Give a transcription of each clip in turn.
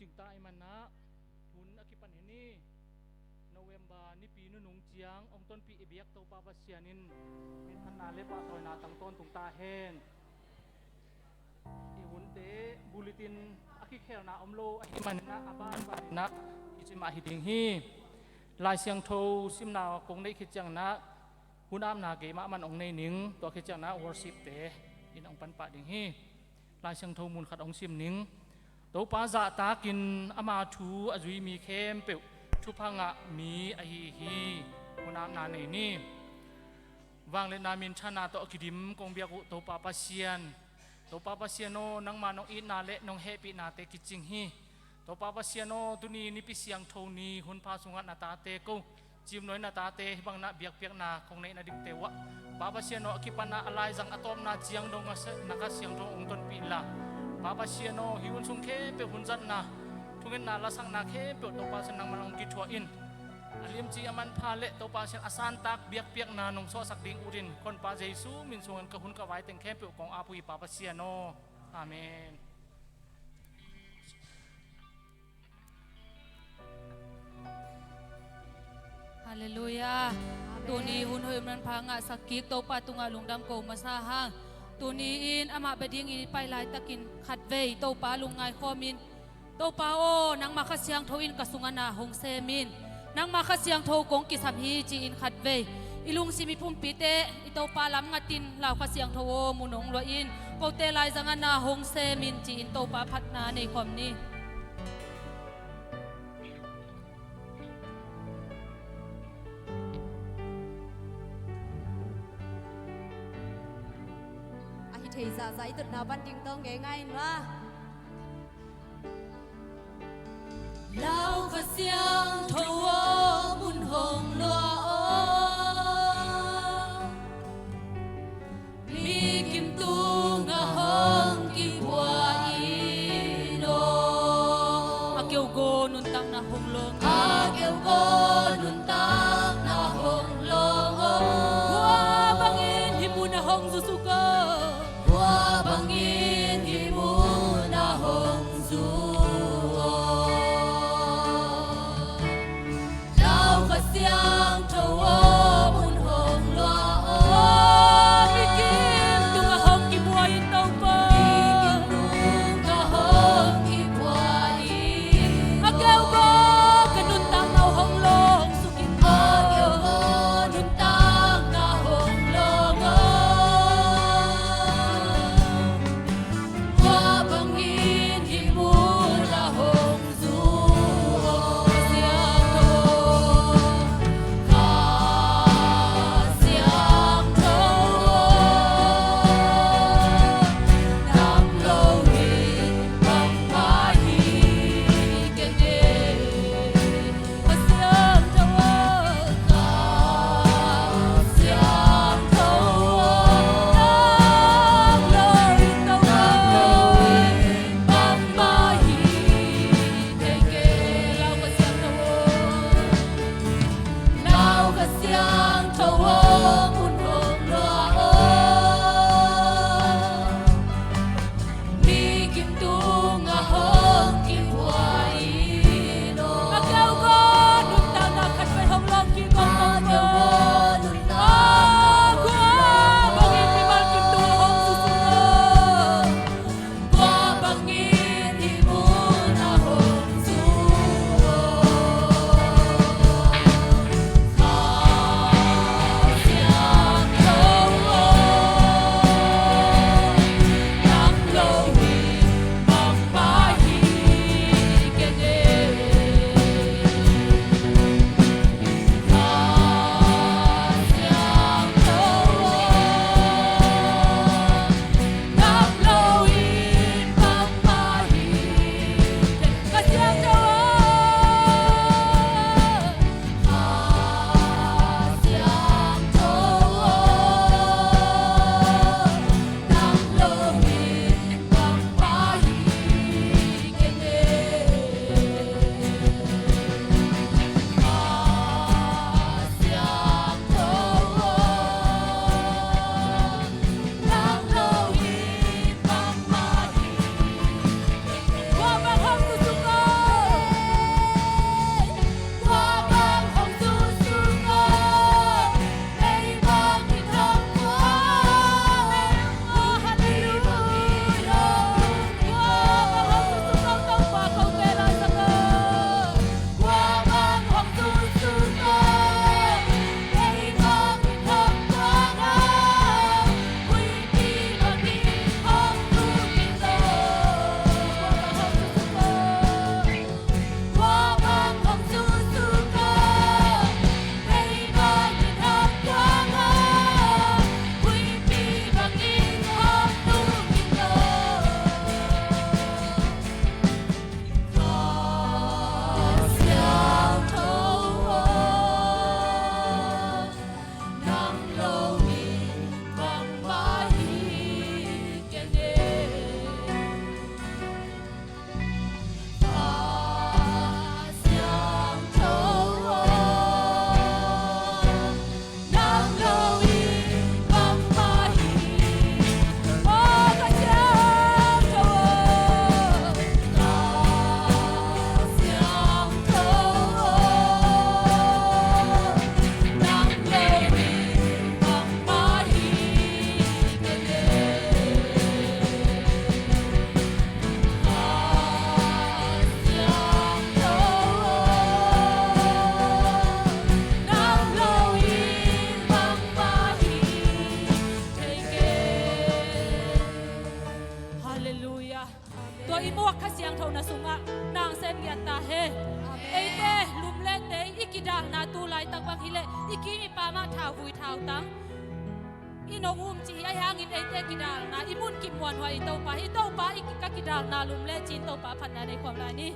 จิงตาอิมันนะทุนอคิปันเฮนี่โนเวมบานี่ปีนุนงเจียงองต้นปีเอเบียกโตปาปัสเซียนินมินพันนาเลปะถอยนาตั้งต้นตุงตาเฮนอีหุ่นเตบุลิตินอคิเคลนาอมโลอคิมันนะอาบานบานะอิจิมาฮิดิงฮีลายเสียงโทซิมนาวคงได้คิดจังนะหุ่นอามนาเกมามันองในหนิงตัวคิดจังนะวอร์ชิปเตอินองปันปะดิงฮีลายเสียงโทมุนขัดองซิมหนิงตัวป้าจะตากินอามาทูอจุยมีเข้มเปิวชุพังะมีอหิฮีหุ่นอามนาในนี่วางเลนามินชนะตัวกิดิมกงเบียกุตัวป้าปัสเซียนตัวป้าปัสเซียโนนังมาน้องอีนาเละน้องเฮปีนาเตกิจิงฮีตัวป้าปัสเซียโนตุนีนิพิเสียงโทนีหุ่นพาสุงัดนาตาเตกูจิมน้อยนาตาเตบังนาเบียกเปียกนาคงในนาดิมเตวะป้าปัสเซียโนอคิปันนาอะไรจังอะตอมนาเจียงดงนักเสียงดงองต้นปีละป้าปัสเซียโนหิวุนสุงเคเปหุ่นจัดนาทุเงินนาละสังนาเคเปตัวป้าสนังมันองกิทัวอินอลิมจีอามันพาเละตัวป้าเชนอาซานตักเบียกเปียกนานงโซสักดิงอุรินคนป้าเจซูมินสุงันกะหุ่นกะไว้เต็งเคเปของอาปุยป้าปัสเซียโนอาเมนฮาเลลูยาตัวนี้หุ่นเฮยมันพังอ่ะสักกิกตัวปาตุงอาลุงดำโกมาซาฮางตัวนี้อินอามาเบดิงอินไปลายตะกินขัดเวย์ตัวปาลุงไงคอมินตัวปาโอนังมาขเสียงโทอินกสุงานาหงเซมินนังมาขเสียงโทกงกิสัมฮีจีอินขัดเวย์อิลุงซิมิพุ่มปีเตอิตัวปาล้ำงัดตินลาวขเสียงโทโอมุนงลวอินโกเตลายจังานาหงเซมินจีอินตัวปาพัดนาในความนี้thì giả giấy tụt nào văn trình tông ghé ngay nữa lao và xiang thâu mun hồng loa mi kim tu ngà hong kim hoa ino a kêu go nun tang na hong long a kêu go nun tang na hong long hoa bangin himun na hong susuka hoa bangin himun na hong zu เฮเอเตลุมเลเตอิกิดานาตูไลตักบักฮิเลอิกิมีปามาทาววุยทาวตังอินองุมจีไอหางอินเอเตกิดานาอิมุนกิมวันวาอิโตปาอิกิกกิดานาลุมเลจินโตปาพันนาในความลานี้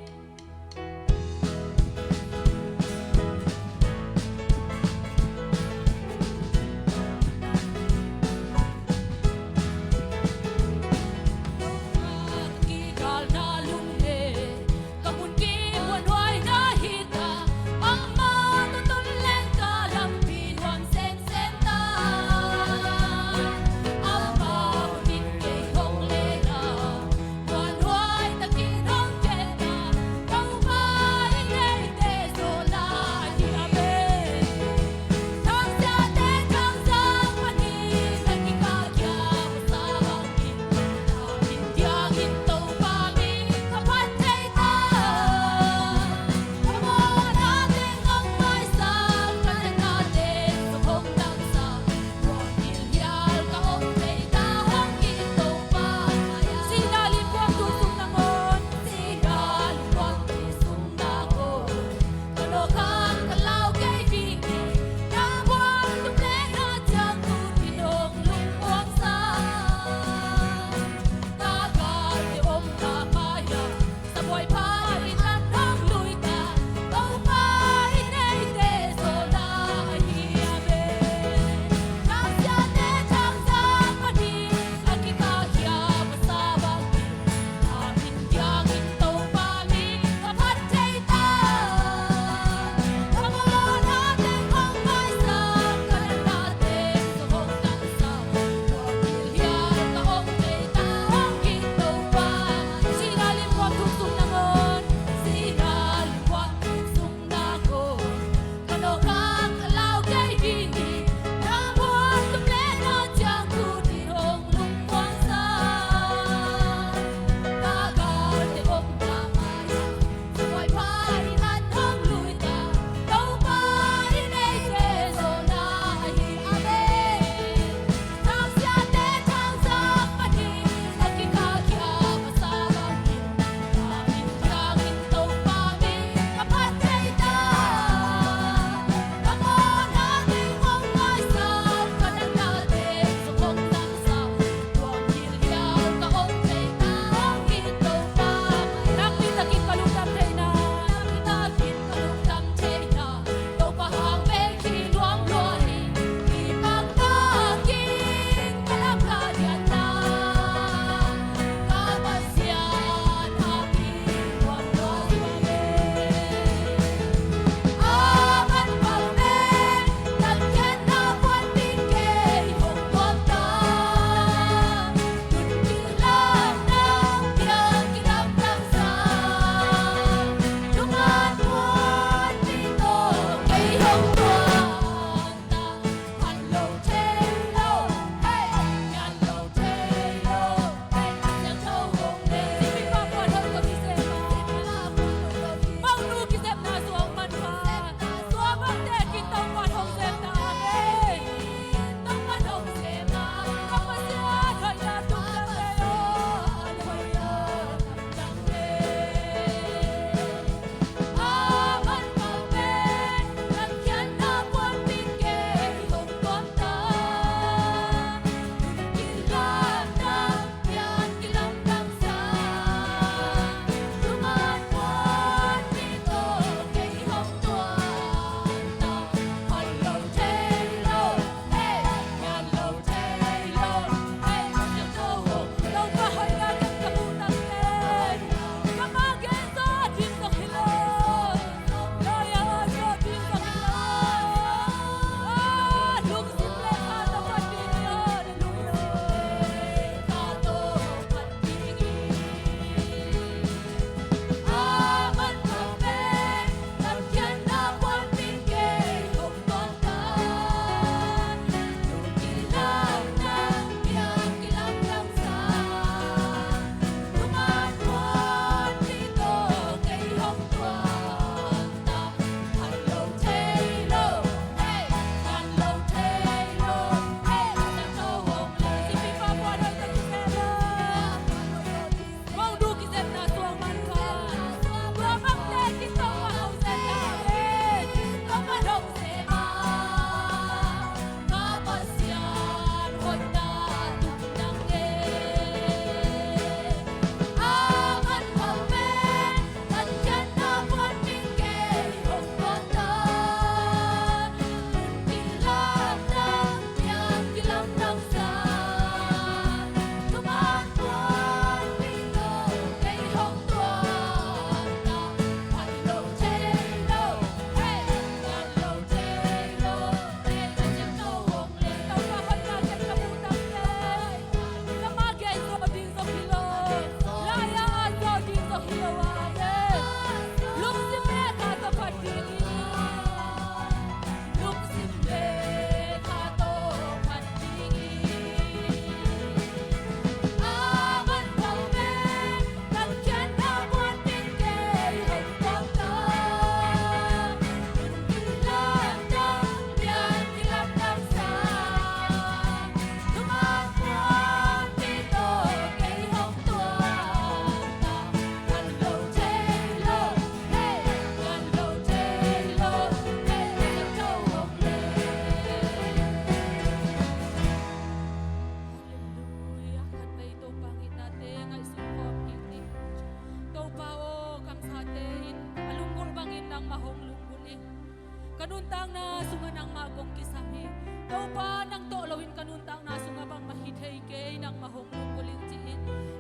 tang na sunga nang magong kisami. Tau pa nang to lawin kanun tang na sunga bang mahithei ke nang mahonglong kuling tiin.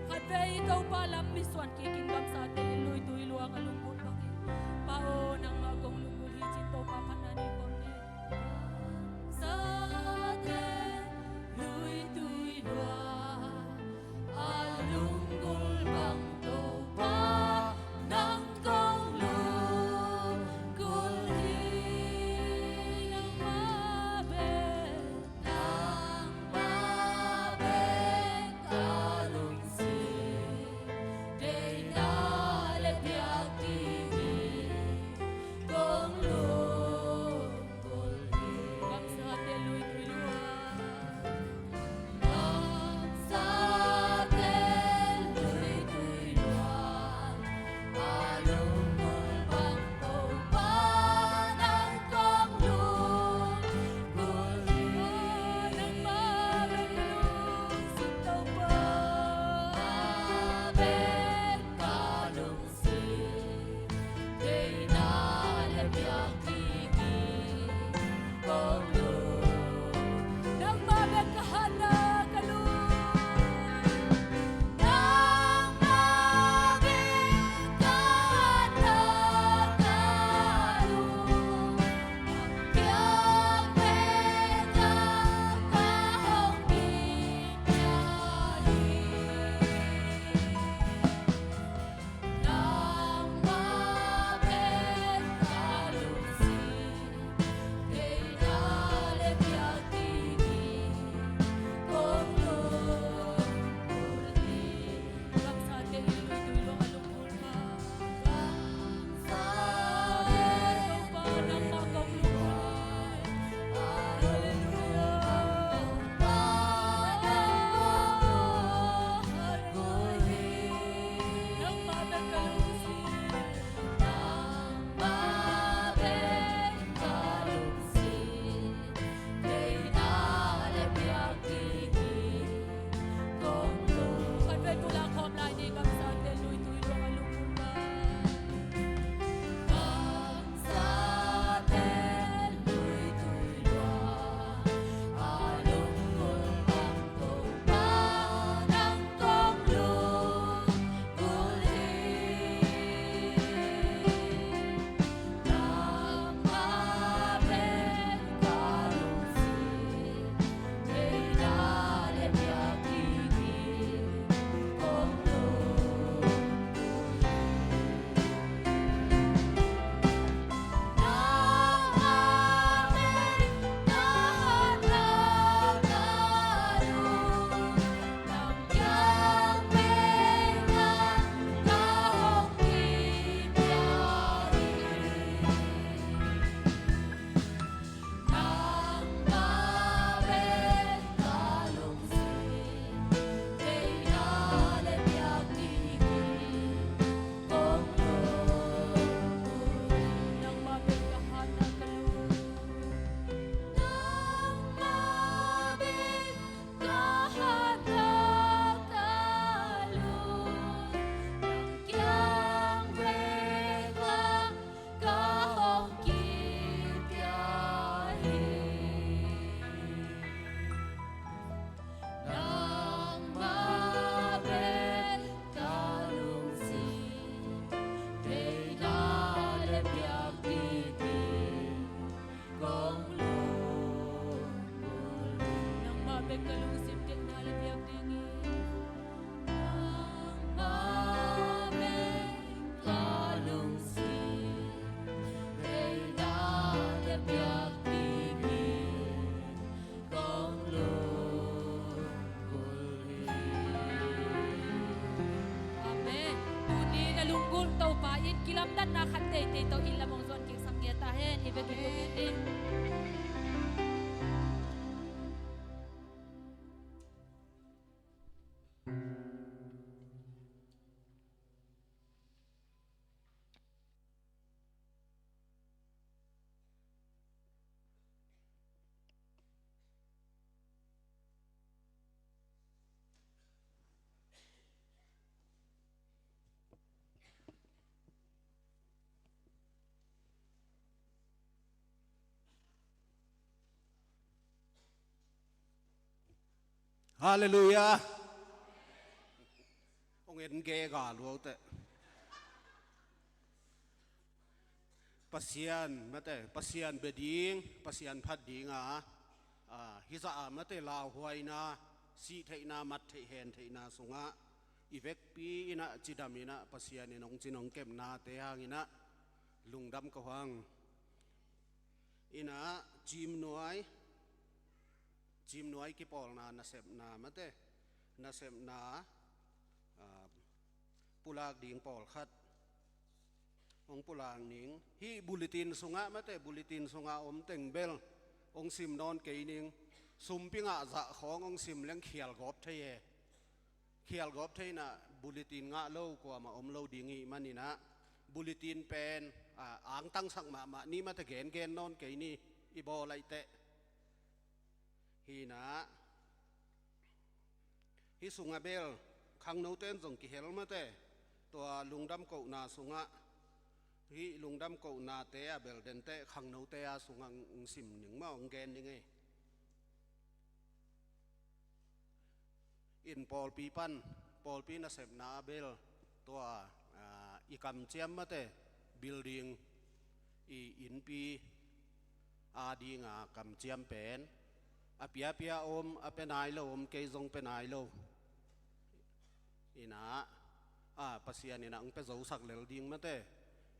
Kadvei tau pa lambiswan kikingdom sa te iluy tuy luang alungkol bangi. Pao nang magong lungkol hicin tau pa panani koni. Sa te luy tuy luang alungkol bang tau pa nang kong lungkol hi nang mabet kalungsi day na lepyak tini kong lungkol hi bang sa te luy tuy luang bang sa te luy tuy luang alungkol bang tau pa nang kong lungkol hi nang mabet kalungsi tau pa mabet kalungsi day na lepyak tini kong lungkol nang mabet kahana kalung nang mabet kahana kalung Yang pega kahong pinyahi Nang mabet kalungsi Day na lepyak tini kong lungkol hi Bang sa te iluy tuy luang alungkol pa Bang sa te tau pa nang magong lungkol Hallelujah pa nang lungkol hi Nang mabet kalungsi Nang mabet kalungsi Day na lepyak tini kong lungkol Kadvei tula khom lai ni bang sa te luy tuy luang alungkol pa Bang sa te luy tuy luang alungkol bang tau pa nang kong lungkol hi Nang mabet kalungsi Day na lepyak tini kong lungkol Nang mabet kahana kalung Nang yang pega kahong pinyahi Nang mabet kalungsi Day na lepyak tini kong lungkol Nang mabet kahana kalung Nang mabet kahana kalung Nang yang pega kahong pinyahi Nang mabet kalungsi Day na lepyak tini kong lungkol Nang mabet kalungsi day na lepyak tini Nang mabet kalungsi Day na lepyak tini kong lungkol Amen. Tuni nalunggol tau pain kilamdan na kante te tau ilamong zon kik sakyatahen ibegin umitin. ฮาเลลูยาองเอ็นเกกาลัวแต่ปัสยานมาแต่ปัสยานเบดิงปัสยานพัดดิงฮิซามาแต่ลาวหวยนาสีเทนามัดเทเฮนเทนาสงะอีเวกปีอินะจิดามินะปัสยานนองจินองเก็บนาเตหางอินะลุงดำกวังอินะจิมหน่วยกี่ปอลนาเสพนามาแต่นาเสพนาปุลากดิ่งปอลขัดองปุลางนิงฮีบุลตินสงะมาแต่บุลตินสงะอมเต็งเบลองซิมนอนเกยนิงสุมปิงะจะขององซิมเลี้ยงเขียลกอบเทยเขียลกอบเทยนะบุลตินงะเล่ากว่ามาอมเล่าดิ่งอีมันนี่นะบุลตินเป็นอ่างตั้งสังมานี่มาแต่เกณฑ์นอนเกยนี่อีบอไลเตะฮีนะฮิสุงะเบลขังโนเต้นส่งกิเฮลมาเตตัวลุงดำเกานาสุงะฮิลุงดำเกานาเตะเบลเดนเตะขังโนเตะสุงะสิมหนึ่งมาองเกนยังไงอินปอลปีปันปอลปีน่าเสพนาเบลตัวอีกำเจียมมาเตะบิลดิ้งอีอินปีอาดีงากำเจียมเป็นอภิอาภิอาอมอเป็นไอโลอมเกยจงเป็นไอโลอินะปัสยานี่นะองเป็นเจ้าสักเลวดิ่งมาเต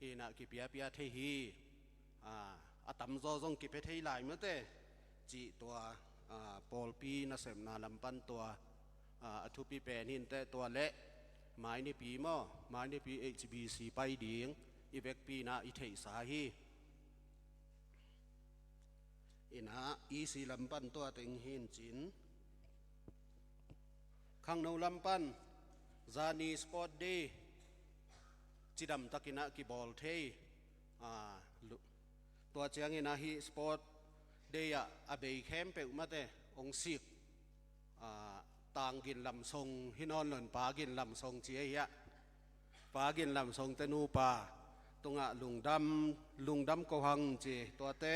อินะกิภิอาภิอาเทฮีตั้มโจจงกิเพเทยไหลมาเตจีตัวปอลปีน่าเสพนาลำปันตัวทุปีเป็นหินเตตัวเละหมายในปีมั้งหมายในปี HBC ไปดิ่งอีเวกปีนะอีเทยสาฮีอินะอีสีลำปันตัวเต็งหินจินข้างโนลำปันจานีสปอร์ตเดย์จิดำตะกินะกีบอลเทยตัวเจียงอินะฮีสปอร์ตเดย์อเบย์แคมเปอุมาเตองซิกต่างกินลำทรงฮินอนหล่นปากินลำทรงเจียปากินลำทรงเตนูปาตรงลุงดำกหังเจตัวเต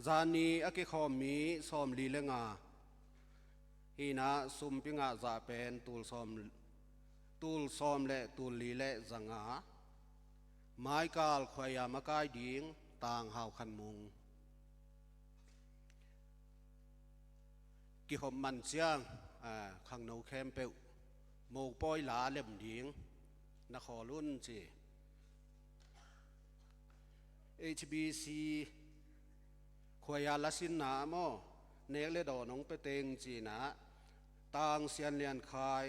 จานีอกิขอมีสอมลีเลงาฮีนาสุมปิงาจาเป็นตูลซอมและตูลลีและจังาไม้กาลขวายามากายดิ่งต่างหาวขันมุงกิขอมมันเชียงขังโนแคมเปลโมกปอยหลาเล่มดิ่งนครลุ่นจี HBC ขวายาลสินนาโมเนกเลดอนงเปเตงจีนะต่างเสียนเลียนคาย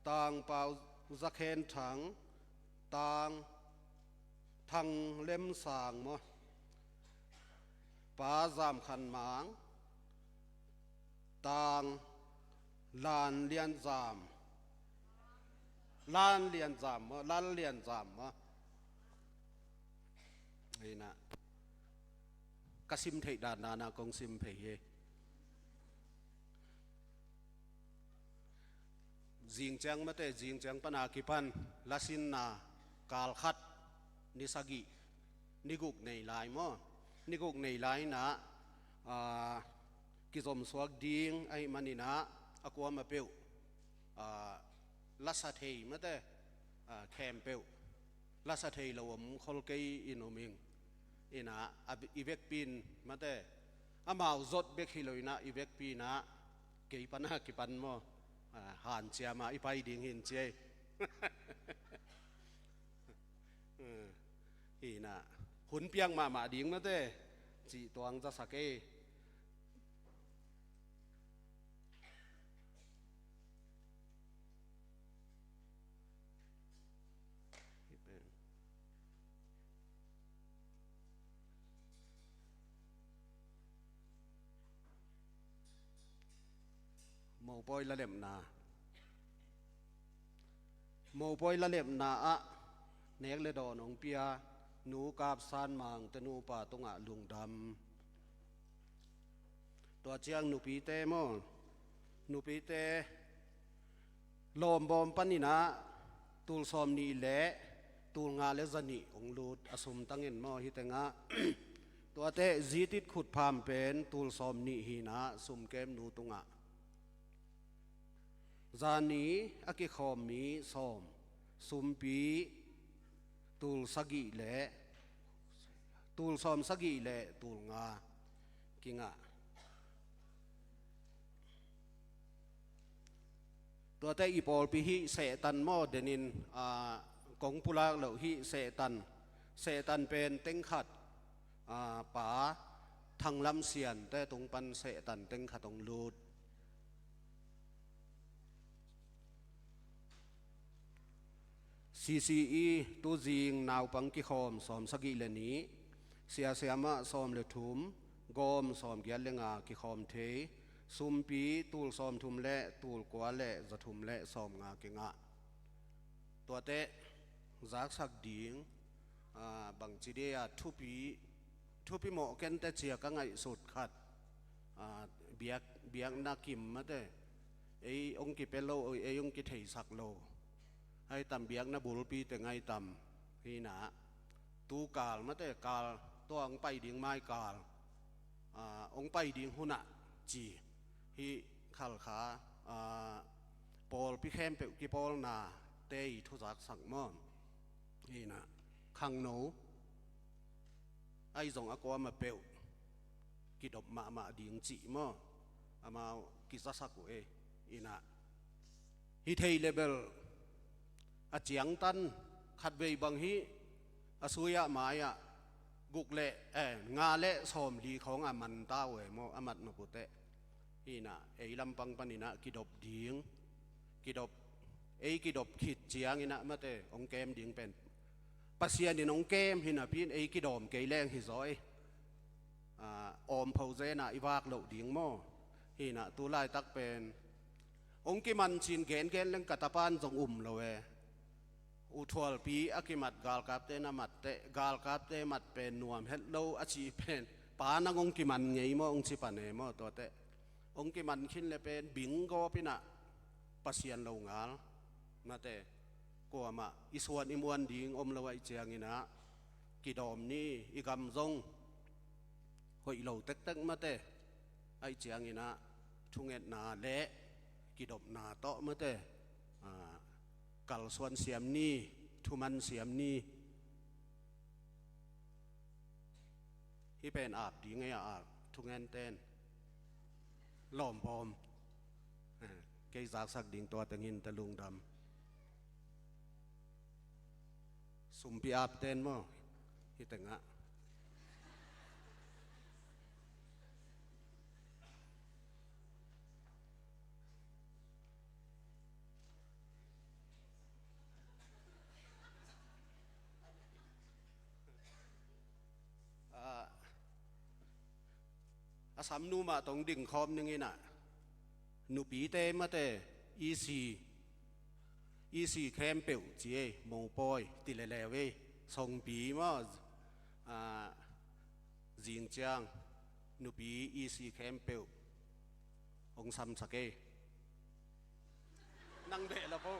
ต่างเป่าจักเคนถังต่างทังเล่มสางโมป้าจามขันหมางต่างลานเลียนจามโมนี่นะกสิมเทดานานากงสิมเพยจิงจังมาแต่จิงจังปนาคิพันลาสินนากาลขัดนิสกินิกุกในลายมั้งนิกุกในลายนะกิจมสวกดิ่งไอมันนี่นะอากวมาเปียวลาสเทยมาแต่แคมเปียวลาสเทยเราผมคอลเกยอินโนมิงอินะอีเวกปีนมาแต่อามาจดเบกฮิโลอินะอีเวกปีนะเกี่ยปันกิปันมั้งหันเชียมาอีไปดิ่งหินเจอีน่ะหุ่นเปียงมาดิ่งมาเต้จีตวงจะสักเอโมปอยละเล็มนาอะเนกเลดอนองเปียหนูกาบซานมังตนูป่าตงะลุงดำตัวเจียงหนูปีเตโมหนูปีเตลมบอมปันนี่นะตูลซอมนีเละตูลงาเลจันีองลูดอสมตั้งเงินมอฮิตงะ ตัวเตจีติดขุดพามเป็นตูลซอมนีฮีนะสุมเกมหนูตงะ จานี้อากิคอมมีสอมสุมปีตูลสกีเละตูลสอมสกีเละตูลงากิงะตัวแต่อีปอลปีฮิเสตันโมเดนินกงปุลาเหล่าฮิเสตันเป็นเต็งขัดป๋าทางลำเสียนแต่ตรงปันเสตันเต็งขัดตรงลูดCCE ตัวจิงนาวปังกิคอมสอมสกิเลนี้เสียมาสอมเลทุมกอมสอมเกียเลงากิคอมเทสุมปีตูลสอมทุมเละตูลกว่าเละจะทุมเละสอมงาเกงะตัวเตะจากสักดิ่งบางจีเดียทุปีหมอเกนแต่เชียกังไงสุดขัดเบียกนักกิมมาเตะไอองกิเปโลไอองกิเทสักโลให้ตำเบียกนะบุรุปีแต่ไงตำฮีนะตูกาลมาแต่กาลตัวองไปดิ่งไม้กาลองไปดิ่งหุนะจีฮีขัลขาปอลพิเข้มเปกิปอลนาเตยทุจักสังมอมฮีนะขังโนไอจงอากวมาเปวกิดอบมาดิ่งจีมอมากิจสักเอฮีนะฮีเทเลเบลอาเจียงตันขัดเวบังฮีอาสุยะหมายกุกเละงาเละสอมลีของอามันตาเวโมอามัดนปุเตฮีนะลำปังปันินะกิดบดิ่งกิดบกิดบขิดเจียงฮีนะมาเตองเกมดิ่งเป็นปัสยานินองเกมฮีนะพี่กิดอมเกยแรงฮิซอยอมเผาเจนะอีวากเหลาดิ่งโมฮีนะตัวไล่ตักเป็นองกิมันชินเกนเรื่องกัตปานจงเราเวอุทวลปีอากิมัดกาลกับเตนมัดเตกาลกับเตมัดเป็นนวมเฮลโลอาชีเป็นปานังองกิมันไงมั่งชิปันเอมั่ตัวเตองกิมันขินเลยเป็นบิงโกพินะปัสยันโลงาลมาเตกัวมาอิสวนอิมวนดิ่งอมละไวเจียงินะกิดอมนี่อีกำจงหอยโลเต็กมาเตไอเจียงินะทุงเอ็ดนาเละกิดอมนาโตมาเตกัลส่วนเสียมนี้ทุมันเสียมนี้ที่เป็นอาบดีไงอาบทุกงานเต้นหล่อมพอมเกยจากสักดิ่งตัวตะงินตะลุงดำสุ่มปีอาบเต้นมั้งที่แต่งะอาสามนูมาตรงดิ่งคอมนึงนี่นะนูปีเตมาเตอีซีแคมเปิลจีเอโมปอยติเลเลเวส่งปีมาจิงจางนูปีอีซีแคมเปิลองซัมสเกนั่งเดะละพ่อ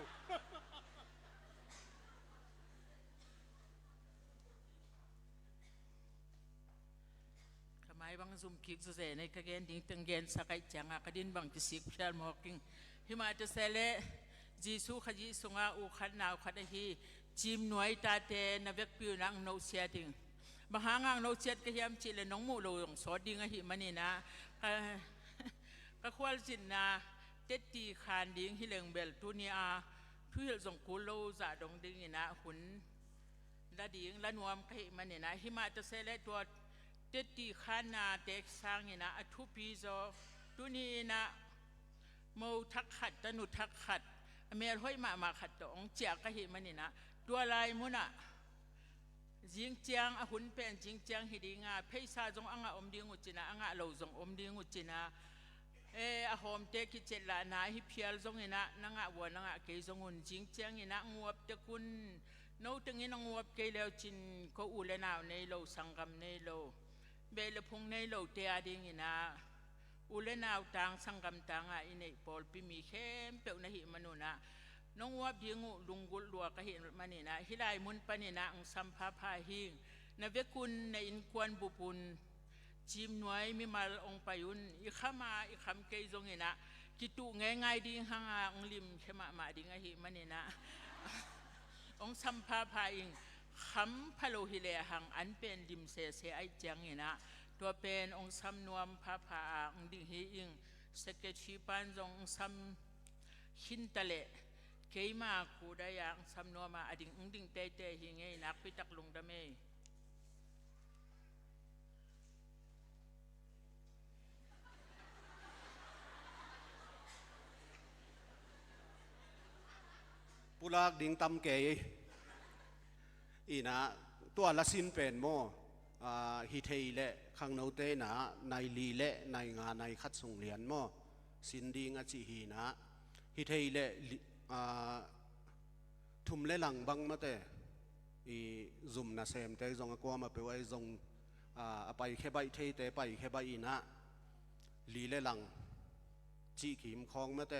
ไม่บางซุ่มคิกสุดเสในกระเกนดิ้งตึงเกนสักไอจังกระดินบางที่สิกเชื่อมอกิงหิมาจะเสลจีสุขจีสุงาอุขันนาวขัดฮีจิมหน่วยตาเตนเวกปิวนังโนเซียติงบางหางโนเซียก็ยามจิเลน้องมูโลงสอดิ้งหิมันนี่นะก็ควรจินนะเต็ดตีคานดิ้งฮิเลงเบลตุนีอาทุยส่งกุโลจะดงดิ้งนี่นะหุ่นละดิ้งละนวมก็หิมันนี่นะหิมาจะเสลตัวเต็ดตีขนาเด็กสร้างนี่นะทุปีโซตัวนี้นะมูทักขัดตนุทักขัดเมียห้อยมาขัดตองเจียก็เห็นมันนี่นะตัวลายมุนะจิงเจียงหุ่นเป็นจิงเจียงหิดีงาเพย์ซาจงอ่างอมดีงุจินะอ่างเหลาจงอมดีงุจินะหอมเตกิเจลานาฮิเพียลจงนี่นะนางวัวนางเกยจงหุ่นจิงเจียงนี่นะงวบตะกุนโนตึงนี่นางวบเกยแล้วจินก็อุเลนาวในโลสังกัมในโลเบลพงในโลเตียดิ้งนะอุเลนาวตังสังกัมตังอินเนปอลปิมีเข้มเปียวนะหิมนุนะน้องวับดิ้งลุงกุลลัวก็เห็นมันนี่นะฮิไลมุนปนินะองสัมภาพาหิงนเวกุลในอินควนบุปุนจิมหน่วยมีมาองปยุนอีขามาอีคำเกยจงนี่นะ กิตุง่ายๆดิ้งหางองลิมเขมามาดิ้งหิมันนี่นะองสัมภาพาอิงคำพะโลหิเลหังอันเป็นดิมเสไอจังนี่นะตัวเป็นองสัมนวมพาพาองดิ้งหิอิงสเกชีปันองสัมหินตะเลเคยมาคูได้ยังสัมนวมาอดิ้งองดิ้งเตเตหิงไงนักพิตักลงดะเมปุลากดิ่งตำเกยอีนะตัวละสินเป็นโมฮิเทยเละขังโนเตนะในลีเละในงานในคัดส่งเหรียญโมสินดิ่งอจิฮีนะฮิเทยเละทุมเละหลังบังมาเตอีซุมนาเซมเตจงกว่ามาเปไว้จงไปแค่ใบเทยเตไปแค่ใบอีนะลีเละหลังจีขีมคลองมาเต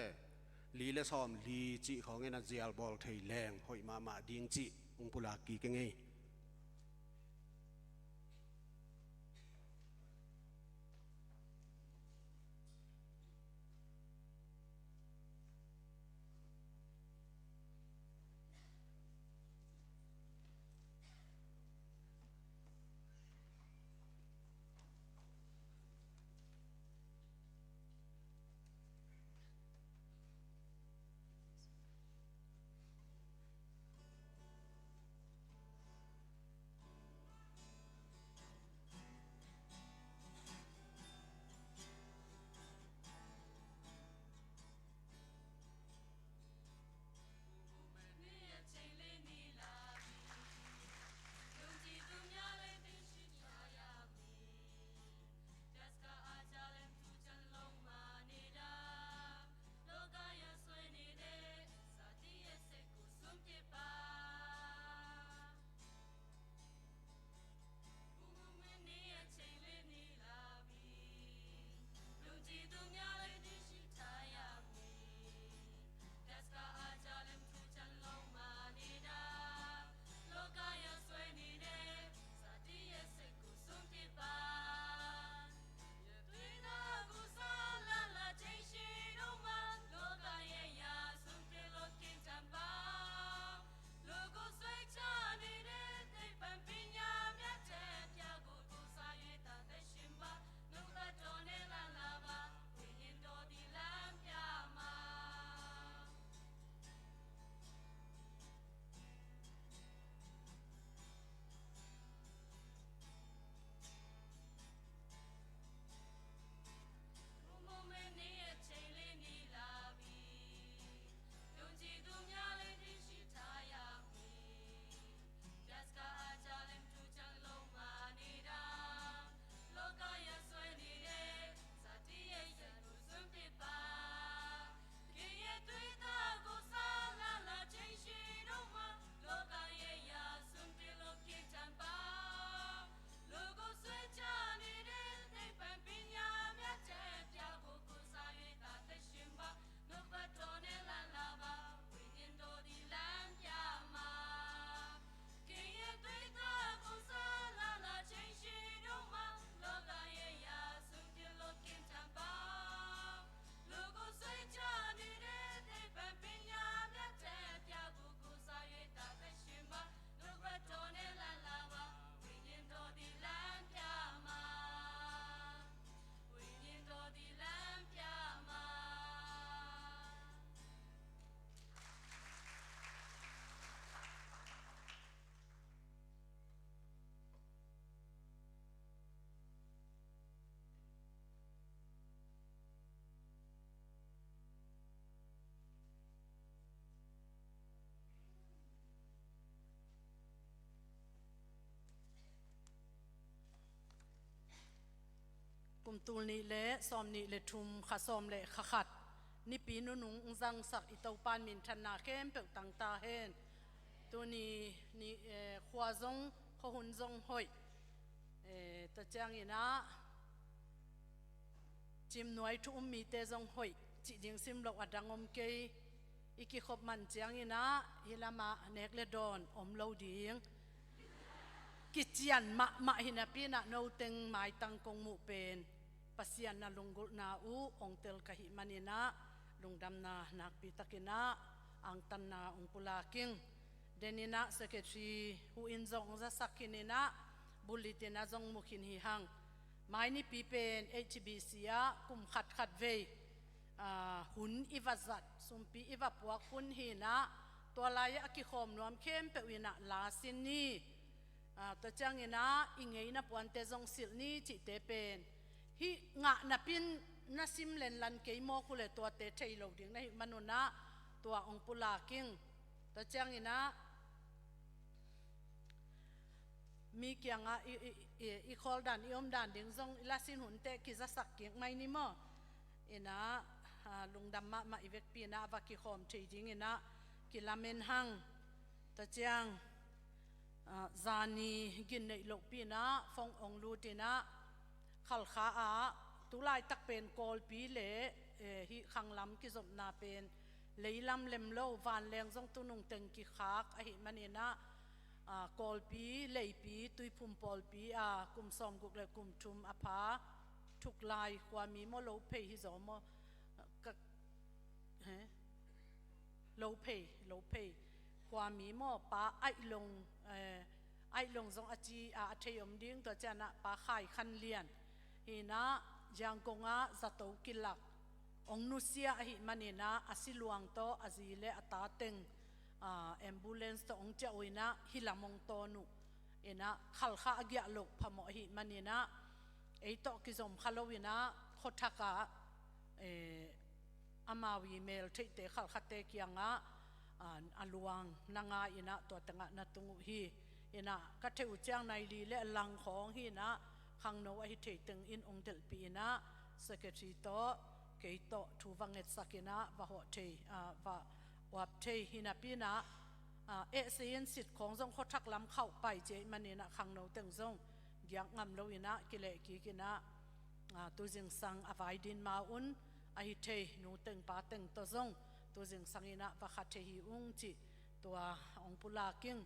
ลีเลซ้อมลีจีของเงินเจียลบอลไทยแรงหอยมาดิ้งจีองปุลากีกันไงกุมตูลนี่เละซ้อมนี่เละทุมข้าซ้อมเละข้าขัดนี่ปีนุนุงจังสักอิตาปานมินทันนาเข้มเปิกตังตาเฮนตัวนี้นี่ขวาจงข้าหุ่นจงหอยตะจังยินะจิมหน่วยทุ่มมีเตจงหอยจิดิงซิมโลกอดังอมเกยอีกิขบมันจังยินะฮิลามาเนกเลดอนอมโลดิงกิจยันมาหินาปีนะโนเต็งหมายตังกงมุเป็น pasian na lunggul na ong tel kahi manina lungdam na nakpi takina ang tan na ong pulaking denina secretary hu in zong za sakinina bulitin na zong mukin hihang mai ni pipen HBC ya kum khat ve hun ivazat sumpi iva puak hun hinaตัวลายกิขมนวมเข้มเปวินะลาสินนี่ตัวจังเงินะอิงเงินะปวนเตจงสิลนี่จิเตเป็นฮิงะนับปินนัสิมเลนลันเกยโมคุเลตัวเตเทยโลดิ้งนะฮิมนุนะตัวองปุลากิงตัวจังเงินะมีเกียงอีคอลดันอีอมดันดิ้งจงลาสินหุ่นเตกิจะสักเกียงไม่นี่มั้งเอ็นะลุงดำมาอีเวกปีนะวักกิขมเทยดิ้งเงินะกิลาเมนหังตะเจียงจานีกินในโลกปีนะฟงองลูตินะขัลขาอาตุลายตักเป็นกอลปีเล่ฮิขังลำกิจบนาเป็นเลยลำเล็มโลวานแรงจงตุนุงเต็งกิขากอหิมันเนนะกอลปีเลยปีตุยพุ่มปอลปีกุมซอมกุกเลยกุมทุมอภาทุกลายความมีโมโลเพฮิจอมโลเพความมีหม้อปลาไอลงจงอาจีอาเทียมดิ้งตัวเจนะปลาไข่คันเลียนฮีนะยังกงอาจะโตกิลักองนุเซียหิมันนี่นะอาศิลวงโตอาจีเลอตาเต็งแอมบูเลนส์โตองเจ้าอินะฮิลามงโตนุเอนะขัลข้าอเกียลกพมอหิมันนี่นะไอโตกิจมขลวินะขดทักะอามาวีเมลที่เตะขัลขัดเตะกียงอาลวงนางอินะตัวตั้งนัตุงฮีอินะกัตเทอุจังในลีและลังของฮีนะขังโนอหิเทตึงอินองเดลปีนะสเกจิโตเกยโตทูวังเอสักินะวะหอเทวับเทฮินะปีนะเอเซียนสิทธิ์ของทรงขดทักล้ำเข้าไปเจมันนี่นะขังโนตึงทรงยังงำโลอินะกิเลกีกินะตัวจึงสังอภัยดินมาอุนอหิเทนูตึงปาตึงตัวทรงตัวจึงสังอินะวะขัดเทหิอุงจิตัวองปุลากิง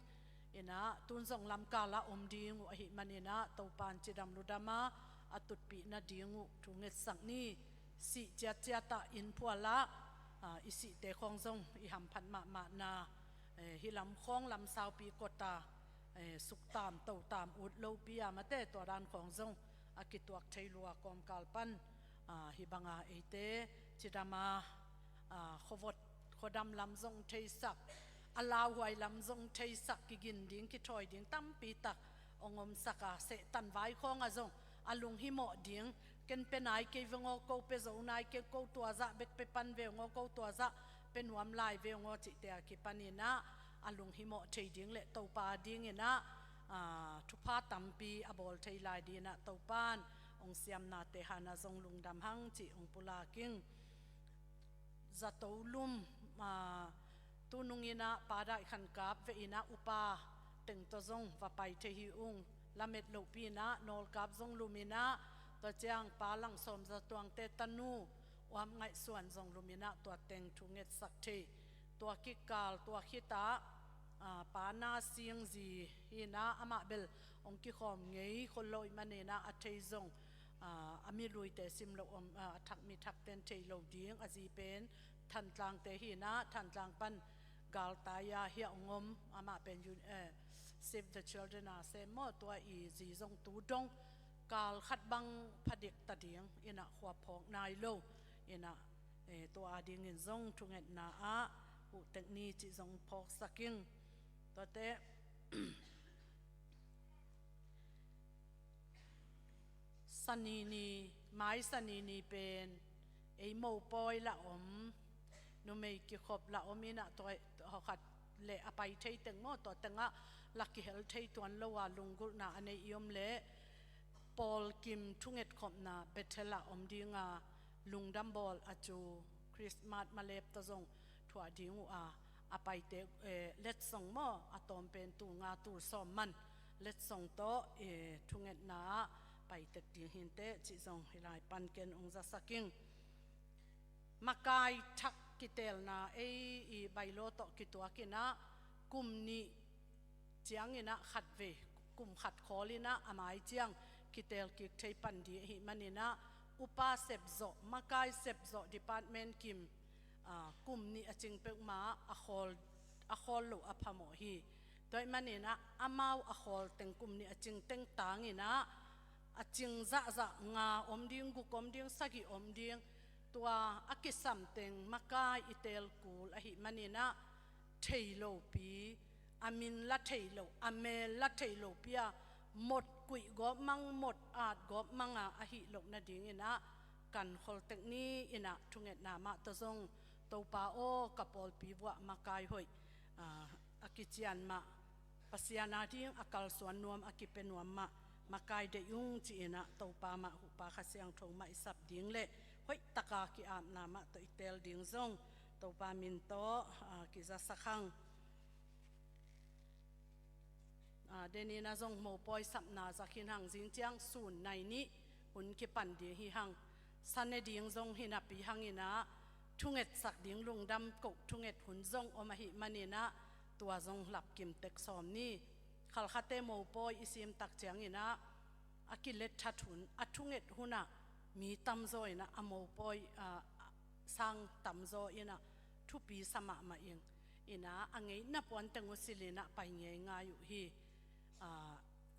อินะตุนทรงลำกาละอมดีงูอหิมันอินะตัวปานจิดำลุดามาอตุดปีนาดีงูทุงเงสังนี้สิเจียเจียตาอินพัวละอิสิเตคองทรงอิหัมพันมานาฮิลำคองลำสาวปีกตาสุกตามเต่าตามอุดโลปียมาเตตัวด้านของทรงอากิตวกเทลัวกอมกาลปันฮิบังอาเอเตจิดามาขวดขดำลำทรงเทศักอลาวไวลำทรงเทศักกินดิ้งกิถอยดิ้งตั้มปีตักองมสักเสตันไว้ของอาจงอลุงหิโมดิ้งกันเป็นนายเกวงโกเปโซนายเกโกตัวจะเบกเปปันเวงโกตัวจะเป็นวมลายเวงจิเตกิปันินะอลุงหิโมเทดิ้งเละตัวปาดิ้งนะทุพาตัมปีอบอลเทลายดีนะตัวปานองเสียมนาเตหานาทรงลุงดำหังจิองปุลากิงจะตัวลุมตุนุงินะปาได้ขันกับเวอินะอุปาตึงตัวทรงว่าไปเทหิอุงละเม็ดลูปีนะนอลกับทรงลุมินะตัวเจียงปาลังสมจะตวงเตตันูวามไงส่วนทรงลุมินะตัวเต็งทุงเงสักเทตัวกิกาลตัวขิตาปานาเสียงจีฮินะอามาเบลองกิขอมเงยคนลอยมันเนนะอัตเทยงอามีลุยแต่ซิมโลทักมีทักเต็นเทโลดีงอาจีเป็นทันกลางเตหินะทันกลางปันกาลตายาเฮียงมอามาเป็นยูSave the Children เซมอตัวอีจีจงตูดงกาลขัดบังพเด็กตะเดียงอินะขวบพองนายโลอินะตัวอาดิงอินจงทุงเอ็ดนาอุเทคนีจิจงพอกสักิงตัวเตสันนีไม้สันนีเป็นโมปอยละอมนุเมกิขบละอมินะตัวเขาขัดเละไปเทยตึงโมตัวตึงลักกิเฮลเทยตัวละว่าลุงกุนาอันนี้ยมเละปอลกิมทุงเอ็ดขบนาเบเทละอมดีงาลุงดัมบอลอาจูคริสต์มาสมาเล็บตัวจงถั่วดิ้งไปเตเล็ดส่งโมอะตอมเป็นตูงาตูสอมมันเล็ดส่งโตทุงเอ็ดนาไปเต็กดิ้งหินเตจิจงฮิลายปันเกนองจะสักิงมากายทักกิเตลนาใบโลโตกิตัวกินะกุมนี้เจียงอินะขัดเวกุมขัดคอลินะอามายเจียงกิเตลกิเทปันดีหิมันอินะ อุปาเสพโซมาไกเสพโซดีพาร์ตเมนต์กิมกลุ่มนี้จริงเป็นมาอโคลโลอพามฮีโดยมันนี่นะอามาวอโคลเต็งกลุ่มนี้จริงเต็งต่างนี่นะจริงจะงาอมดิ้งกุกอมดิ้งสักิอมดิ้งตัวอากิสัมเต็งมาไกอิเตลกูลอหิมันนี่นะเทโลปีอามินละเทโลอเมลละเทโลปียหมดกุยกบมังหมดอาจกบมังอหิโลนาดิ้งนี่นะกันโคลเต็งนี้อินะทุงเอ็ดนามาตัวทรงตัวป้าโอกับปอลปีวะมาไกหอยอากิจิอันมาปัสยานาดิ้งอากาลสวนนวมอากิเป็นนวมมาไกเดยุงจีนะตัวป้ามาหุป้าขเสียงทงมาอิสับดิ้งเล่หอยตะกากิอามนามาตัวอิเตลดิ้งซงตัวป้ามินโตกิจะสักขังเดนีน่าจงโมปอยสับนาจากหินหังจิงเจียงสูนในนี้หุ่นกิปันดีหิหังสันเนดิ้งจงหินับปีหังอินะทุ่งเอ็ดสักดิ้งลุงดำกุทุ่งเอ็ดหุ่นจงอมหิมันนี่นะตัวจงหลับกิมเต็กซอมนี่ขัลคาเตโมปอยอิซิมตักเจียงอินะอากิเลตทัดหุ่นอัทุ่งเอ็ดหุ่นนะมีตำโซอินะอโมปอยสังตำโซอินะทุปีสมามาเองอินะอังเงยนับวันตังวสิเลนะไปเงยง่ายอยู่ฮี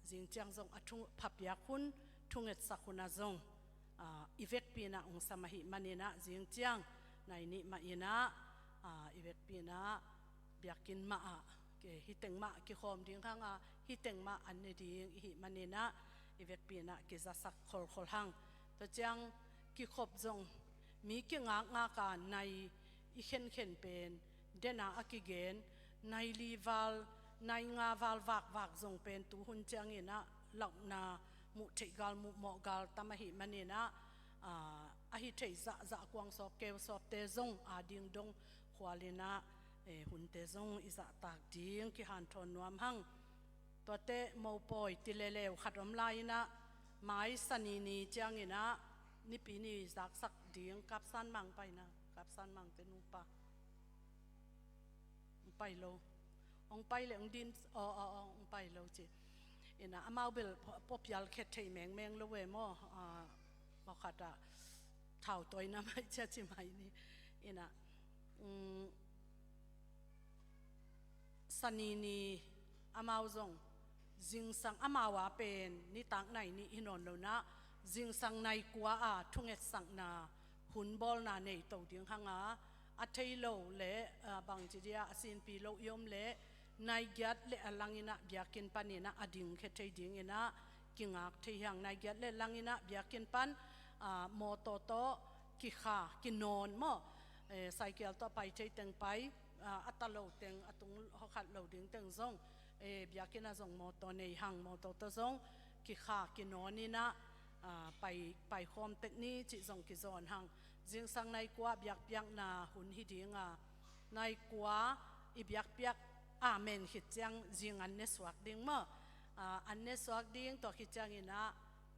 จิงเจียงจงอัทุ่งพับยาคุณทุ่งเอ็ดสักคุณจงอีเวกปีนะองสมาหิมันนี่นะจิงเจียงในนี้มาอินะอีเวกปีนะเบียกินมาเกฮิเต็งมากิคอมดิ้งข้างฮิเต็งมาอันนี้ดิ้งฮิมันนี่นะอีเวกปีนะกิจะสักคอลหังตัวเจียงกิขบจงมีกิงางาการในอีเข็นเป็นเดนาอากิเกนในลีวัลในงาวัลวักจงเป็นตัวหุ่นเจียงอินะหลักนามุเทกาลมุหมอกาลตามหิมันนี่นะอาฮิเทจะกวางสอบเกวสอบเตจงดิ้งดงขวาลินะหุ่นเตจงอิจะตากดิ้งกิหันทอนนวมหังตัวเตโมปอยติเลเลวขัดอมลายนะไม้สนีนีเจียงอินะนี่ปีนี้สักดิ้งกับสันมังไปนะกับสันมังเตนุปะไปโลองไปเลยองดินองไปโลจีอินะอามาเบลปบยัลเข็ดเทยแมงโลเวมอขัดเท่าตัวน้ำไม่เชื่อจิไหมนี่อินะสนีนีอามาจงจิงสังอามาวาเป็นนี่ต่างไหนนี่อินนโลนะจิงสังในกัวทุ่งเอ็ดสังนาหุ่นบอลนาในตัวดิ้งข้างอัทเทโลเละบางจีเดียสินปีโลยมเละนายยัดเละลังอินะเบียกินปันอินะอดิ่งเขตเทดิ่งอินะกิงอักเทียงนายยัดเละลังอินะเบียกินปันโมโตโตกิขากินนอนมอไซเคิลต่อไปใช้เต็งไปอัตโลเต็งอัตุงหอกขัดโลดิ่งเต็งซงเบียกินนะซงโมโตในหังโมโตโตซงกิขากินนอนนี่นะไปโฮมเทคนิคจิซงกิจอนหังจิงสังในกัวเบียกเบียกนาหุ่นหิดิงในกัวอีเบียกเบียกเมนหิจังจิงอันเนสวักดิ่งมั้อันเนสวักดิ่งตัวหิจังอินะ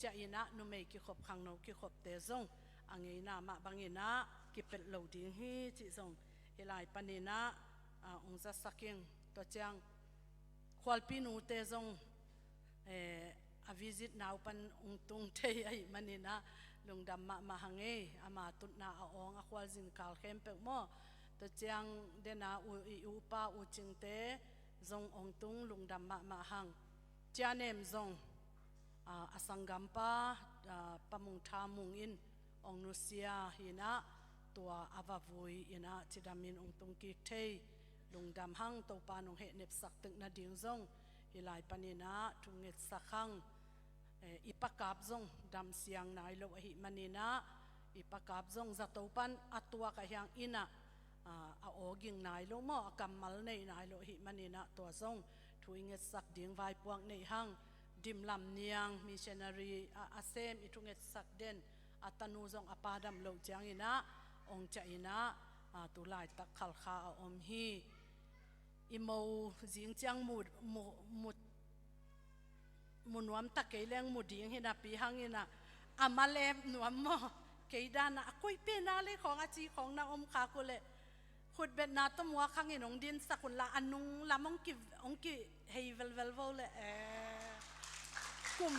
จะอินะนุเมกิขบขังโนกิขบเตซงอังอินะมาบังอินะกิเป็ดโลดิ่งฮิจิซงเฮลายปันอินะองจัสักิงตัวจังควอลปีนูเตซงvisit now pan tung te ai manina lungdam ma hange ama tutna aong akwal jin kal khem pe mo to chiang dena u pa u chingte zong ong tung lungdam ma hang chianem zong asangam pa pamung tha mung in ong nusia hina tua avavui ina chidamin ong tung ki thei lungdam hang to pa nong he nep sak tek na ding zong hilai panina thunget sakhang ipakap zong dam siang nai lo hi manina ipakap zong zatopan atwa ka hyang ina oging nai lo mo kamal nei nai lo hi manina to zong thuinget sak ding vai puang nei hang dim lam niang missionary asem itunget sak den atanu zong apadam lo chang ina ong cha ina tulai tak khal kha om hi imo jing chang mut munwam ta keileng muding hina pi hangina amalem nuam mo keidana akoi pe na le khong achi khong na om kha ko le khut bet na to mwa khang inong din sakun la anung lamong ki hei vel vo le kum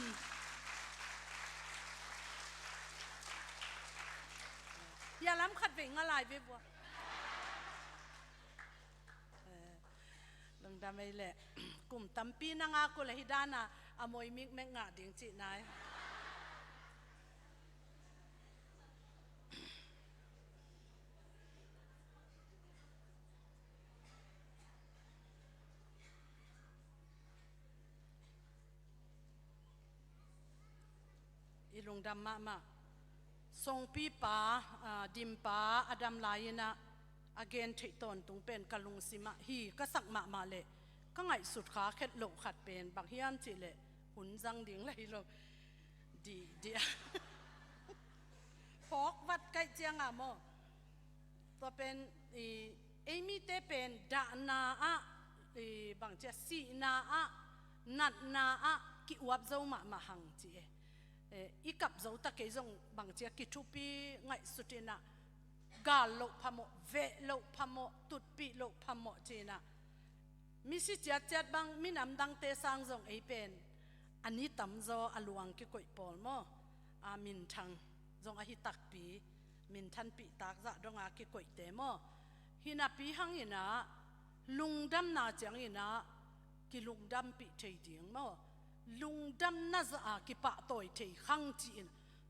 อย่าล้ำขัดเวงอะไรไปบัวลงดำไม่แหละกลุ่มตั้มปีนางอากุลฮิดานะอมวยมิกแมงงะดิ่งจีนายอีลงดำมาทรงปีป้าดิมป้าอดัมลายนะagain ที่ตอนตุงเป็นกะลุงสิมาฮีก็สักมาเลยก็ไงสุดขาเข็ดโลกขัดเป็นบักเฮียมจิเลยหุ่นจังดิ่งเลยลงดี พอกวัดไกเจียงอ่ะโมตัวเป็นเอมิเตเป็นดานาอะบางเจ้าสีนาอะนัดนาอะกิวับเจ้ามาหังจีอีกับเจ้าตะเกยงบางเจ้ากิทุปีไงสุดนะกาลโลพโมเวโลพโมตุดปีโลพโมจีนะมิสิจัดบางมินำดังเตสังจงเป็นอันนี้ตำโจอลวงกิกวยปอลโมอามินทังจงอหิตักปีมินทันปีตักจะดงอากิกวยเตโมฮินาปีหังอินะลุงดำนาจังอินะกิลุงดำปีเทียงโมลุงดำน่าจะอากิปะต่อยเทียขังจีน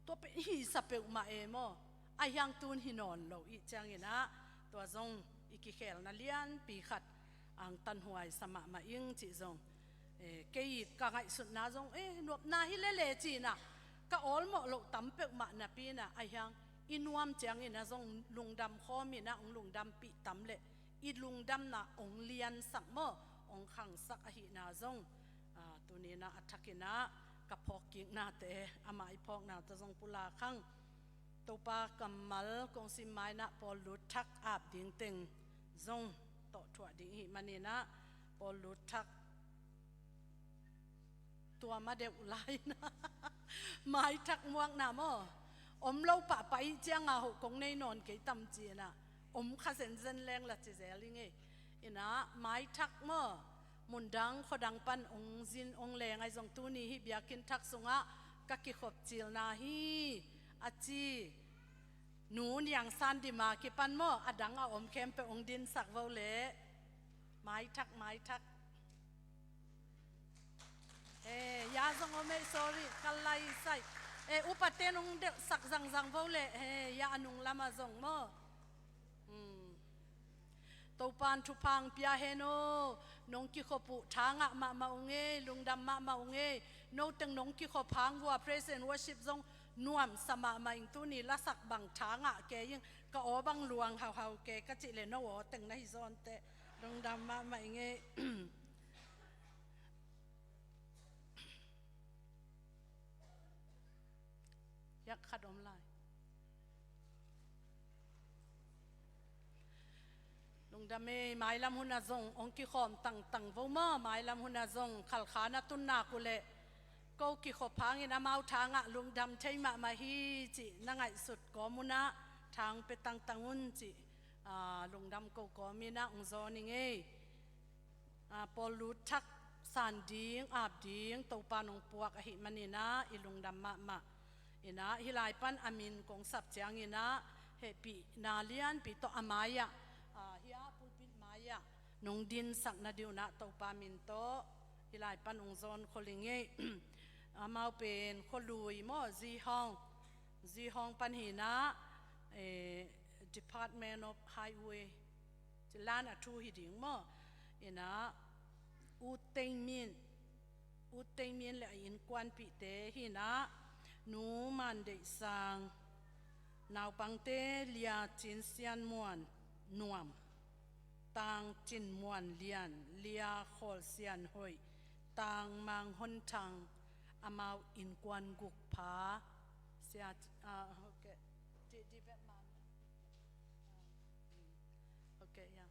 ตัวเป็นฮิสเปลมาเอโมอายังตูนหินอนเราอีจังอินะตัวจงอีกิเคลนาเลียนปีขัดอังตันหวยสมะมาอิงจีจงเกยกางไอสุดนาจงนวบนาฮิเลจีนะก็ออลหมอโลตั้มเปกมานาปีนะอายังอินวมจังอินะจงลุงดำข้อมีนะองลุงดำปีตั้มเละอีลุงดำนะองเลียนสักหม้อองขังสักอหินาจงตัวนี้นะอัฐกินะกับพอกกิ่งนาเตอามาอีพอกนาตะจงปุลาขังตัวปากำมัลกงสิไม้นะพอลุดทักอาบดิ่งเต็งจงต่อถั่วดิ่งหิมันนี่นะพอลุดทักตัวมาเดอุไลนะไม้ทักม่วงนะมอมเราปะไปเจียงอาหกงในนอนเกยตำจีนะอมข้าเซนเซนแรงละเจเจลิงอินะไม้ทักมอมุนดังขดังปันองจินองแรงไอจงตูนี่ฮิบยากินทักสงะกักกิขบจิลนาฮีอาจีหนูอย่างซันดิมากิปันโมอดังเอาอมเข้มไปองดินสักเวเลไม้ทักยาจงอเมย์ sorry กัลไลใส่อุปเทนองเด็กสักจังเวเลยาอนุงลามาจงโมตัวปานทุพังพิอาเฮโนนงกิขบุทางะมาองเงลุงดำมาองเงโนตึงนงกิขพังวัว present worship จงนวมสมามาอิงตัวนี้ละสักบังทางะแกยังก็อบังหลวงเฮาแกก็จิเลนโอตึงในซอนเตลุงดำมาเงยักขัดอมลายลุงดำไม่ลำหุนาจงองค์กิขอมตังวมาไม่ลำหุนาจงขัลขานาตุนนากุเลก็กิขอพังอินามาทางะลุงดำใช้มาฮีจินังไงสุดก็มุนะทางไปตังอุนจิลุงดำก็มีนะองซอนิเงปอลุทักสันดิงอาบดิงตัวปานองปวกอหิมันนี่นะอิลุงดำมาอินะฮิลายปันอามินกงสับเจียงอินะเฮปีนาเลียนปีโตอามายะฮิอาปุลปินมายะนงดินสักนาดิวนะตัวปามินโตฮิลายปันองซอนโคลิงเงมาเป็นคนลุยมอจีห้องปันหินะ Department of Highway จะล้านทูหิดิงมออินะอุเตมินและอินกวนปีเตหินะนูมันเดสังนาวปังเตเลียจินเซียนมวนนวมตังจินมวนเลียนเลียโคลเซียนหอยตังมังหนทังอามาอินกวนกุกผาเสียโอเคดีแบบมันโอเคยัง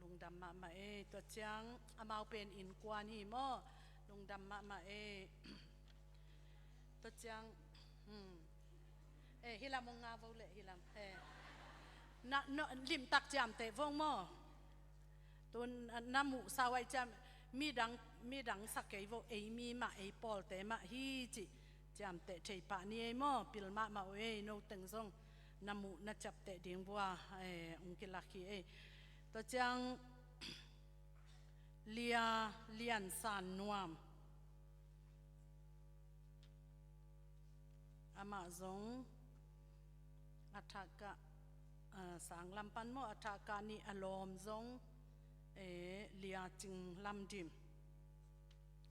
ลุงดำมาตัวเจียงอามาเป็นอินกวนหิมอลุงดำมาตัวเจียงฮิลามงงาโวเลฮิลามน่ะลิมตักจามเตะวงมอตัวน้ำหมูสาวไอจามมีดังสักเกยโวมีมาปอลเตมาฮีจิ จามเตะเทปะนี่ไอ้หม้อปิลมาเอ้โนตึงซงนามุนาจับเตะดิ่งบัวองกิลักขี้ตัวจังเลียนสานนวมอามาซงอัฐกะสังลำปันโมอัฐกานี่อารมณ์ซงเลียจิงลำดิม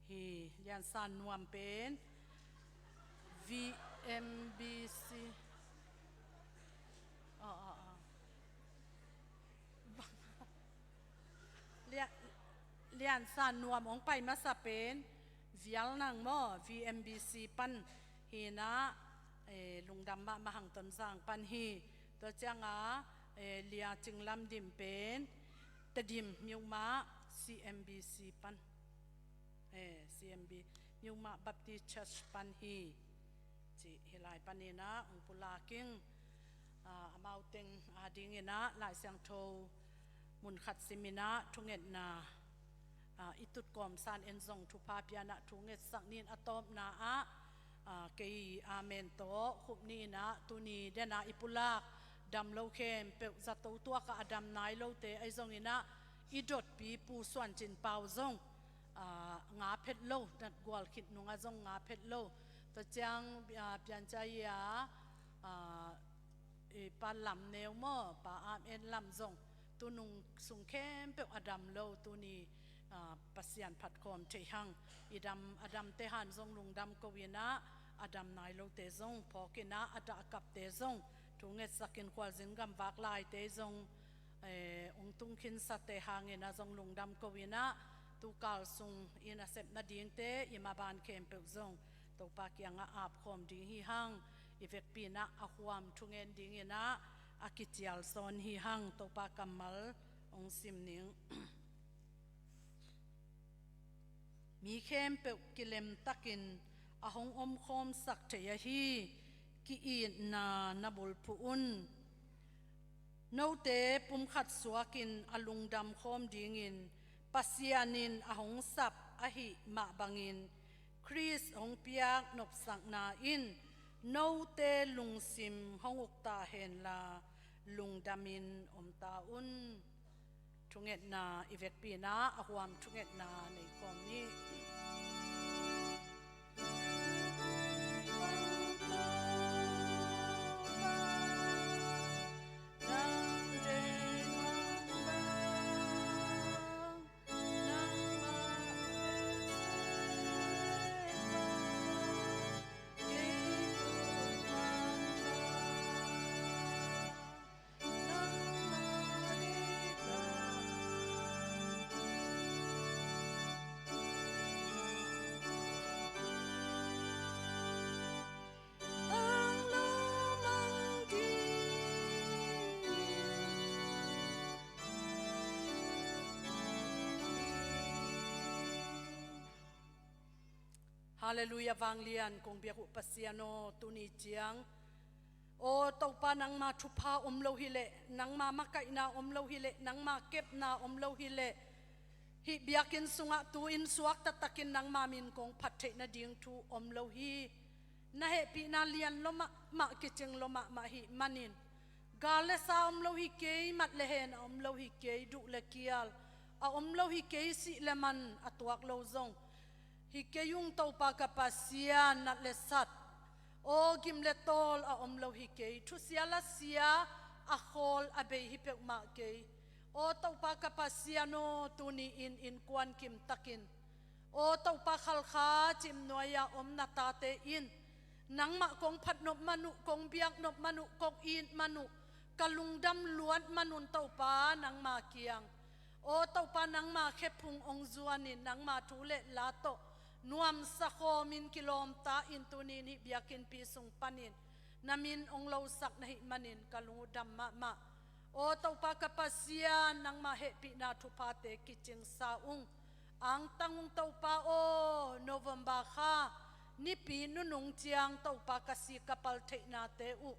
ฮีเลียนสานนวมเป็น VMBC เลียนสานนวมองไปมาสเปนวิลนังโม VMBC ปันฮีนะลุงดำมาหังตนสังปันฮีตัวจังเลียจิงลำดิมเป็นตดิมมิวมา CMBC ปันCMB มิวมาบัพติสต์เชิร์ชปันฮีจีเฮลายปันนีนะองปุลากิงมาอุติงดิงนะลายเสียงโทมุนขัดซิมินะทุงเอ็ดนาอิตุดกอมซานเอ็นซงทุพาพยานะทุงเอ็ดสักนินอตอมนาเกยอาเมนโตขุบนีนะตุนีเดนาอิปุลากดำโลเคมเปกจัตตัวกะอดัมนายโลเตไอซงอินะอิดดปีปูส่วนจินเปาซงงาเพชรโลนัดกวลขิดนุงอาซงงาเพชรโลตัวจังเปลี่ยนใจยาปาลำเนวมอปาอามเอ็นลำซงตัวนุงสุงเข้มเปกอดัมโลตัวนี้ปัสยันผัดคอมเทหังอดัมเตหันซงลุงดำกวีนะอดัมนายโลเตซงพอกินะอดากับเตซงทุงเงสักินควาจิงกัมวักลายเตซงองตุงขินสัตเตหังเงนะซงลุงดำกวีนะตุกาลซุงอินาเซปนาดิงเตอิมาบานเข้มเปกซงตัวปากยังอาบคอมดิงฮีหังอีเวกปีนะอความทุงเงินดิงนะอากิจยลซอนฮีหังตัวปากกัมมัลองซิมนิงมีเข้มเปกกิเลมตักินอาหงอมคอมสักเทียฮีกีอีนาบุลพูอุนโนเตปุ่มขัดสวกินอลุงดำคอมดิงินปัสยานินอาหงสับอหิมาบังินคริสองเปียกนบสักนาอินโนเตลุงซิมหงอุกตาเห็นลาลุงดามินอมตาอุนทุงเอ็ดนาอีเวกปีนาอความทุงเอ็ดนาในคอมนี้ ฮาเลลูยาวังเลียนคงเบียกุปัสยาโนตุนิจียงโอตปานังมาทุพาอมโลหิเลนังมามักไกนาอมโลหิเลนังมาเก็บนาอมโลหิเลฮิเบียกินสุงะตูอินสวกตะตะกินนังมามินคงพัดเทนดิงทูอมโลหินาเหปีนาเลียนลมากิจิงลมาหิมันินกาเลสาอมโลหิเกยมัดเลเฮนอมโลหิเกยดุเลกิยัลอมโลหิเกยสิเลมันอตวักโลซงฮิเกยุงเตาปากาปัสยานัดเลสัตโอกิมเลตอลอมโลฮิเกยทุเสียละเสียอาโคลอเบฮิเปกมาเกยโอเตาปากาปัสยาโนตุนีอินกวนกิมตักินโอเตาปาขัลขาจิมนวยาอมนาตาเตอินนังมะกงพัดนบมนุกงเบียกนบมนุกงอินมนุกะลุงดำล้วนมนุนเตาปานังมาเกียงโอเตาปานังมาแคพุงองจวนินนังมาทุเลลาโตนวมสะโคมินกิโลมตาอินตุนินฮิบยากินปีสุงปันินนามินองเลาสักนหิมันินกะลุงดำมาโอเตาปากะปัสยานังมาเฮปินาทุพาเตกิจิงซาอุงอังตังอุงเตาปาโอโนเวมบาคานิปีนุนุงเจียงเตาปากะสีกะปัลเทนาเตอุ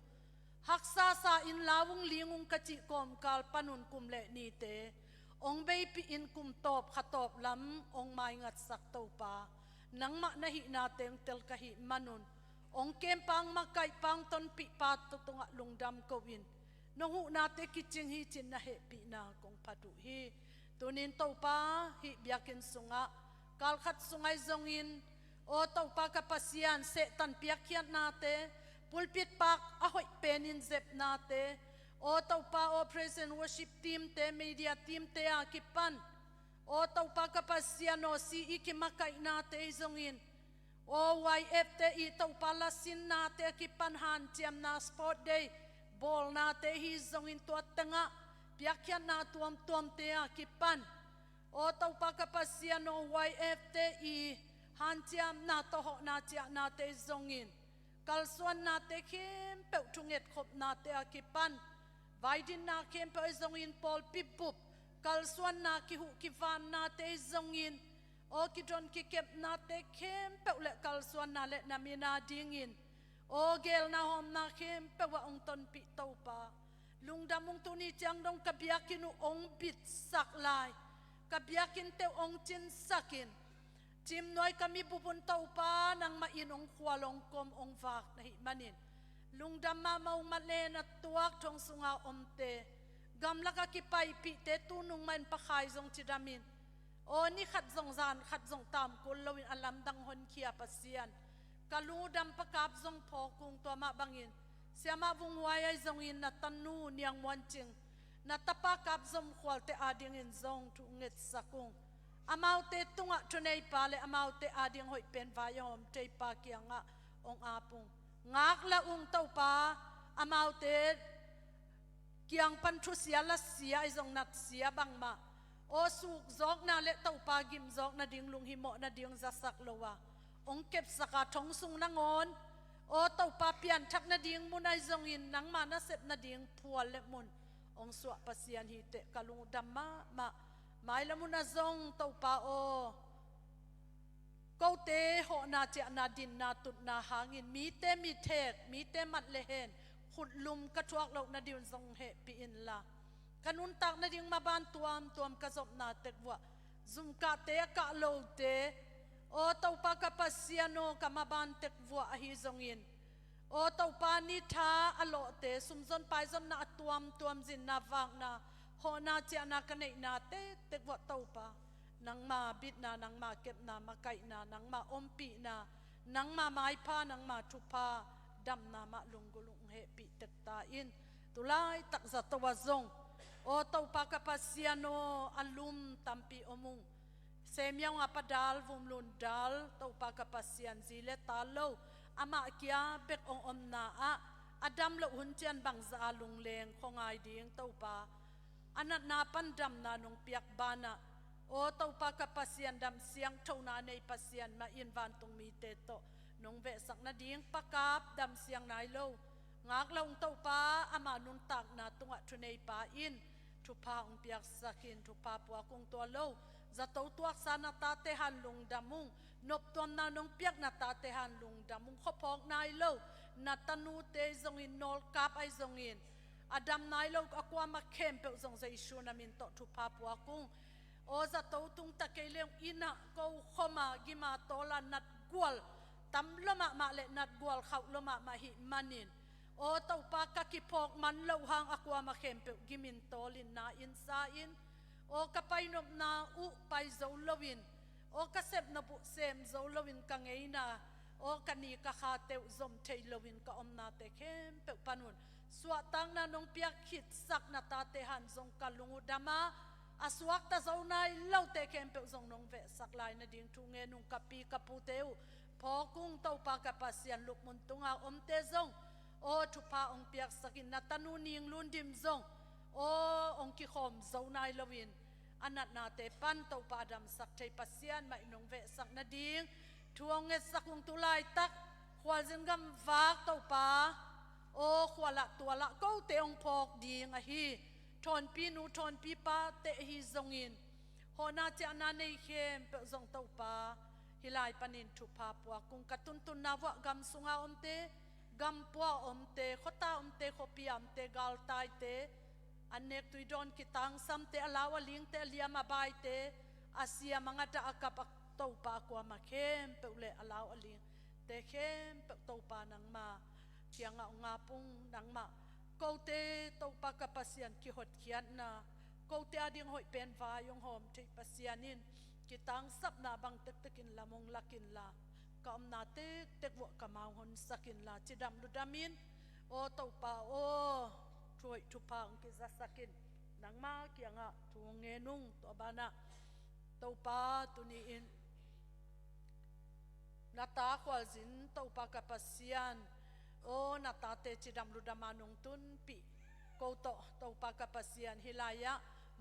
ฮักซาซาอินลาวงลิงุงกะจิกอมกาลปนุนกุมเลนีเตองเบปีอินกุมตอบขตอบลำองไม้งัดสักเตาปานังมะนะหินาเตงเตลกะหิมันุน ong kem pang makai pang ton pi pa to tunga lungdam ko win no hu na te kiching hi chin na he pi na kong padu hi tunin to pa hi biakin sunga kal khat sungai zongin o to pa kapasian se tan piakhian na te pulpit pak a hoi penin zep na te o to pa o praise and worship team te media team te a kipan o to pa kapasian o si ikimakai na te zongin o YF te i to pala sin na te kipan han chiam na sport day ball na te hi zongin to tanga piakhian na tuam te a kipan o to pa kapasian o YF te i han chiam na to ho na chia na te zongin kalsuan na te khem pe thunget khop na te a kipan vaidin na khem pe zongin pol pipup kalsuan na ki hu ki van na te zongin o ki don ki kep na te khem pe le kalsuan na le na mina dingin o gel na hom na khem pe wa ong ton pi to pa lungdamung tu ni chang dong kabiakin ong bit sak lai kabiakin te ong chin sakin chim noi kami bupun to pa nang main ong khwalong kom ong vak na hi manin lungdam ma mau male na tuak thong sunga omte gamla ka ki pai pi te tu nung man pa khai zong chidamin o ni khat zong zan khat zong tam kul lowin alam dang hon khia pasian kaludam pakap zong phokung to ma bangin siama vung wai zong in na tanu niang wanching na tapa kap zom khwal te ading in zong tu nget sakung amau te tunga tunei pale amau te ading hoi pen vayom te pa kianga ong apung ngak la ung tau pa amau te kiang pan thu sia la sia izong nat sia bang ma o suk zok na le tau pa gim zok na ding lung himo na ding zasak lowa ong kep saka thong sung na ngon o tau pa pian thak na ding munai zong in nang ma na sep na ding phual le mun ong suwa pasian hi te kalung damma ma mai la mun na zong tau pa o ko te ho na che na din na tut na hangin mi thek mi te mat le hen khut lum ka thuak lo na din zong he pi in la kanun tak na ding ma ban tuam ka zop na tek wa zum ka te ka lo te o tau pa ka pasiano ka ma ban tek wa hi zong in o tau pa ni tha alo te sum zon pai zon na tuam zin na wang na ho na che na ka nei na te tek wa tau pa nang ma bit na nang ma kep na ma kai na nang ma ompi na nang ma mai pa nang ma thu pa dam na ma lungulung he pi tek ta in tulai tak za to wa zong o tau pa ka pasiano alum tampi omung semyang apadal vum lun dal tau pa ka pasian zile talo ama kia bek ong om na a adam lo hun chian bang za lung leng khongai ding tau pa anat na pan dam na nong piak bana o tau pa ka pasian dam siang thau na nei pasian ma in van tung mi te to nong ve sak na ding pakap dam siang nai lo ngak long tau pa ama nun tak na tunga thunei pa in thu pa ong piak sakin thu pa puwa kung to lo za tau tuak sana ta te han lung damung nop tom na nong piak na ta te han lung damung khopok nai lo na tanu te zong in nol kap ai zong in adam nai lo akwa ma khem pe zong zai shu na min to thu pa puwa kung o za tau tung ta ke leng ina ko khoma gima tola nat gwal tam loma ma le nat gwal khau loma ma hi manin o tau pa ka ki phok man lo hang akwa ma khem pe gimin tolin na in sa in o ka painom na u pai zo lowin o ka sep na bu sem zo lowin ka ngei na o ka ni ka kha te zom thei lowin ka om na te khem pe panun suwa tang na nong piak khit sak na ta te han zong ka lungu dama aswak ta zo nai lo te khem pe zong nong ve sak lai na ding thu nge nung ka pi ka pu teu pho kung tau pa ka pasian luk mun tunga om te zong o thu pa ong piak sakin na tanu ning lun dim zong o ong ki khom zo nai lowin anat na te pan tau pa dam sak thei pasian mai nong ve sak na ding thuang nge sakung tulai tak khwal jin gam vak tau pa o khwala tuala ko te ong phok ding a hi thon pi nu thon pi pa te hi zongin hona cha na nei khem pe zong tau pa hilai panin thu pa puwa kung katun tun na wa gam sunga omte gam puwa omte khota omte khopi amte gal tai te anek tuidon kitang sam te alawa ling te liama bai te asia mga ta akap tau pa kwa ma khem pe ule alaw aling te khem pe to pa nang ma kia nga pung nang ma ko te to pa ka pasian ki hot khian na ko te ading hoi pen va yong hom te pasianin ki tang sap na bang tek tekin lamong lakin la ka om na tek wo ka mau hon sakin la chidam lu damin o to pa o troi tu pa ang ki za sakin nang ma kia nga tu nge nung to bana to pa tu ni in nata kwal zin to pa ka pasian o nata te chidam lu damanung tun pi ko to pa ka pasian hilaya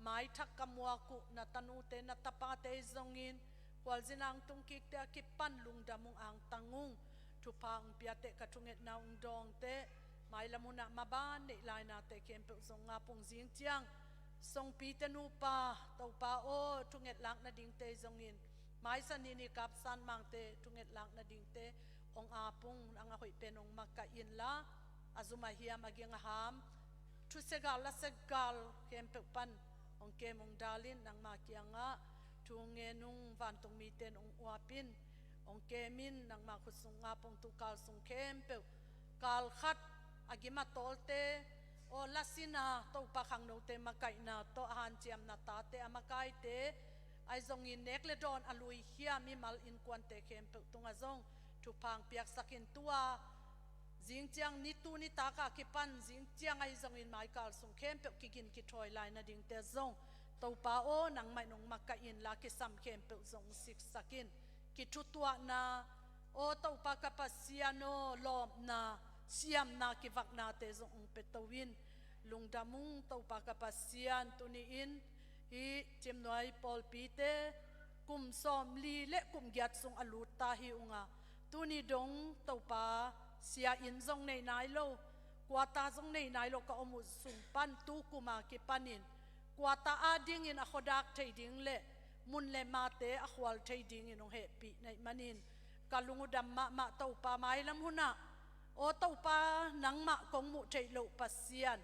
mai thak kamwa ku natanu te natapa te zongin kwal zinang tung kik te akipan lung damung ang tangung tu pang piate katunget naung dong te mai lamuna maban nei lai na te kempe song nga pung jing chiang song pi te nu pa to pa o tunget lang na ding te zongin mai sanini kap san mang te tunget lang na ding te ong apung ang hoi penong makain la azuma hiam aging ham tu segal la segal kempe pan ong kemong dalin nang makia nga tu ngenung vantung miten ong uapin ong kemin nang makusung ngapong tu kal sung kempe kal khat agima tolte o lasina to pakhang no te makai na to han chiam na ta te amakai te ai zong in nek le don alui hia mi mal in kwan te kempe tunga zong tu pang piak sakin tua jing chiang ni tu ni ta ka ki pan jing chiang ai zong in mai kal sung khem pe ki kin ki thoi lai na ding te zong to pa o nang mai nong maka in la ki sam khem pe zong sik sakin ki thu tua na o to pa ka pasiano lom na siam na ki vak na te zong pe to win lung damung to pa ka pasian tu ni in hi chim noi pol pi te kum som li le kum gyat sung alut ta hi unga tu ni dong to pa sia in zong nei nai lo kwata zong nei nai lo ka omu sung pan tu kuma ki panin kwata ading in a khodak thei ding le mun le ma te a khwal thei ding in ong he pi nei manin kalungu dam ma to pa mai lam huna o to pa nang ma kong mu thei lo pasian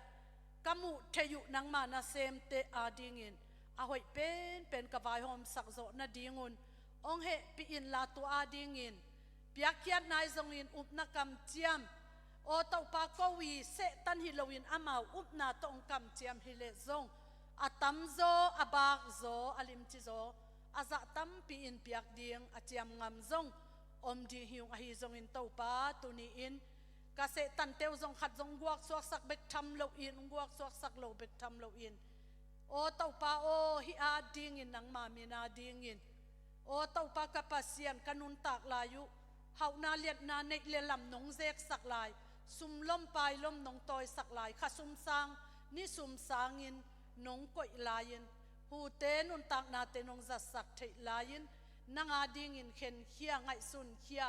kamu theyu nang ma na sem te ading in a hoi pen ka vai hom sak zo na dingun ong he pi in la tu ading in piakiat nai zong in upna kam chiam o to pa ko wi se tan hi loin amau upna tong kam chiam hi le zong atam zo abak zo alim chi zo aza tam pi in piak ding achiam ngam zong om di hiung a hi zong in to pa tu ni in ka se tan teu zong khat zong guak suak sak bek tham lo in guak suak sak lo bek tham lo in o to pa o hi a ding in nang ma mi na ding in o to pa ka pasian kanun tak la yu hau na liat na nei le lam nong zek sak lai sum lom pai lom nong toy sak lai kha sum sang ni sum sangin nong koi lain hu te nun tak na te nong za sak thei lain nanga ding in khen khia ngai sun khia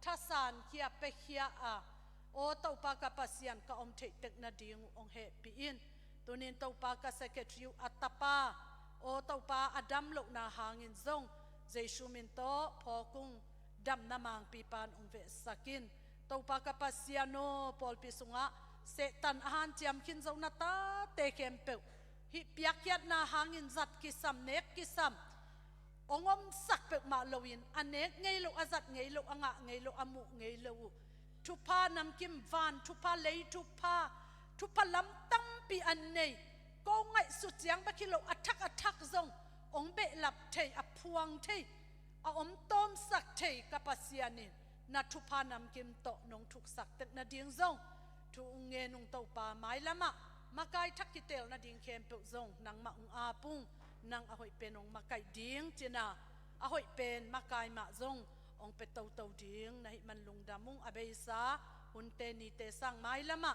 thasan khia pe khia a o to pa ka pasian ka om thei tek na ding ong he pi in tunin to pa ka secretary atapa o to pa adam lo na hangin zong jesu min to phokung dam namang pipan ong ve sakin to pa ka pasiano pol pisunga se tan han chiam khin zo na ta te kem pe hi piakyat na hangin zat ki sam nek ki sam ongom sak pe ma loin anek ngei lo azat ngei lo anga ngei lo amu ngei lo thu pa nam kim van thu pa lei thu pa lam tam pi an nei ko ngai su chiang ba kilo athak zong ong be lap thei a phuang thei a om tom sak thei kapasianin na thu pa nam kim to nong thuk sak tek na ding zong thu nge nung to pa mai lama makai thak ki tel na ding khem pe zong nang ma ung a pung nang a hoi penong makai ding china a hoi pen makai ma zong ong pe to ding na hi man lung damung abeisa hun te ni te sang mai lama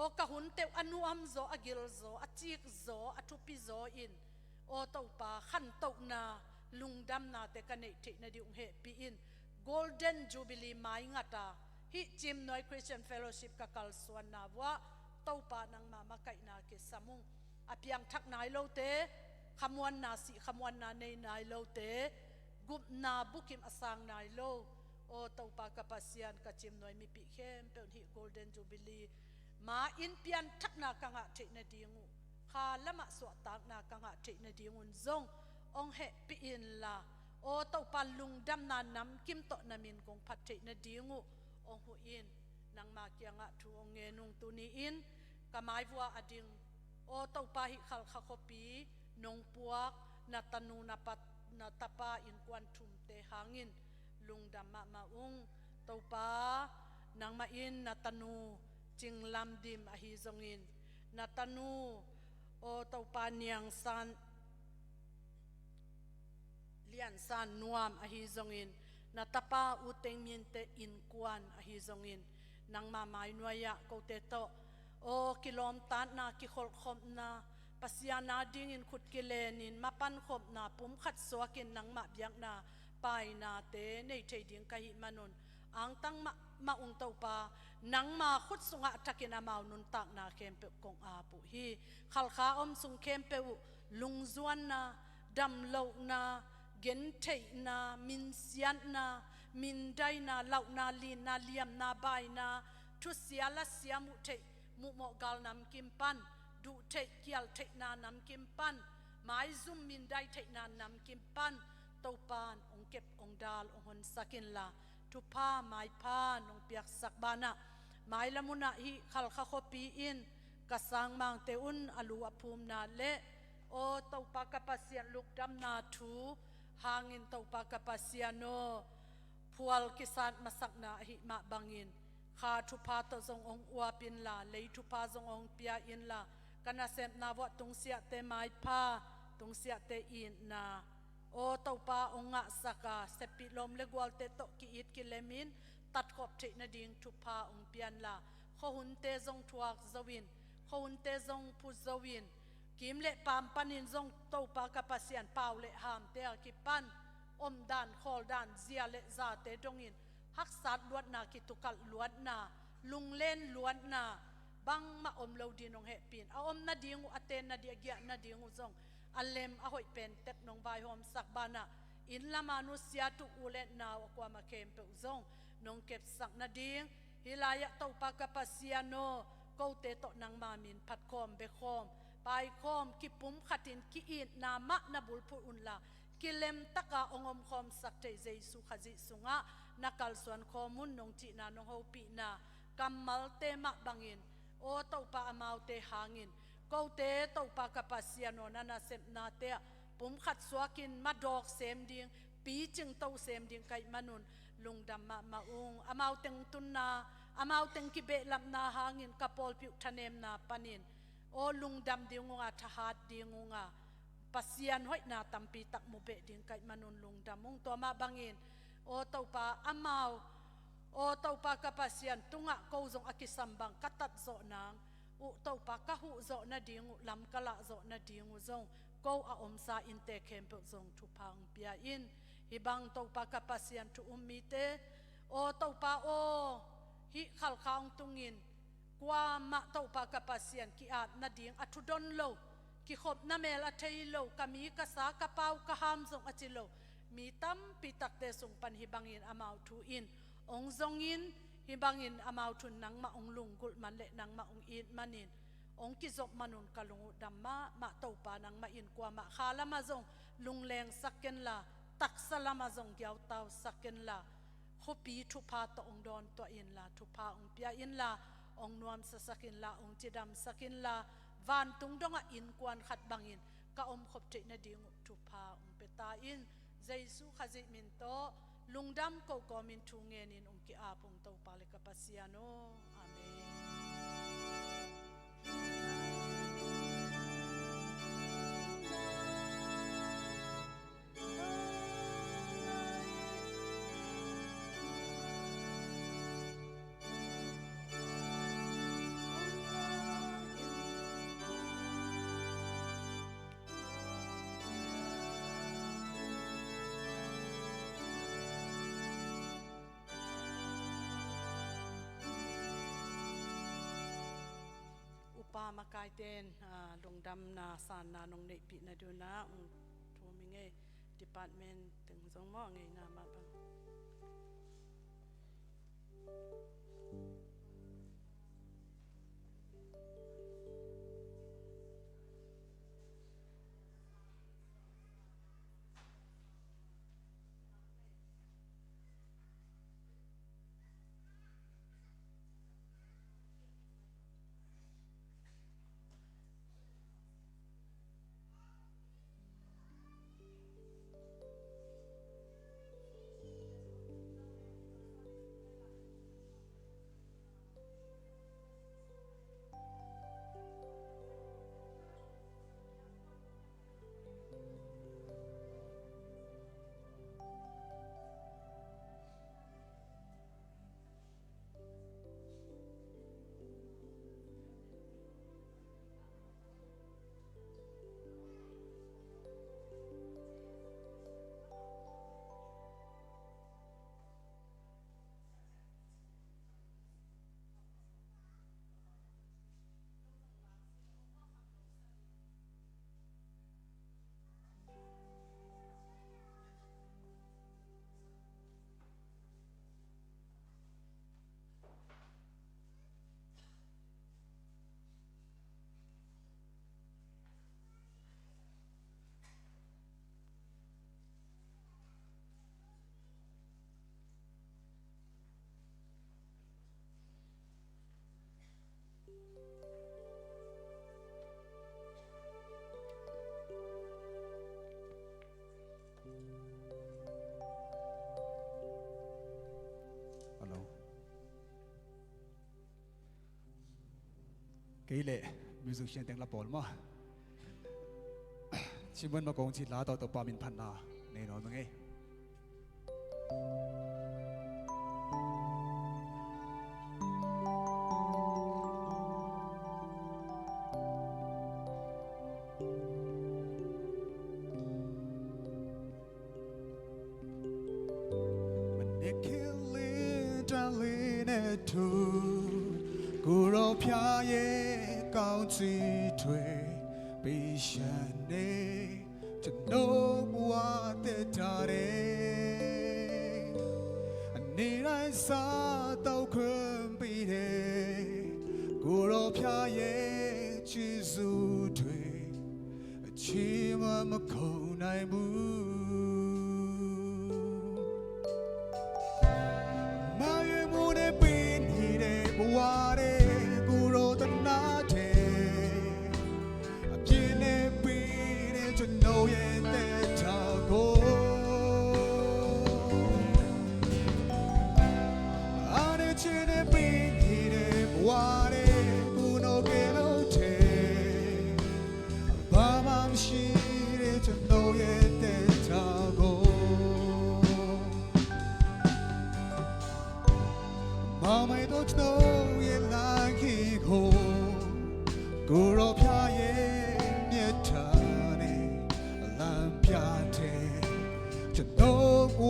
o ka hun te anu am zo agil zo achik zo athupi zo in o to pa khan to na lungdam na te ka nei thei na di ung he pi in golden jubilee mai ngata hi chim noi Christian Fellowship ka kal suan na wa to pa nang ma kai na ke samung apiang thak nai lo te khamwan na si khamwan na nei nai lo te gup na bukim asang nai lo o to pa ka pasian ka chim noi mi pi khem pe hi golden jubilee ma in pian thak na ka nga thei na dingu kha lama so tak na ka nga thei na dingun zong ong he pi in la โอเต้าปันลุงดำนานน้ำกิมโตนามินกงพัดเทนดีงูองหูอินนางมาเกียงะทูองเงนุงตุนีอินกามายวัวอดิงโอเต้าปาหิขัลขคปีนงปวกนาตนูนาปัตนาตาปาอินกวนทุมเตหางินลุงดำมาอุงเต้าปานางมาอินนาตนูจิงลำดิมอหิจงอินนาตนูโอเต้าปาเนียงซันเลียนซันนวมอหิจงอินนาตาปาอุเตงมินเตอินกวนอหิจงอินนางมาไม้นวยะโกเตโตโอกิลอมตันนากิขลขมนาปัสยานาดิ่งอินขุดกิเลนินมาปันขมนาปุ่มขัดสวกินนางมาเบียกนาไปนาเตในเทดิ่งกะหิมานุนอังตั้งมาอุงเต้าปานังมาขุดสุงะทักินามานุนตักนาเข้มเปกงอาปุฮีขัลขาอมสุงเข้มเปวลุงจวนนาดำโลนาเกนเทนามินเซียนนามินไดนาเหล่านาลีนาเลียมนาบายนาทุเสียละเสียมุเทมุโมกาลนำกิมปันดูเทเกียลเทนานำกิมปันไม้ซุ่มมินไดเทนานำกิมปันเต้าปานองเก็บองดาลองหนสักินลาทุผ้าไม้ผ้านองเปียกสักบานะไม้ละมุนาฮิขัลขะโคปีอินกสังมังเตอุนอลูอภูมินาเลโอเต้าปากะปัสยนลุกดำนาทูหางินเต้าปากะปัสยนโนพวลกิสานมาสักนาหิมาบังอินข้าทุพาตจงองอวปินลาเลยทุพาจงองเปียอินลากันนาเซมนาวะตุงเสียเตไม้ผ้าตุงเสียเตอินนาโอเต้าปาองงะสักาเสปิลมเลกวลเตโตกิอิดกิเลมินตัดขอบเทนดิงทุพาองเปียนลาข้อหุนเตจงทวกจวินข้อหุนเตจงพุจวินกิมเลปามปันินจงเต้าปากะปัสยนเปาเลหามเตอกิปันอมดานขอลดานเซียเลซาเตดงอินฮักสัตลวดนากิตุกัลลวดนาลุงเล่นลวดนาบังมาอมเลวดีนงเฮปินอมนาดิงูอเตนนาเดียเกียนาดิงูจงอัลเลมอหอยเป็นเต็กนงใบหอมสักบานะอินละมานุสยาตุอุเลนนาวกว่ามาเคมเปอุจงนงเก็บสักนาดิงฮิลายะเต้าปากะปัสยาโนโกเตโตนางมามินพัดคอมเบคอมไปคอมกิปุมขัดินกิอินนามะนาบุลพูอุนลากิเลมตะกาองอมคอมสักเตเจสุขจิสุงะนักลส่วนข้อมูลนงจีนานงฮูปีนากัมมัลเตมะบังอินโอเต้าปาอมาวเตหางินกูเตเต้าปากะปัสยานนานาเซมนาเตะปุ่มขัดสวกินมาดอกเซมดิงปีจึงเต้าเซมดิงไกมนุนลุงดำมาอุงอมาวเต็งตุนนาอมาวเต็งกิเบลับนาหางินกะปอลปิวทะเนมนาปานินโอลุงดำดิงงาทหารดิงงาปัสยานห้อยนาตัมปีตักมุเบดิงไกมนุนลุงดำมุงตัวมาบังอินโอเต้าปาอมาวโอเต้าปากะปัสยันตุงะกูจงอากิสัมบังกัตัดโซนางอุเต้าปากะหูโซนาดิงุลำกะละโซนาดิงุจงกูอาอมซาอินเตเคมเปจงทุพังเปียอินฮิบังเต้าปากะปัสยันทุอุมมีเตโอเต้าปาโอฮิขัลขางตุงินกว่ามาเต้าปากะปัสยันกิอาดนาดิงอัทุดอนโลกิขบนาเมลอเทยโลกามีกะสากะเปากะหามจงอจิโลมีตั้มปีตักเตสุงปันฮิบังอินอามาวทูอินองจงอินฮิบังอินอามาวทุนนังมาองลุงกุลมันเลนังมาองอินมันินองกิจบมันุนกะลุงดัมมาเต้าปานังมาอินกว่ามาคาละมาจงลุงแรงสักเกนลาตักสละมาจงเกียวเตาสักเกนลาขปีทุพาตองดอนตัวอินลาทุพาองเปียอินลาองนวมสักอินลาองจิดำสักอินลาวันตุงดงอินกวนขัดบังอินกะอมขบเจนดิงทุพาองเปตาอินเจสุขจิมินโตลุงดำก็กมินทุงเงินินองกิอาปุงเต้าปาเลกปัสยาโนอาเมปามากายเตนลงดำนาสานนานงเนปินาดูนะทูมิเงดิพาร์ตเมนต์ถึงสองมอไงนามาบัง cái lệ musician tiếng là bol mà chỉ muốn mà công chỉ lá tàu tàu ba min pan na này nói nghe高追推，悲伤的，就弄我的他的，你来撒到困逼的，古老偏也去速推，起码么口奈不，马月木的比你的不话的，古老的那。No yet that tago Ane chene pinire buare Uno che no te Bamam shire to no yet that tago Mama I don't know yet like he go Guro pya ye nyetaจะโน้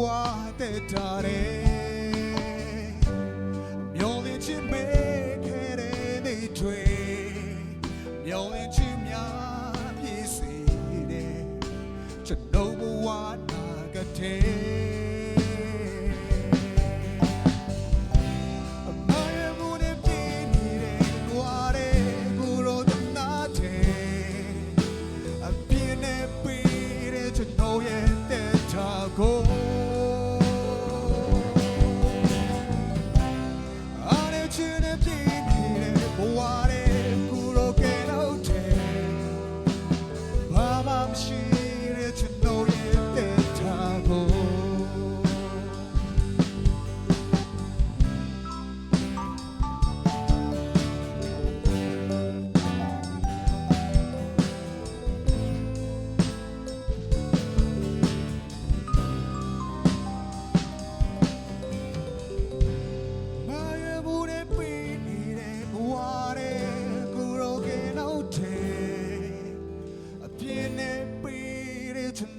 ว่าแต่ตาเร่มีอะไรที่ไม่เคยได้ช่วยมีอะไรที่ไม่พิเศษจะโน้ว่าน่ากระเทgo ane chene pinire buare kuro ke no te mamam shire to know yete tago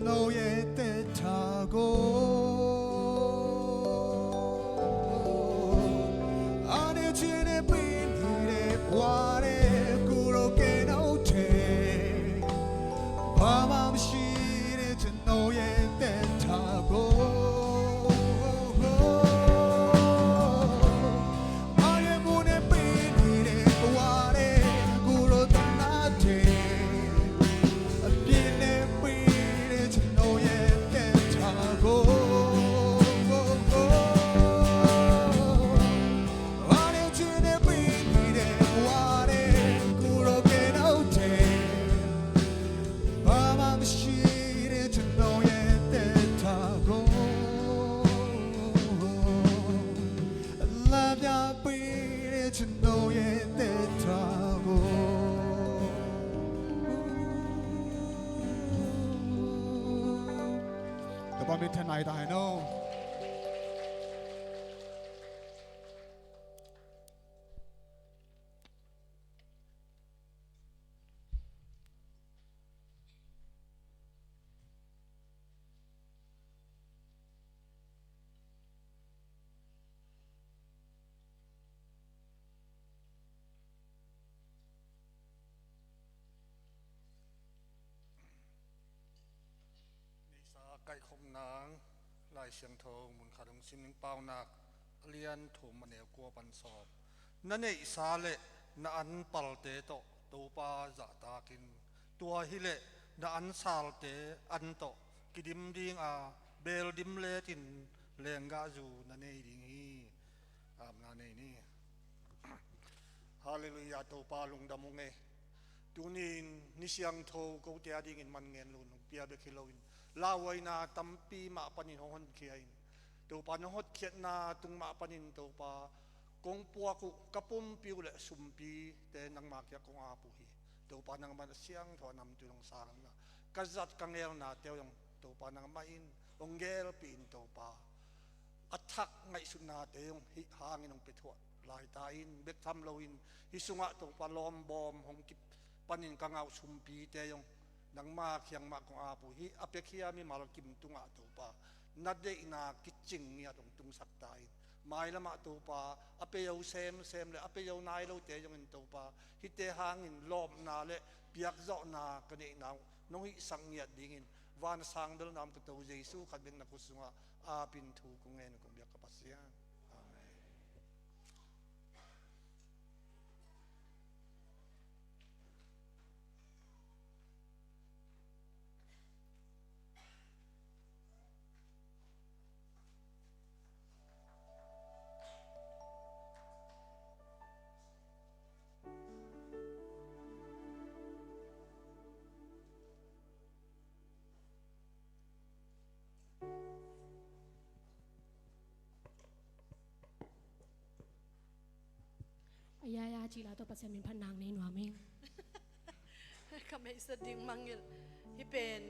no yet that tago ane chene pinire buare kuro ke no te mamam shire to know yet that tago ane mune pinire buare kuro tanate to know yet that tago the bomb tonight I knowไก่คมนางลายเชียงทองมุนขาดงซิมนิงเปานักเลียนถูมันเหนียวกัวปันสอบนั่นเองสาเลนันปัลเตโตตัวปาจะตากินตัวฮิเลนันสาลเตอันโตกิดิมดิงเบลดิมเลตินเลงกาจูนั่นเองดิงฮีนั่นเองนี่ฮาเลลูยาตัวปาลุงดำมงเอตัวนี้นิเชียงโทกูเตียดิ่งมันเงินลุนเปียเบคิโลวินลาวไว้นาตั้มปีมาปนินหอนเขียนตัวปานหดเขียนนาตุงมาปนินตัวปา กงปัวกุกระปุ่มปิวเลสุมปีแต่นังมากยกงอาปุฮีตัวปานังมันเสียงถอนำตุลงสารนะกษัตริย์กังเอลนาเตียวยงตัวปานังมาอินองเกลปีนตัวปาอัทักไงสุนาเตียงฮิหางนองเปทวดลายตาอินเบกทำโลอินฮิสุงะตัวปาลอมบอมหงกิปันินกังเอาสุมปีเตียงนังมาเขียงมากงอาปุฮีอเปคียมีมาลกิมตุงะตัวปานัดเดอินากิจิงเนี่ยตรงตุงสักตายไม่ละมาตัวปาอเปยเซมเลยอเปยนายเราเตยงอินตัวปาฮิเตหางอินลอมนาเลเปียกเจาะนากันเองนาน้องฮิสังเงียดดิ่งวานสังเดลนามกตัวเยซูขัดเป็นนักสุงะอาปินทูกุงเงินกุงเบียกปัสยาอาเมนยายาจีลาตัวปัสยามินพันนางในหนัวมิง คำให้สดิ้งมังยิลที่เป็น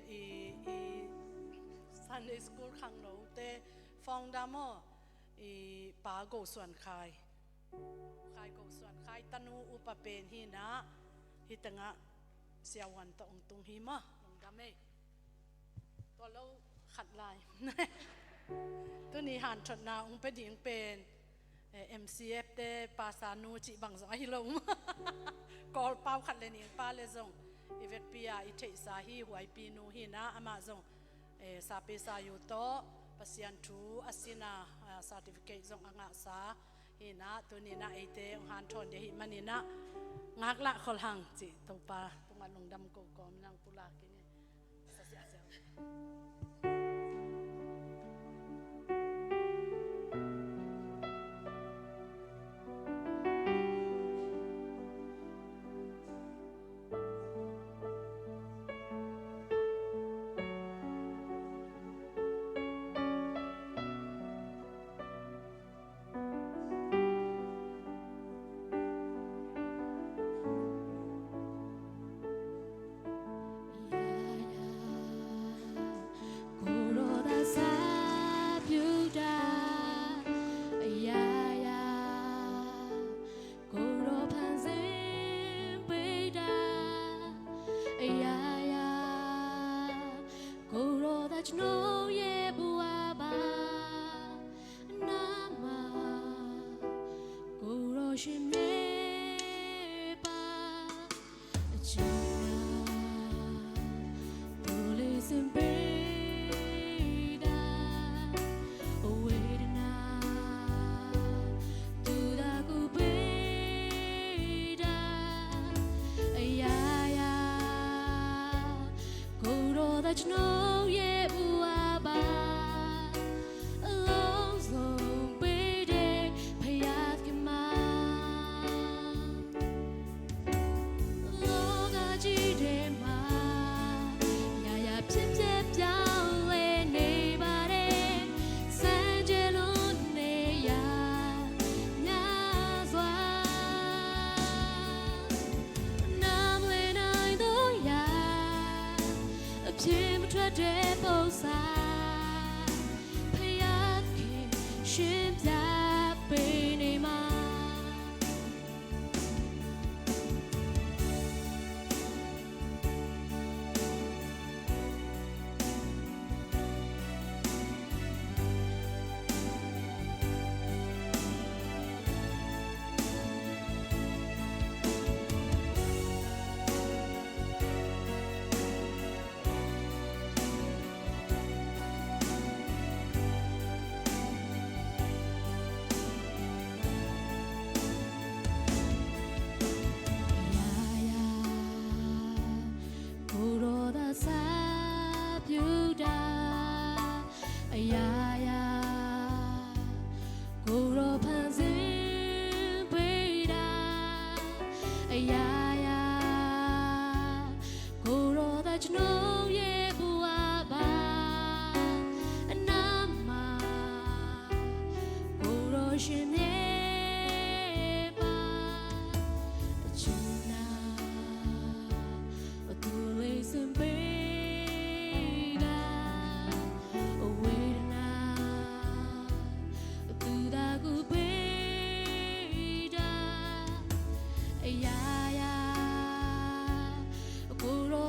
Sunday School ขังโนแต่ฟองดามป่าโกส่วนคายโกส่วนคายตนูอุปเป็นฮีนะฮิตังะเสียวันตองตุงฮีมาลงดามตัวเราขัดลาย ตัวนี้หันชนะองไปดิ่งเป็นMCF เตปาสานูจิบังสงฮิลงกอลเป้าขัดเลนิงปาเลซงอีเวกปียาอิเทสาฮีหวยปีนูฮีนะอามาซงซาเปซายุโตปัสยันทูอาศินาซาร์ติฟิเคตซงอ่างสาฮีนะตัวนี้นะไอเตองหันทอนเดหิมันนี่นะงักละขลหังจิตัวปาตัวมาลงดำโกกอมนางปุลากินี่สัสยาเซล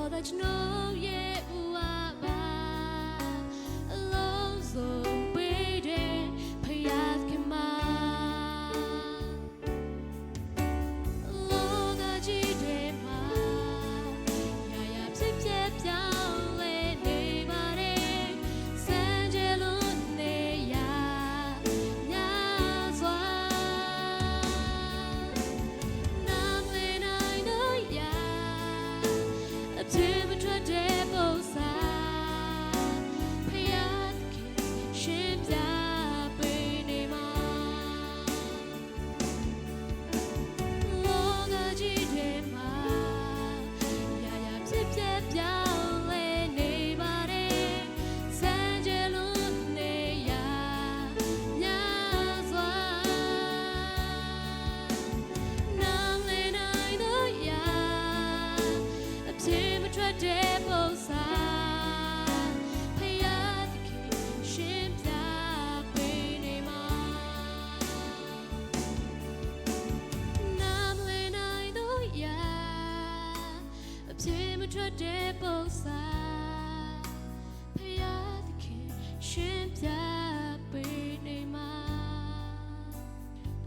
all that you know, yeah, ooh, alone, so waiting, payat kema. Long a chi de ma, ya ya psip psip down le ne ba de, san je lun ne ya, nya zwa. Nam le nai no ya, a tim a tra de bo sa, payat ki ship da pe ne ma. Long a chi de ma, ya ya psip psip down le ne ba de, san je lun ne ya, nya zwa. Nam le nai no ya, a tim a tra de bo sa, payat ki ship da pe ne ma. Nam le nai no ya, a tim a tra de bo sa, payat ki ship da pe ne ma.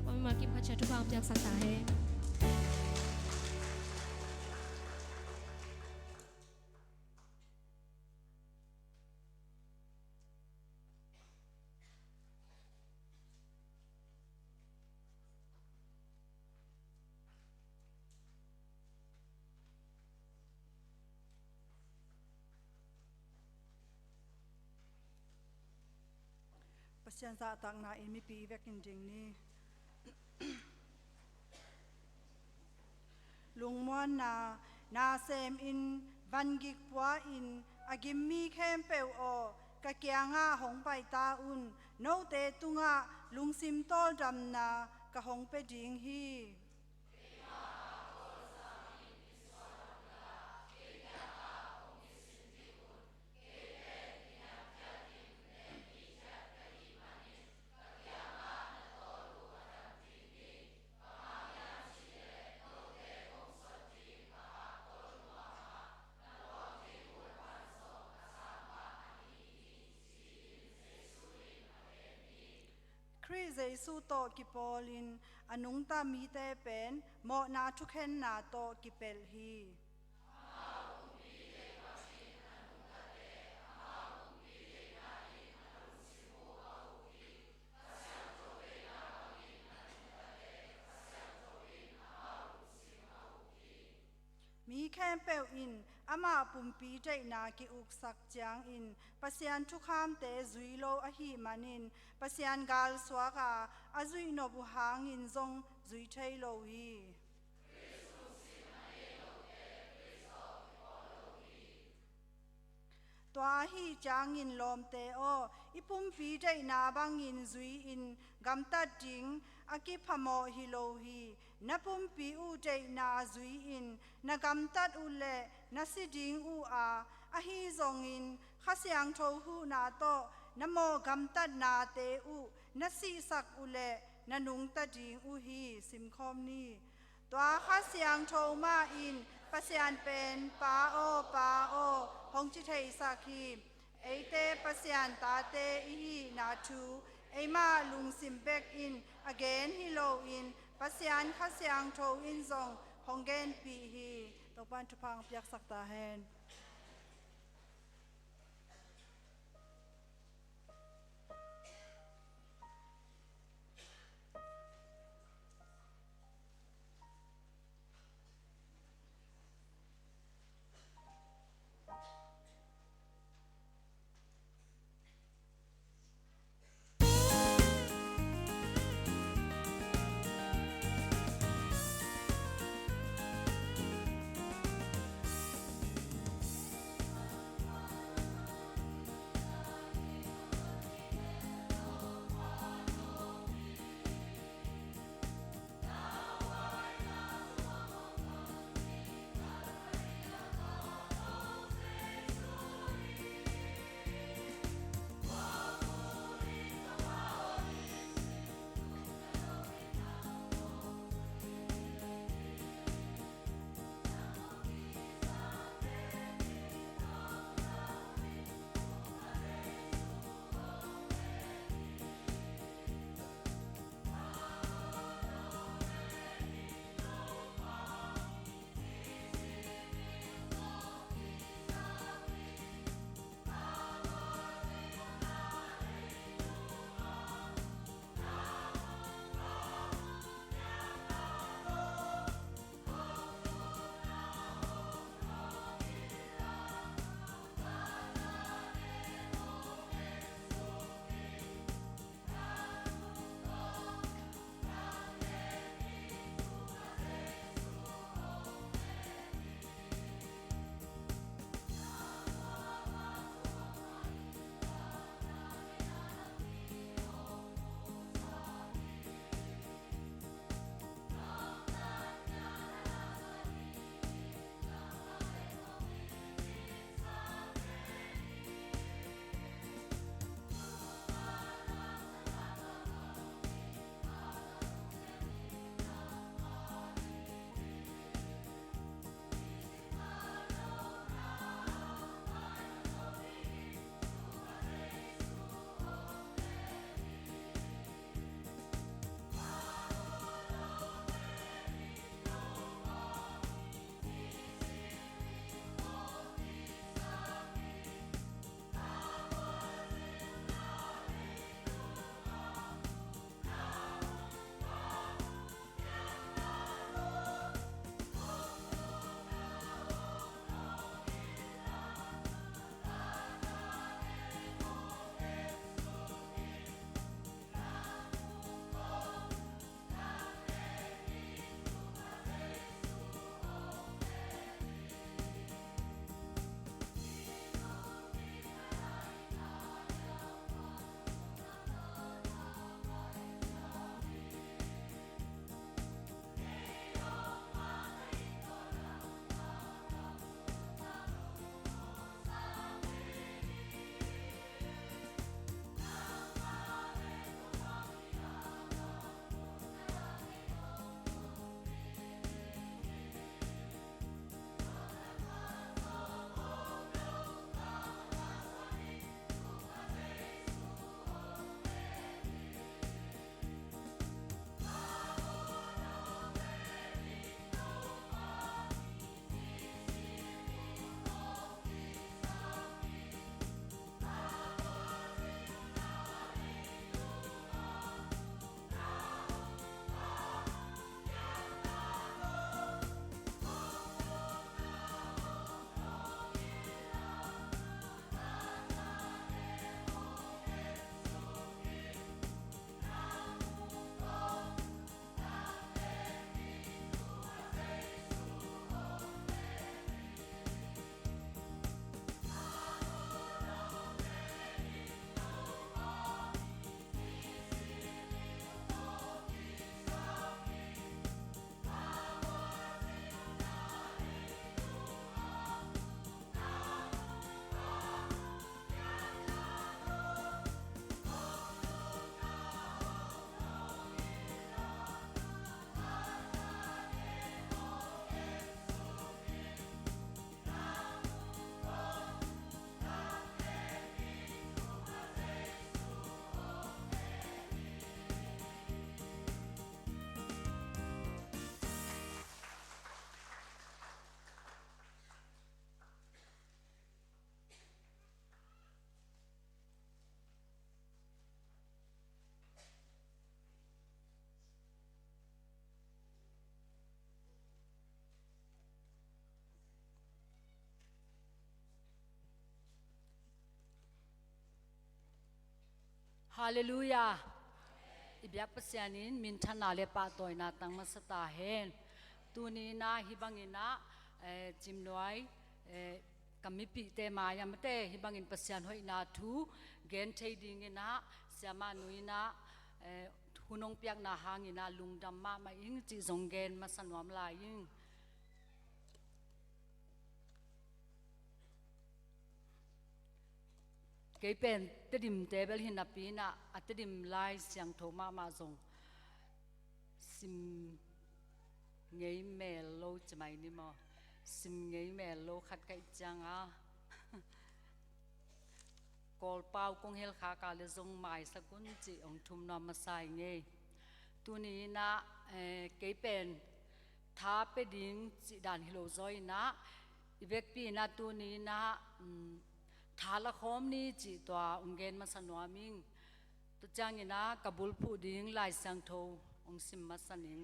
ต่อไปมากินพัชชาทุกความจากสักตาให้ ปัสยันซาตักนาอินมีปีเวกินจริงนี่ ลุงมวนนาเซมอินวันกิกว่าอินอากิมมีเข้มเปวโอกะเกียงาหงไปตาอุนโนเตตุงะลุงซิมโตลดำนากะหงไปดิงฮี คริสเยซูโตกิปอลินอนุงตามีเตเป็นโมนาทุกเห็นนาโตกิเปลฮี มีแค่เปลอินอามาปุ่มปีใจนากิอุกสักจางอินปัสยันทุกขามเตซุยโลอหิมันินปัสยันกาลสวากาอาซุยนบุหางอินซงซุยเทโลฮี ตัวฮีจางอินลมเตโออิปุ่มปีใจนาบังอินซุยอินกัมตัดจิงอากิพโมฮิโลฮีนับปุ่มปีอูใจนาซุยอินนักัมตัดอุเลนัสิดิงอูอาฮีซงอินข้าเสียงโทหูนาโตนโมกัมตัดนาเตอูนัสิสักอุเลนนุงตัดจิงอูฮีสิมคอมนีตัวข้าเสียงโทมาอินปัสยันเป็นปาโอหงจิเทสักฮีเอเตปัสยันตาเตอีฮีนาทูเอมาลุงซิมเบกอินagainฮิโลอินปัสยันข้าเสียงโทอินซงหงเกนปีฮีตกบันทุพังเปียกสักตาเฮน ฮาเลลูยาอิบยักปัสยานินมินทันนาเลปะตอยนาตังมัสตาเฮนตูนีนาฮิบังอินะจิมนวยกัมมิปิเตมายามเตฮิบังอินปัสยานหอยนาทูเกนเทดิงอินะเสียมานุยนะหุนงเปียกนาหางอินะลุงดัมมามาอิงจิซงเกนมาสันวามลายิงเกยเป็นตดิมเตเบลหินาปีนะอัตดิมไลเสียงโทมามาซงซิมเงยเมลโลจะไม่นี่มอซิมเงยเมลโลขัดไก่จังอ่ะกอลเปากงเฮลขากาเลซงไม้สกุลจิองทุมนอมมาใส่เงยตัวนี้นะเกยเป็นท้าไปดิ้งจิดานฮิโลซอยนะอีเวกปีนะตัวนี้นะทาละคอมนี้จีตัวองเกนมาสนวามิงตัวจางยินะกับบุลผู้ดิ้งลายสังโทองสิมมาสนิง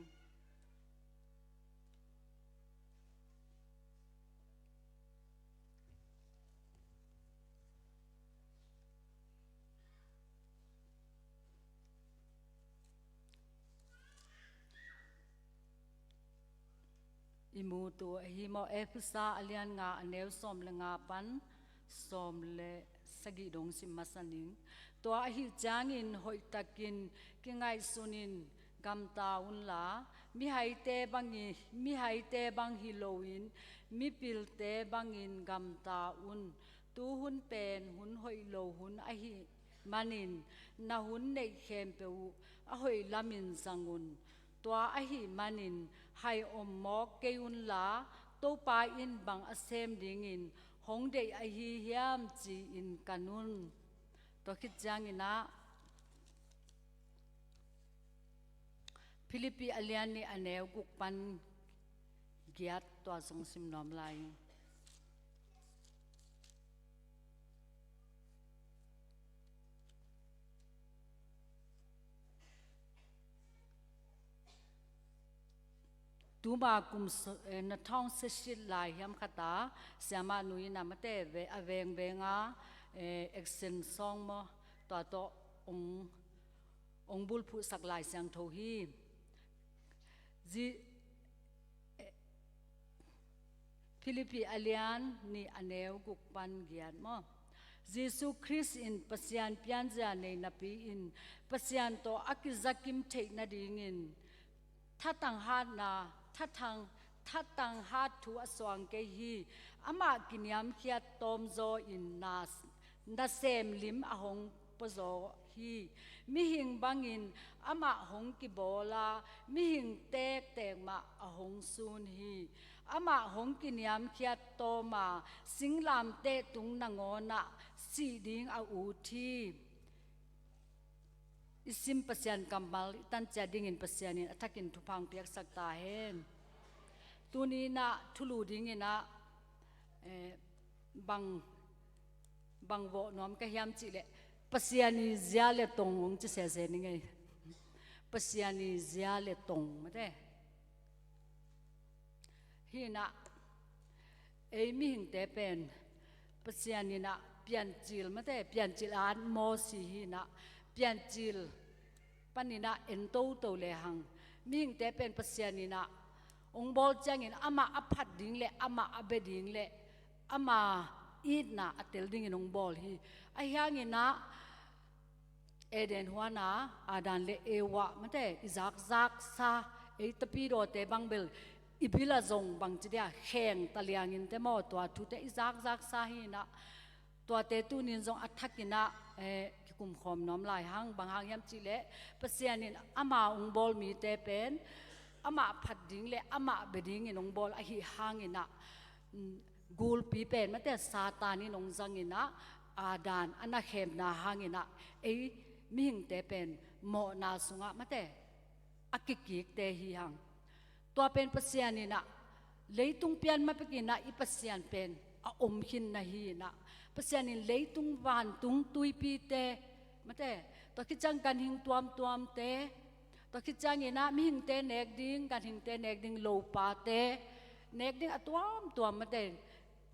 อิมูตัวฮิโมเอฟซาอเลียนงาอเนวสมเลงาปันสมเลสกิดงสิมาสนิงตัวหิจางอินหอยตะกินกิงไงสุนินกำตาอุนลามีไฮเตบังอิมีไฮเตบังฮิโลวินมีปิลเตบังอินกำตาอุนตูหุนเป็นหุนหอยโลหุนอหิมันินนาหุนในเข้มเปวอหอยลามินสังุนตัวอหิมันินให้อมมอกเกยุนลาตัวปาอินบังอเซมดิงินหงเดอหิเฮียมจีอินกันุนตัวคิดจังอินะฟิลิปปีอเลียนนี่อเนวกุกปันเกียรติตัวทรงสิมนอมลายตูมากุมนัทองเสชิลายยามขตาเสียมานุยนามเตเวอเวงเวงาเอ็กเซนซองมตัวองบุลผู้สักลายเสียงโทฮีจีฟิลิปปีอเลียนนี่อเนวกุกปันเกียรติมอยิสุคริสต์อินปัสยานเปียนจาในนับปีอินปัสยานโตอักิจักิมเทกนาดิงินถ้าตังหานาถ้าตังหาทัวสว่างเกฮีอามากินยามเขียตอมโซอินนาเซมลิมอหงปโซฮีมิหิงบังอินอามาหงกิโบลามิหิงเตกเตงมาอหงซูนฮีอามาหงกินยามเขียโตมาสิงลามเตตุงนางอนะสีดิงอาอูทีอิสิมปัสยานกัมบัลตันจะดิ่งอินปัสยานินอัฐกินทุพังเปียกสักตาเฮนตัวนี้นะทุลูดิ่งอินะบังโวน้อมก็ยามจิเลปัสยานิเซียเลตงองจะเสียเซนิไงปัสยานิเซียเลตงมาเด้ฮีนะมีหิงเตเป็นปัสยานินะเปลี่ยนจิลมาเด้เปลี่ยนจิลอันโมสีฮีนะเปลี่ยนจิลปันนินะเอ็นโตโตเลหังมิงแต่เป็นปัสยานินะองบอลจังอินอามาอภัดดิ่งเลอามาอเบดิ่งเลอามาอีดนะอัตเตลดิ่งอินองบอลฮีไอฮางินะเอเดนหัวนะอาดันเลเอวะมันแต่อิซักซาเอตปีโรเตบังเบลอิบิลาซงบังจิเดียแข่งตะเลียงอินเตมอตัวทุเตอิซักซาฮีนะตัวเตตุนินซงอัทักกินะกุมขอมน้อมลายหังบางหังยำจิเลปัสยานินอามาองบอลมีเตเป็นอามาผัดดิ้งเลอามาเบดิ้งอินองบอลอหิหังอินะกูลปีเป็นมาแต่ซาตานินองจังอินะอาดานอันนักเข้มนาหังอินะมิหิงเตเป็นโมนาสุงะมาแต่อักกิกเตหิหังตัวเป็นปัสยานินะเลยตุงเปียนมาเปกินะอีปัสยานเป็นอมหินนะฮีนะปัสยานินเลยตุงวานตุงตุยปีเตมาแต่ตัวคิดจังกันหิงตัวมเตตัวคิดจังอินะมิหิงเตเนกดิ้งกันหิงเตเนกดิ้งโลปาเตเนกดิ้งตัวมมาแต่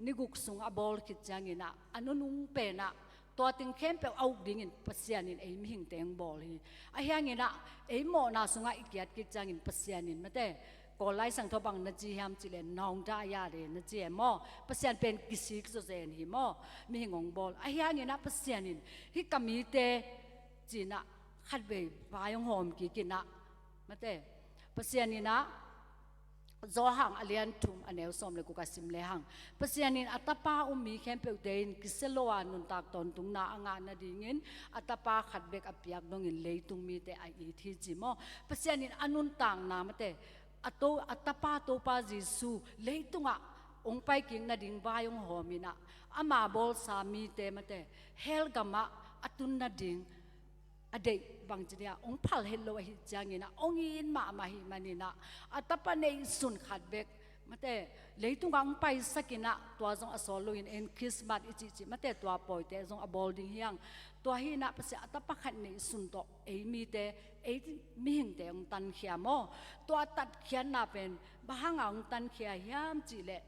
นิกุกสุงอบอลคิดจังอินะอนุนุงเป็นนะ ตัวติงเข้มเปเอาดิ่งอินปัสยานินไอ้มิหิงเตงบอลฮีไอ้ยังอินะไอ้หมอนาสุงะอีกยัดกิจจังอินปัสยานินมาแต่ก็ไล่สังทบังนัจีฮามจิเลนน้องได้ยาเดนัจีหมอปัสยานเป็นกิสิกโซเซนฮีหมอมิหิงองบอลไอ้ยังอินะปัสยานินฮิกามีเตจีนะขัดเบย์บายองหอมกินะมาแต่ปัสยานินะzohang alian tum aneu som le ku ka sim le hang pasianin atapa mi khem pe dein kiseloa nun tak ton tung na anga na dingin atapa khat bek apiak dong in leitung mi te ai thi chi mo pasianin anun tang na mate ato atapa to pa jisu leitunga ong pai king na ding bayong homina ama bol sa mi te mate hel gama atun na ding adai bang jinia ong phal hello hi jangina ong in ma hi manina atapa nei sun khat bek mate leitung ang pai sakina tua jong asolo in en christmas ichi mate tua poite jong a bolding hiang tua hi na pase atapa khat nei sun to ei mi te ei mi hing te ong tan khia mo tua tat khian na pen bahanga ong tan khia hiam chi le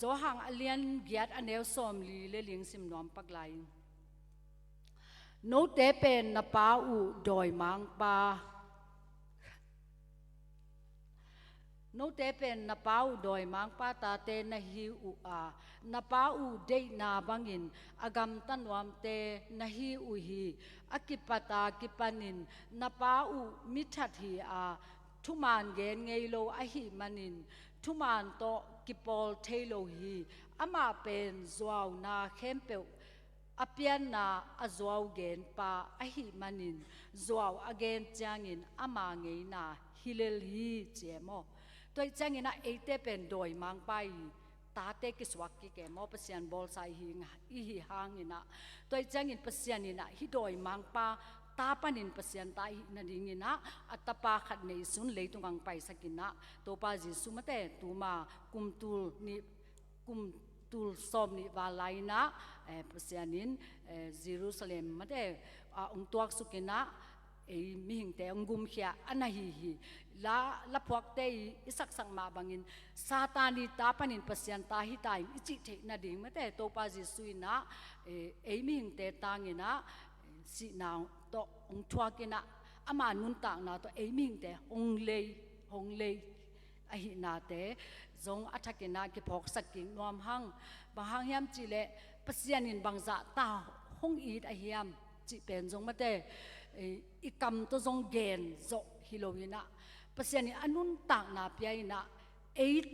zo hang alian giat aneu som li le ling sim nom pak lai no te pen na pa u doi mang pa no te pen na pa u doi mang pa ta te na hi u a na pa u de na bangin agam tanwam te na hi u hi akipata kipanin na pa u mithat hi a thuman gen ngei lo a hi manin thuman to kipol thailo hi ama pen zwau na khempeu apian na azwau gen pa ahi manin zwau again changin ama ngei na hilel hi chemo toi changin na ate pen doi mang pai ta te ki swak ki ke mo pasian bol sai hi nga hi hangina toi changin pasian ina hi doi mang pa ta panin pasian ta hi na dingina atapa khat nei sun leitung ang pai sakina to pa ji sumate tuma kumtul ni kum tul som ni valaina pasianin Jerusalem mate ong tuak sukina ei mihing te ongum khia anahi hi la phuak te isak sang ma bangin satani tapanin pasian ta hi tai ichi the na ding mate to pa ji suina ei mihing te tangina si naw to ong thuakina ama nun tang na to ei mihing te hong lei ahi na te zong athakena ki phok saking nom hang bahang hiam chile pasianin bangza ta hong it ahiam chi pen zong mate ikam to zong gen zo hilowina pasianin anun tang na piaina eight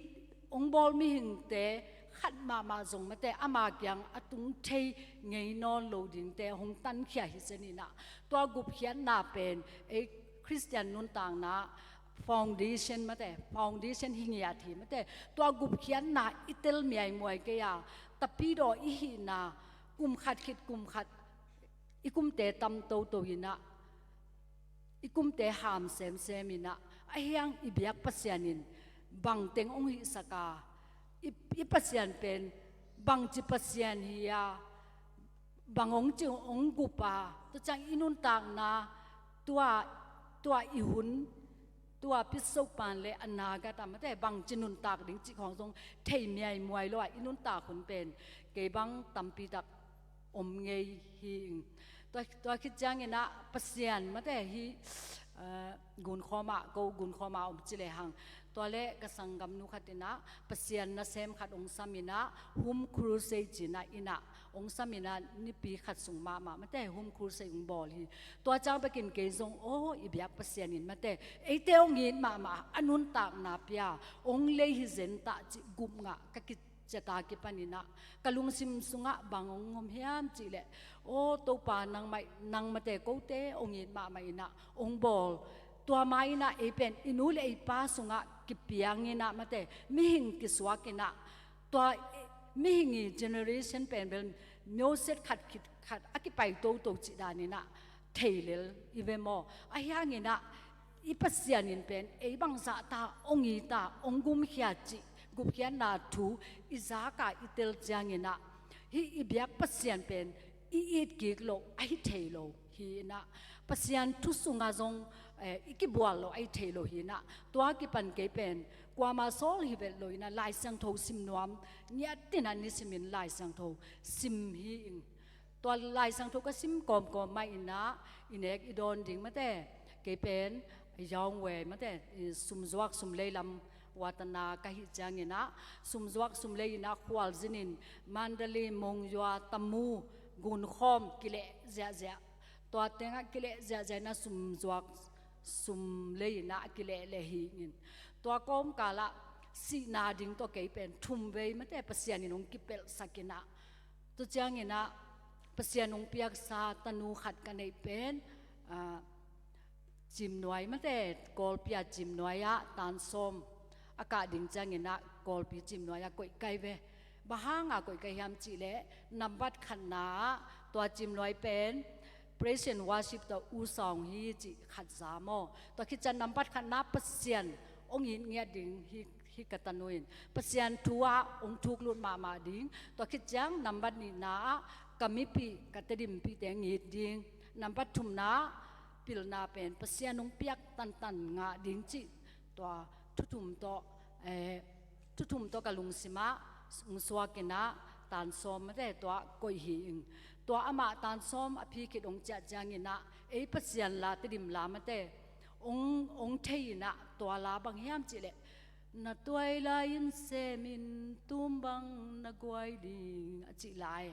ong bol mi hing te khat ma zong mate ama kyang atung thei ngei non loading te hong tan khia hi senina to gup hian na pen Christian nun tang na foundation mate foundation hingya thi mate to gup khian na itel miai moi ke ya tapido I hi na kum khat ikum te tam to ina ikum te ham sem ina ahyang ibyak pasyanin bang teng ong hi saka I pasyan pen bang chi pasyan hiya bangong chi ong gupa to chang inun tang na tua ihunตัวพิษสุปานเลอนาก็ตามแต่บางจินุนตากดิ้งจิของทรงเทียมใหญ่มวยลอยอินุนตาคนเป็นเก็บังตำปีตักอมเงยหิงตัวคิดจังเงินะปัสยานมาแต่ฮีกุนข้อมากูกุนข้อมาอมจิเลหังตัวเล็กกสังกำนุขัดนะปัสยานนะเซมขัดองสามินะหุมครูเซจินะอินะองสามินะนี่ปีขัดสุงมามาแต่หุมครูเซงบอลฮีตัวเจ้าไปกินเกยงโอ้อีเบียกปัสยานินมาแต่ไอเต้องเงินมาอนุนตากนาเปียองเลยฮิเซนตาจิกุมงะกกิจะตากิปานินะกลุงซิมสุงะบางองงมเฮียมจิเลโอ้ตัวปานังไม่มาแต่กูเต้องเงินมาไม่นะองบอลตัวไม้นะไอเป็นอินูเลไอป้าสุงะกิเปียงเงินะมาแต่มิหิงกิสวากินะตัวมิหิงเจเนอเรชันเป็นโนเซตขัดอากิไปโตจิดานินะเทเลลอีเวมออาหยังเงินะอีปัสยานินเป็นไอบังซาตาองอีตาองกุมเขียจิกุมเขียนาทูอิซากาอิเตลจางเงินะฮีอีเบียกปัสยานเป็น อีดกิกโลไอเทโลฮีนะปัสยันทุสุงาจงอีกิบัวโลไอเทโลฮีนะตัวกิปันเกเป็นกว่ามาโซลฮิเวลโลนะลายสังโทซิมนวมเนี่ยตินันนิสิมินลายสังโทซิมฮีอิงตัวลายสังโทก็ซิมกอมไม่อินะอินเอกอีโดนดิ่งมาแต่เกเป็นยองเวมาแต่สุมจวักสุมเลลำวัตนาคหิจังนะสุมจวักสุมเลนะควอลจินินมันเดลีมงยัวตัมูกุนขอมกิเลเจตัวเต็งกิเลเจนะสุมจวักสุมเลนะกิเลเลหิงินตัวก้มกาละสีนาดิ่งตัวเกเป็นทุ่มเวมาแต่ปัสยานินงกิเปลสักินะตัวจังนะปัสยานงเปียกซาตนูขัดกันในเป็นจิมหน่วยมาแต่กอลปีจิมหน่วยะตานส้มอากาศดิ่งจังเงินะกอลปีจิมหน่วยะก๋วยไก่เวบ้างก๋วยไก่ยำจีเละนำบัดขันนาตัวจิมหน่วยเป็น praise and worship ตัวอูสองฮีจิขัดสามอตัวคิดจะนำบัดขันนาปัสยานองค์ยินเงียดิ่งฮิกตันุยนปัสยานทัวองค์ทุกลุนมาดิ่งตัวคิดจังนำบัดนี่นากามิปีกัตดิมปีแต่งหีดิ่งนำบัดทุมนาปิลนาเป็นปัสยานงเปียกตันงาดิ่งจิตัวทุมตัวกะลุงสิมามุสวากินะตานซ้อมไม่ได้ตัวก้อยหิงตัวอามาตานซ้อมอภิกิดองจัดจางินะปัสยันลาติดิมลาไม่ได้องเทียนะตัวลาบางยามจิเลนัดตัวลายินเซมินตุมบังนักวยดิงจิลาย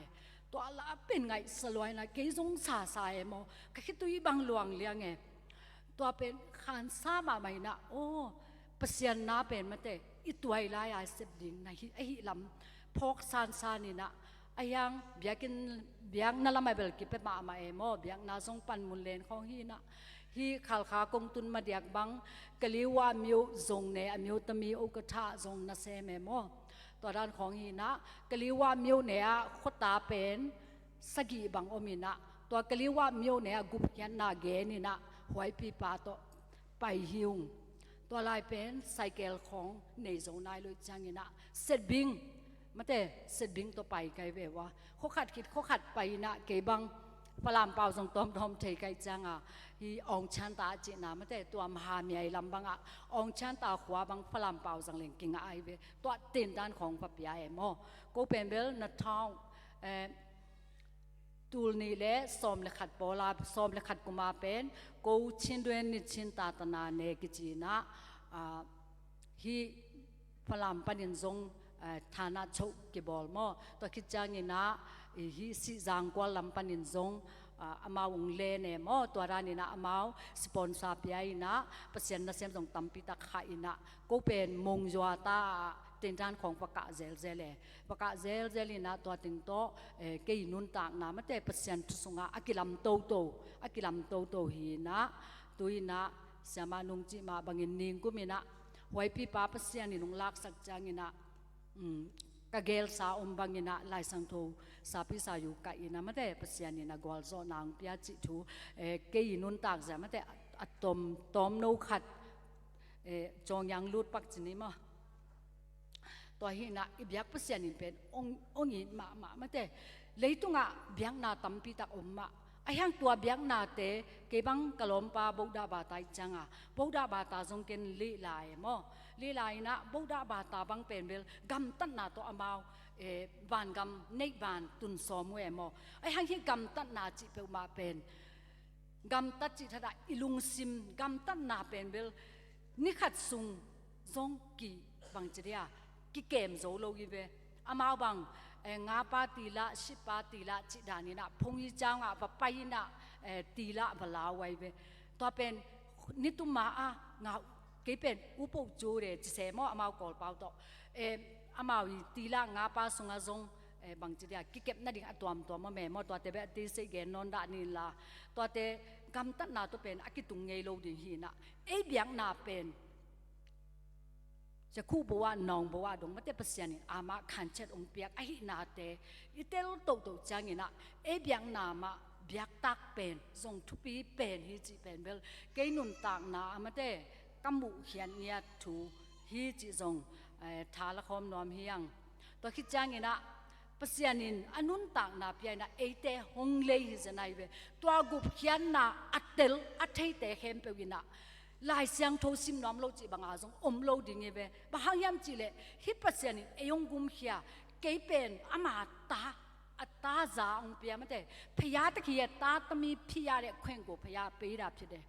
ตัวลาเป็นไงสลวยนะเกยจงสาสายมอก็คิดตัวบังหลวงเลี้ยงไงตัวเป็นขานซามาไหมนะโอ้ปัสยันนาเป็นมาแต่อีตัวลายเสพดิ่งนะไอ้ลำพกซานนี่นะไอ้ยังเบียงนั่นละไม่เบลกิเปมาเอโมเบียงนาทรงปันมุลเลนของฮีนะฮีขัลขากงตุนมาเดียกบังกะลิวามิวจงเนอมิวตมีอุกทะจงนาเซเมโมตัวด้านของฮีนะกะลิวามิวเนอขตาเป็นสกีบังอมินะตัวกะลิวามิวเนอกุบยันนาเกนี่นะหวยปีปาโตไปหิวตัวลายเป็นไซเคิลของในโซนายเลยจังนะเซตบิงมาแต่เซตบิงตัวไปไกลเววะเขาขัดไปนะเกบังพลามเปล่าทรงตอมเทไกจังอ่ะฮีองชันตาจีนะมาแต่ตัวมหาเมียลำบังอ่ะองชันตาขวาบังพลามเปล่าสังเลงกิงไอเวตัวเต็นด้านของปะเปียเอโมก็เป็นเบลนัทท้องตูลนี่แหละซ้อมเลขัดโปลาซ้อมเลขัดกุมาเป็นกูชินด้วยนิชินตาตนาเนกิจีนะฮีพลามปันินซงฐานะโชกิบอลมอตัวคิดจังนี่นะฮีสิจังกว่าลำปันินซงอามาวงเลเนมอตัวรานี่นะอามาวสปอนซาเปียอินะเปอร์เซ็นต์นะเซมซงตัมปิตาขาอินะกูเป็นมงจวตาเต็นด้านของปากกาเซลเลยปากกาเซลนี่นะตัวติงโตเกยนุนตากนะมันแต่เปอร์เซ็นต์ทุสงะอากิลัมโตฮีนะตัวอินะสมานุงจิมาบังอินนิงกูมีนะไว้พี่ป้าเปอร์เซ็นต์นี่นุงลักสักจังอินะกะเกลสาอมบังอินะลายสังโทสาพิสายุกะอินะมันแต่เปอร์เซ็นต์นี่นะกอลโซนางพิอาจิทูเกยนุนตากจะมันแต่อะตอมโนขัดจงยังลูดปักจินิมาตัวหินะอีเบียกเปอร์เซ็นต์นี่เป็นองหินมาแต่เลยตุงะเบียงนาตัมปีตักอมมาไอ้ยังตัวเบียงนาเตเก็บังกะลมปาบุดาบาตาจังอ่ะบุดาบาตาทรงเกนลีลายมอลีลายนะบุดาบาตาบังเป็นเบลกำตันนาตัวอมาวบานกำในบานตุนสอมเวมอไอ้ยังที่กำตันนาจิเปมาเป็นกำตัดจิตระอิลุงซิมกำตันนาเป็นเบลนิขัดซุงซงกีบังเจียกิเกมโซโลกีเวอมาวบังงาปาตีละสิปาตีละจิดานินะพงยีจางอ่ะปะไปนะตีละบลาไว้เวตัวเป็นนิตุมาอ่ะงาเก็เป็นอุปจูเรจิเสมออมาวกอลเปาโตอมาวตีละงาปาสุงอาซงบางจิเดียกิเก็บนั่นดิ่งตัวมแม่มอตัวเตเบตีเสกนอนดานิลาตัวเตกำตันนาตัวเป็นอากิตุงเงโลดิฮีนะเบียงนาเป็นจะคู่บัวนองบัวดงมันแต่เปอร์เซ็นต์อามาขันเช็ดองเปียกไอ้นาเตอีเตลโตจังนะเบียงนามาเบียกตักเป็นทรงทุปีเป็นฮิจิเป็นเบลเกยนุนตากนามันแต่กำบุเขียนเนี่ยถูฮิจิทรงทาละคอมนอมเฮียงตัวคิดจังนะเป pasianin anun tang na pia na ate hong le hi zanai ve tua gup hian na atel athei te hem pe wina lai siang tho sim nom lo chi banga jong om lo ding ve ba hang yam chi le hi pasianin eyong gum hia ke pen ama ta ata za ong pia ma te phya ta ki ta tami phia de khwen ko phya pe da phit de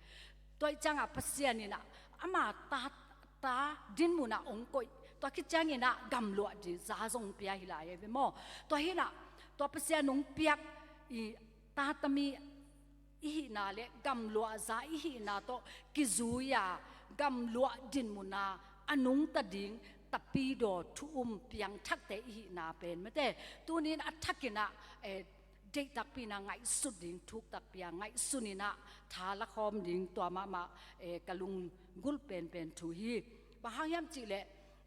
toi chang a pasianin ama ta din mu na ong koiตัวคิดจังยินะกำลัวดีจ้าทรงเปียหิลายไปหมอตัวเห็นนะตัวเปรียนงเปียกอีตาตมีอีหินาเละกำลัวจ้าอีหินาโตกิจูยากำลัวดินมุนาอนุงตะดิงตะปีโดทุ่มเปียงทักแต่อีหินาเป็นไม่แต่ตัวนี้อัทักกินะเด็กตักปีนาไงสุดดิ่งทุกตักปียงไงสุนินะทาละคอมดิ่งตัวมากะลุงกุลเป็นทุฮีบางยามจีเละ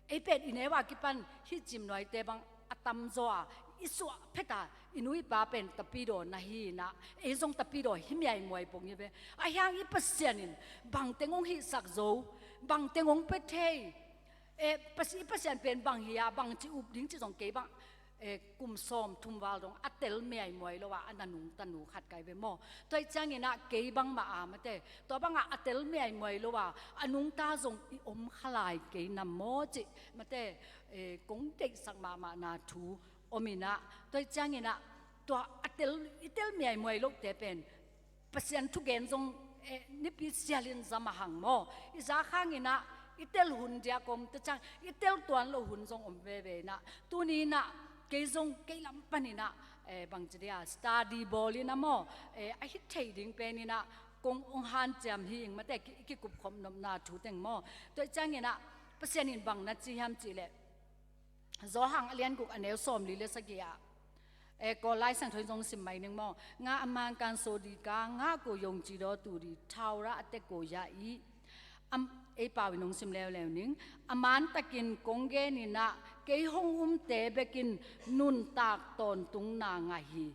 ไอเป็ดอินเอว่ากิปันฮิจิมหน่อยแต่บางอัตมโซอาอิสุเพตาอินุยปาเป็นตะปีโดนะฮีนะไอซงตะปีโดหิมใหญ่มวยปงยี่เบไอยังอีเปอร์เซ็นต์บางเตงงฮิสักโซบางเตงงเป็ดเทภาษีเปอร์เซ็นต์เป็นบางเฮียบางจีอุบดิ้งจีสองเก็บบางกุมซ้อมทุ่มวาลตรงอัตเตลเมียมวยแล้วว่าอันนั้นหนุ่งตันหนูขัดไก่ไปหม้อตัวจังเงินะเก็บบางมาอามาเตตัวบางอัตเตลเมียมวยแล้วว่าอันนุ่งตาทรงอมขลายเก็นำหม้อจิมาเตกงเด็กสักมานาทูอมินะตัวจังเงินะตัวอัตเตลเมียมวยลูกเตเป็นเปอร์เซ็นต์ทุกเกณฑ์ทรงนิพิเซียลินจะมาหังหม้ออิจาข้างเงินะอิเตลหุ่นเดียกมตัวจังอิเตลตัวนั้นเราหุ่นทรงอมเวนะตัวนี้นะเกยงเกยลำปันนี่นะบางทีอะสตาร์ดีบอลนี่นะโมไอฮิตเทดิ้งเป็นนี่นะกงองฮันเจมหิงมาแต่กิกุบคมนมนาถูเต็งโมตัวจังนี่นะเปอร์เซ็นต์บางนัดจีฮัมจีเล่โซหังเลียนกุกอันเนลสอมลีเลสกี้อะก็ไล่สังทอยงสิมไม่หนึ่งโมงาอมันการโซดีกางาโกยงจีโดตูดีท้าวระเตโกยาอีไอป่าวินงสิมแล้วนึงอมันตะกินกงเกนี่นะเกยห้องเตะไปกินนุนตากตอนตุงนางาฮี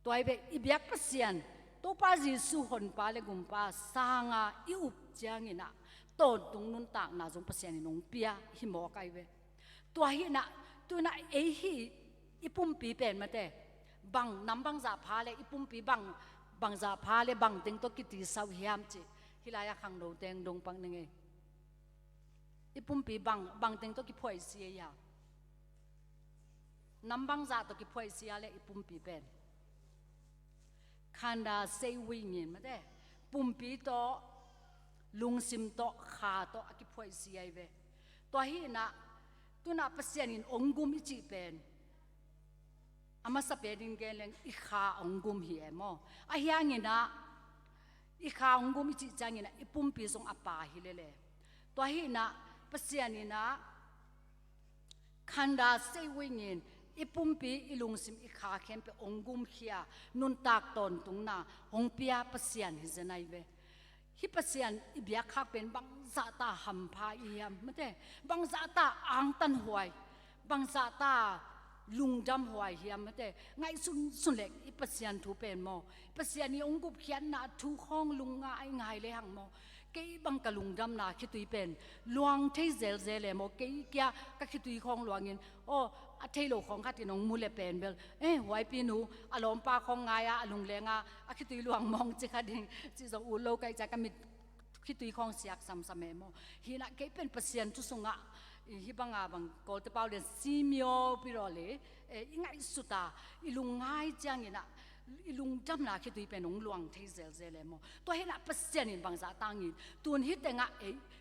ตัวไอเบอีเบียกเปเซียนตัวป้าจีสุหนป้าเลกุมป้าสางาอิอุบจางนี่นะตอนตุงนุนตากนาจงเปเซียนนงเปียหิมอกไอเวตัวฮีนะตัวน่ะเอฮีอีปุ่มปีเป็นมาแต่บังน้ำบังจ่าพาเลยอีปุ่มปีบังจ่าพาเลยบังเต็งตัวกิติสาวเฮียมจีฮิลายาขังโดเต็งดงปังนึงเออีปุ่มปีบังเต็งตัวกิพ่อยเสียยาน้ำบังจ่าตัวกิพ่อยเสียเลยอีปุ่มปีเป็นคันดาเซวิญญมาแต่ปุ่มปีโตลุงซิมโตขาโตอกิพ่อยเสียเวตัวฮีนะตัวน่ะเปเซียนินองกุมอิจิเป็นอามาสเปดิงเกลงอีขาองกุมเหียมออาเฮียงนะอีขาองกุมอิจิจังนะอีปุ่มปีทรงอปาฮิเลเลตัวฮีนะเปเซียนินะคันดาเซวิญญาณอีปุ่มปีอีลุงซิมอีขาเข้มไปองกุมเฮียนุนตากตอนตุงนาองเปียเปเซียนฮิเจนัยเวฮิเปเซียนอีเบียคักเป็นบังซาตาหัมพาอียมไม่ได้บังซาตาอ่างตันหวยบังซาตาลุงดำหวยเฮียมไม่ได้ไงสุนเล็กอีเปเซียนถูเป็นโมเปเซียนนี่องกุบเขียนนาถูห้องลุงง่ายง่ายเลยหังโมเกี่ยบังกะลุงดำนาคิดตุยเป็นลวงเทเซลเซเลโมเกี่ยก็คิดตุยของลวงเงินโอ้อาเทโลของข้าที่น้องมูเลเป็นเบลไว้ปีนูอารมณ์ปาของง่ายอะลุงเลงอะคิดตุยลวงมองจิคดิงจิสอูโลกไกจะก็มีคิดตุยของเสียกซ้ำๆเมโมฮีน่ะเกี่ยเป็นเปอร์เซ็นต์ทุสงะฮิบังอาบังกอลตะเปาเดนซีเมียวปิโรเลอีง่ายสุดตาอีลุงง่ายจังนะอีลุงจำนาคิดตุยเป็นน้องลวงเทเซลเซเลโมตัวเห็นเปอร์เซ็นต์บางจากต่างยินตัวนี้แต่งะ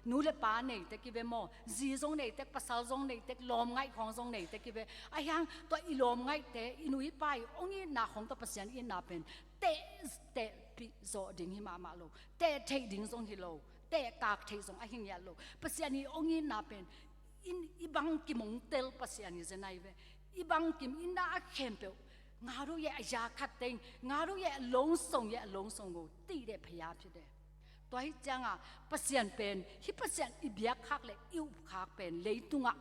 นูเลปาเนตะกิเวโมจีซงเนตะปัสสาวงเนตะลมง่ายของซงเนตะกิเวไอ้ยังตัวอีลมง่ายแต่อีนุยไปองค์นาของตัวเปอร์เซ็นต์อีนาเป็นเตะปิโซดิ่งหิมาโลเตะเทดิ่งซงฮิโลเตะกากเทซงไอ้หิงยาโลเปอร์เซ็นต์นี้องค์นาเป็นอีบังกิมงเตลเปอร์เซ็นต์นี้จะไหนเวอีบังกิมอินาเข้มเปงารู้แย่ยาขัดเต็งงารู้แย่ลงส่งกูตีเด็พยาพิเดตัวฮิจังอ่ะเปอร์เซ็นต์เป็นฮิเปอร์เซ็นต์อีเบียคักเลยอิวคักเป็นเลยตุงอ่ะ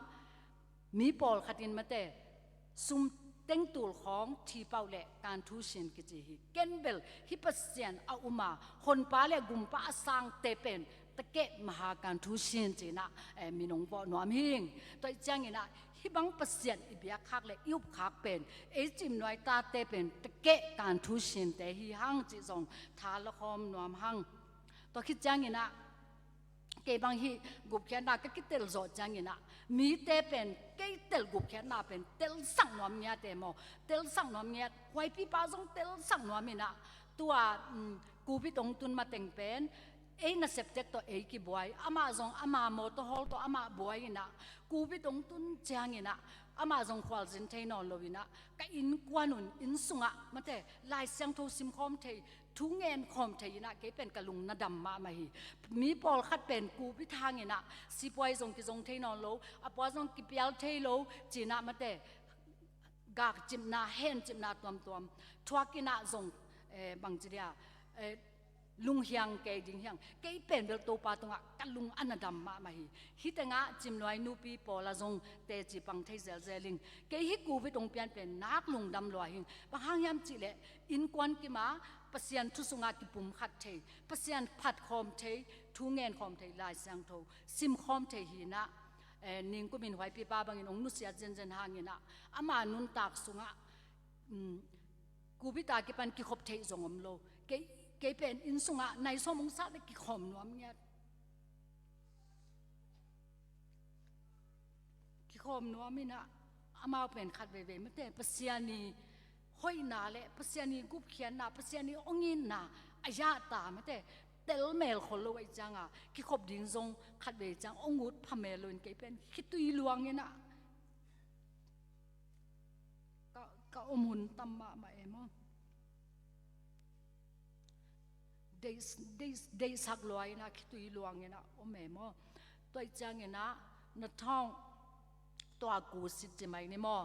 มีปอลขัดยินมาแต่ซุ่มเต็งตูลของที่เป่าเละการทูชินกิจิฮิเกนเบลฮิเปอร์เซ็นต์เอาอุมาคนป้าเละกุมป้าสร้างเตเป็นตะเกะมหาการทูชินจีนะมีน้องปอนวมหิงตัวจังนี่นะฮิ hi bang pasien i bia khak le yup khak pen e chim noi ta te pen te ke kan thu sin te hi hang chi zong tha la khom nuam hang to khit chang ina ke bang hi gup khen na ka kitel zo chang ina mi te pen ke tel gup khen na pen tel sang nuam nya te mo tel sang nuam nya hoi pi pa zong tel sang nuam ina tua ku bi tong tun ma teng pen e na septek to e ki boy ama zong ama mo to hol to ama boy ina ku bi tong tun chang ina ama zong khwal jin thein on lovina ka in kwanun in sunga mate lai sang tho sim khom thei thu ngen khom thei ina ke pen kalung na dam ma ma hi mi pol khat pen ku bi thang ina si poi zong ki zong thein on lo apwa zong ki pial thei lo china mate gak chim na hen chim na tom tom thwakina zong bang chiria lung hiang ke ding hiang ke pen bel to pa tonga kalung anadam ma ma hi hitanga chimloi nu pi pola zong te chi pang thei zel zeling ke hi ku bi tong pian pen nak lung dam lo hin ba hang yam chi le in kwan ki ma pasian thu sunga ki pum khat thei pasian phat khom thei thu ngen khom thei lai sang tho sim khom thei hi na ning ko min hwai pi pa bang in ong nu sia jen jen hangina ama nun tak sunga ku bi ta ki pan ki khop thei zong om lo ke pen in sunga nai so mong sa de ki khom nuam nya ki khom nuam mina ama pen khat ve ve mate pasiani hoi na le pasiani gup khian na pasiani ongin na aya ta mate tel mel khol lo ai changa ki khop ding zong khat ve chang ongut phamelun ke pen khitui luang ina ka omun tamma ma emo day sak loy na khitui luang ina ome mo toi chang ina na thong to ku sit je mai ni mo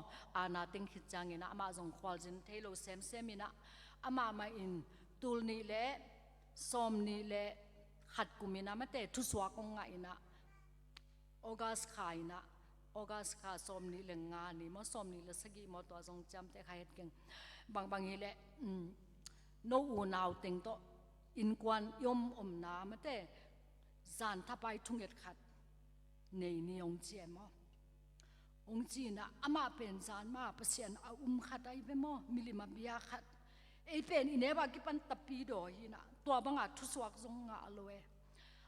ana ting khit chang ina ama jong khwal jin thailo sem sem ina ama ma in tul ni le som ni le khat kumina mate thu swa kong nga ina august khaina august kha som ni le nga ni mo som ni le sagi mo to jong cham te kha het keng bang hi le no u naw ting to in kwan yom na mate zan thapai thunget khat nei ni ong che mo ong chi na ama pen zan ma pasien a khat ai be mo milima bia khat e pen ineba ki pan tapi do hi na to banga thu swak zong nga aloe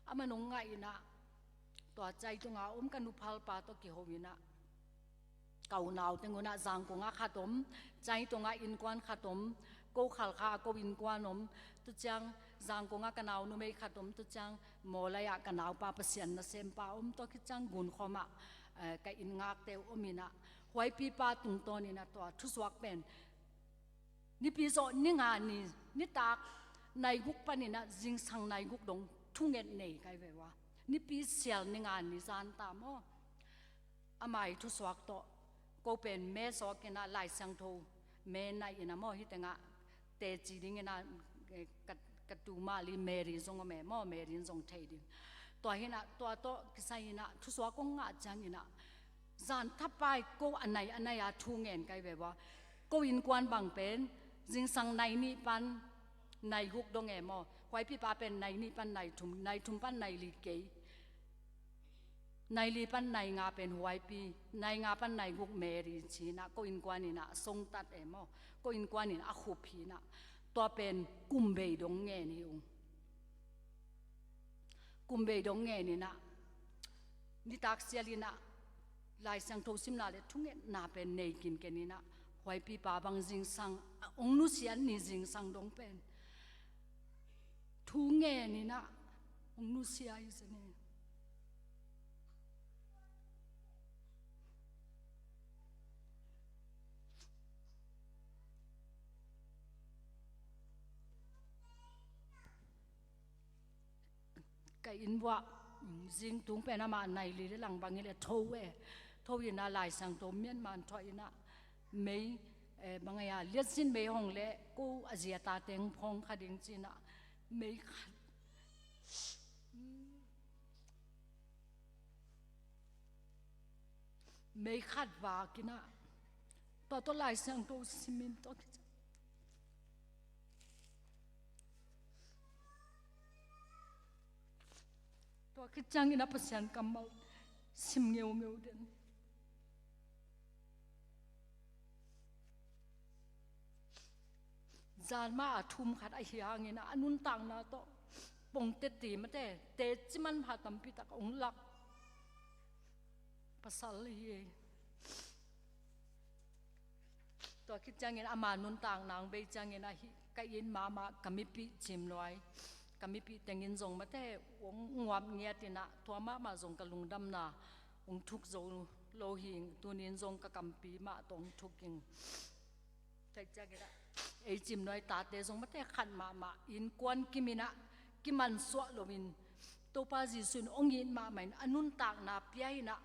ama nong nga ina to chai to nga kan uphal pa to ki howina kau naw tengona jang ko nga khatom chai to nga in kwan khatom ko khal kha ko in kwanom tu chang jang ko nga kanaw nu mei khatom tu chang molaya kanaw pa pasian na sem pa to ki chang gun khoma ka in ngak te omina hoi pi pa tung ton ina to thu swak pen ni pi zo ni nga ni tak nai guk panina jing sang nai guk dong thunget nei kai ve wa ni pi sial ni nga ni zan ta mo amai thu swak to ko pen me so kena lai sang tho me nai ina mo hi tenga te chi ding ina ka tu ma li meri zong me mo meri zong thei ding to hina to kisai ina thu swa ko nga chang ina zan thapai ko anai a thu ngen kai ve wa ko in kwan bang pen jing sang nai ni pan nai guk dong e mo hoi pi pa pen nai ni pan nai thum pan nai li ke nai li pan nai nga pen hoi pi nai nga pan nai guk meri chi na ko in kwan ina song tat e mo ko in kwan ina a khup hi na to pen kumbe dong nge ni ung kumbe dong nge ni na ni tak sialina lai sang tho sim na le thunge na pen nei kin ke ni na hoi pi pa bang jing sang ong nu sian ni jing sang dong pen thu nge ni na ong nu sia is ne cái in vợ riêng tung pe na mà này li lang bang ile thâu ina lai sang to miên man thoi ina mấy bang ya liet sin mấy hong le cô azia ta teng phong khading china mấy mấy khát và kina to lai sang to simin to to cái trang ina pasian kamal sim ngeu den านมาทุ่มขัดไอ้ยางเงินอันนุนต่างนาโตปงเตตีมาเตจิมันพาตัมพิตักองลักภาษาลีตัวคิดจังเงินอามานุนต่างนางเบจังเงินฮิกยินมากามิปีจิมลอยกามิปีแต่งเงินส่งมาแต่วงงวบเงียตินะตัวมาส่งกะลุงดำนาองทุกโซโลหิงตัวนี้ส่งกะกัมปีมาตรงทุกยิงแต่จังเงินไอจิมลอยตาเตส่งมาแต่ขันมาอินกวนกิมินะกิมันสวะโลวินตัวปาจิสุนองยินมาเหมือนอนุนต่างนาเปียนะ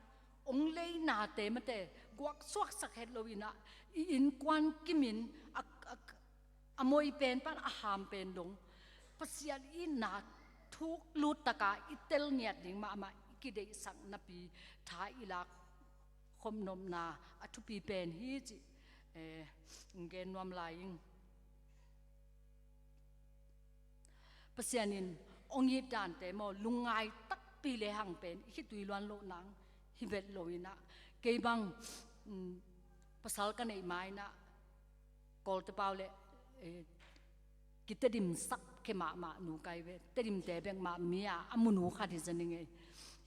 องเลยนาเตมาแต่กวักสวกสักเฮดโลวินะอินกวนกิมินอโมยเป็นปันอาหามเป็นดงปัสยาอินนาทุกลุตตะกาอิเตลเนียดิงมากิเดสังนปีท้ายอิลาคมนมนาอทุปีเป็นฮีจิเกนวมลายิงปัสยานินองยิดานแต่โมลุงไงตักปีเลหังเป็นคิดตุยลวนโลนังฮิเวตโลวินะเกบังภาษากันไอไม้นะกอลตะเปาเลกิตดิมสักเคมาหนูไกเวตดิมเตเบงมาเมียอามุนูขัดที่จะนึงไง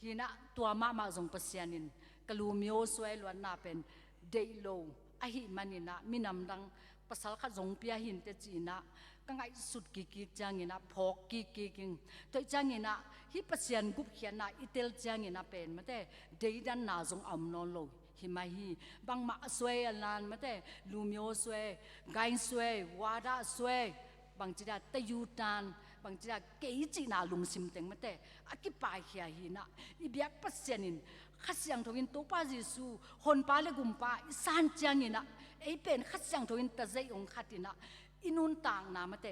ฮีนะตัวมาส่งปัสยานินกลูมิโอสวยลวนนาเป็นเดโลอหิมันินะมินำดังภาษาขัดส่งเปียหินเตจีนะก็ไงสุดกิจังเงินะพอกกิงตัวจังเงินะฮิปัสยันกุบเขียนนะอิเตลจังเงินะเป็นมาแต่เดีดันนาจงอมนอนโลหิมาฮีบางมาสวยอันนั้นมาแต่ลูมิโอสวยไกสวยวาดาสวยบางจีดาตะยูตันบางจีดาเกยจีนาลุงซิมเต็งมาแต่อากิปายเฮียฮีนะอิเบียกปัสยันินขัดยังทวินตัวป้าจิสูคนป้าเลกุมป้าอิสานจังเงินะไอเป็นขัดยังทวินตะเจองขัดินะอินุนต่างนามาเต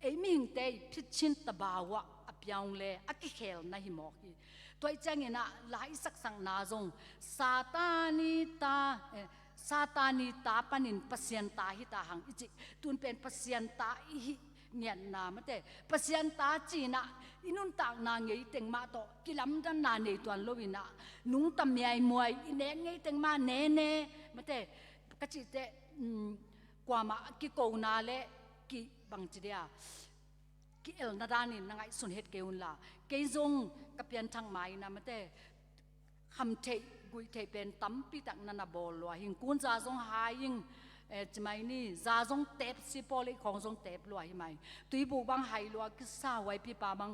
ไอมิงเตพิชินตบาวะอพยองเลอกิเคลนะฮิมอกีตัวจังเงินะหลายสักสังนาจงซาตานีตาปันินปัสยันตาฮิตาหังอิจิตุนเป็นปัสยันตาอิฮิเนียนนามาเตปัสยันตาจีนะอินุนต่างนาเงยเต็งมาโตกิลัมดันนาเนตวันโลวินะนุงตำยายมวยอิเนเงยเต็งมาเนมาเตกจิเตกว่ามากิโกนาเลกิบังจีเดียกิเอลนาดานินนังไอสุนเฮตเกอุนลาเกยจงกับยันทางไม้นะมาเตคำเทกุยเทเป็นตั้มปีตักนันนาบอลวะหิงกุนจาจงหายิงจะไม่นี่จาจงเตบสิปอลิของจงเตบลวยไหมตุยบุบังไฮลวะกิสาไว้ปีป้าบัง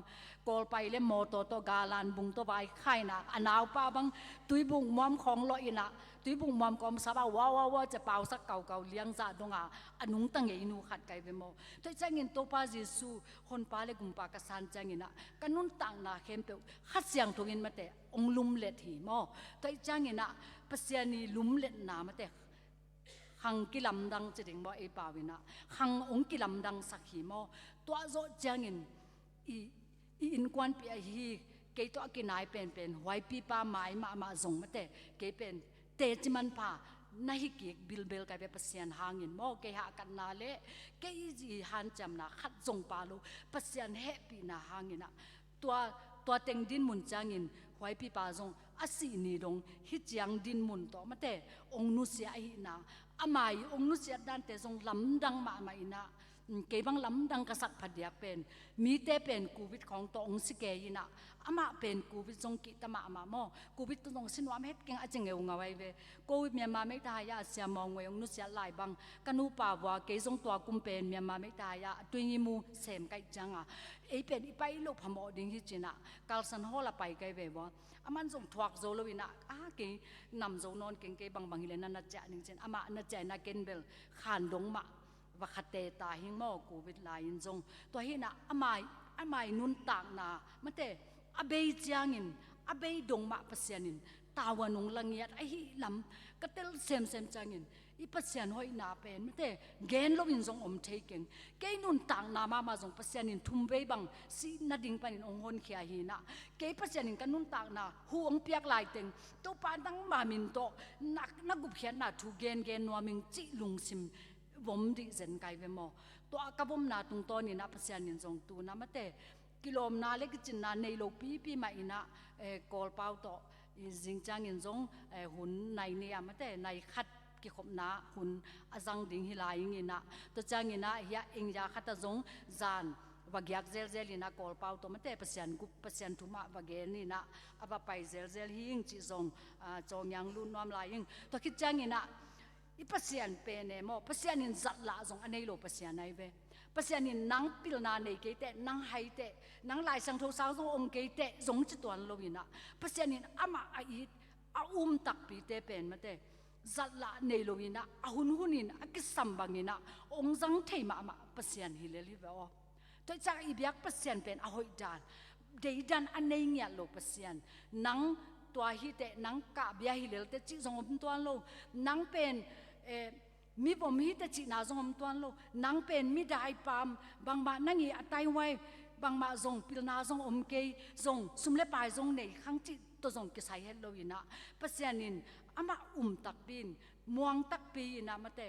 กอลไปเลมอโตโตกาลานบุงโตไปไข่นะอนาวป้าบังตุยบุงมอมของลอยนะตุยบุงมอมกอมซาบะว้าจะเป่าสักเก่าเลี้ยงจ่าดงอนุงตั้งเงินูขัดไกเวโมแต่จังเงินโตป้าจิสูคนป้าเลกุมปากสันจังเงินนะกันนุนต่างนาเข้มเปียวขัดเสียงทุกินมาแต่องลุมเล็ดหีโมแต่จังเงินนะปัสยานีลุมเล็ดนามาแต่หังกิลำดังจะถึงบ่ไอป่าวินะหังองกิลำดังสักหีโมตัวโจจังเงินอินกวนปีฮีเกยตัวกินายเป็นไว้ปีป้าไม้มาส่งมาแต่เกยเป็นเตจิมันพานาฮิกิบิลกันไปปัสยันหางินโมเกยหากันนาเลเกยจีหันจำนาขัดส่งปาลูปัสยันเฮปีนาหางินะตัวเต็งดินมุนจังเงินไว้ปีป้าส่งอาศินีดงฮิจยังดินมุนต่อมาแต่องนุเสียหินาอามายองนุเสียดันแต่ทรงลำดังมาอินะเก็บังลำดังกษัตริย์พัดยาเป็นมีแต่เป็นกูวิดของตัวองค์สิเกยินะอามาเป็นกูวิดทรงกิตมาโมกูวิดตรงสินวามเฮ็ดเก่งอาจจะเงาไว้เวกูวิดเมียมาไม่ได้ยาเสียมองเวองนุเสียหลายบังกันูป่าวเกยทรงตัวกุมเป็นเมียมาไม่ได้ยาตัวยิมูเสมไกจังไอเป็นอีไปลูกพมอดิ้งฮิจินะกาลสันฮอละไปไกเววอามันส่งทวักโซลวินะเกยนำโซนอนเก่งเกยบังฮิเลนันนัจเจนิงเซนอามานัจเจนักเกนเบลขานดงมาว่าขัดเตตาหิงโมกูวิดลายินจงตัวเห็นอามายนุนต่างนามันแต่อเบยจางอินอเบยดงมาปัสยานินตาวันงลังเงียดไอหิลำก็เตลเซมจางอินอีปัสยานหอยนาเป็นมันแต่เกนลวินจงอมเทกิงเกนุนต่างนามาจงปัสยานินทุ่มเบยบังสีนาดิงปันินองหนเขียหินะเกปัสยานินกันนุนต่างนาห่วงเปียกลายเต็งตัวปานตั้งมามินโตนักกุบเขียนนาทูเกนนัวมิงจิลุงซิมผมดิเซนไกเวโมตัวกับผมนาตุงตัวนี่นะปัสยานินจงตูนะมาแต่กิโลมนาเล็กจินนาในโลปีมาอินะกอลเปาโตจิงจังอินจงหุ่นในเนี่ยมาแต่ในขัด ki khop na hun azang ding hilai ngina to changina ya ingya khata zong zan wagyak zel zel ina kol pau to mate pasian gup pasian thuma wage ni na aba pai zel zel hi ing chi zong chong yang lu nom la ing to ki changina i pasian pe ne mo pasian in zat la zong anei lo pasian nai ve pasian in nang pil na nei ke te nang hai te nang lai sang tho sang zong ong ke te zong chi tuan lo ina pasian in ama a i a tak pi te pen mate zat la nei lo ina a hun hunin a ki sambang ina ong zang thei ma ma pasian hi le li ve o to cha i biak pasian pen a hoi dan dei dan anei nya lo pasian nang tua hi te nang ka bia hi lel te chi zong om tuan lo nang pen mi bom hi te chi na zong om tuan lo nang pen mi dai pam bang ba nangi atai wai bang ma zong pil na zong om ke zong sumle pai zong nei khang chi to zong ke sai het lo ina pasianin ama tak bin muang tak pi ina mate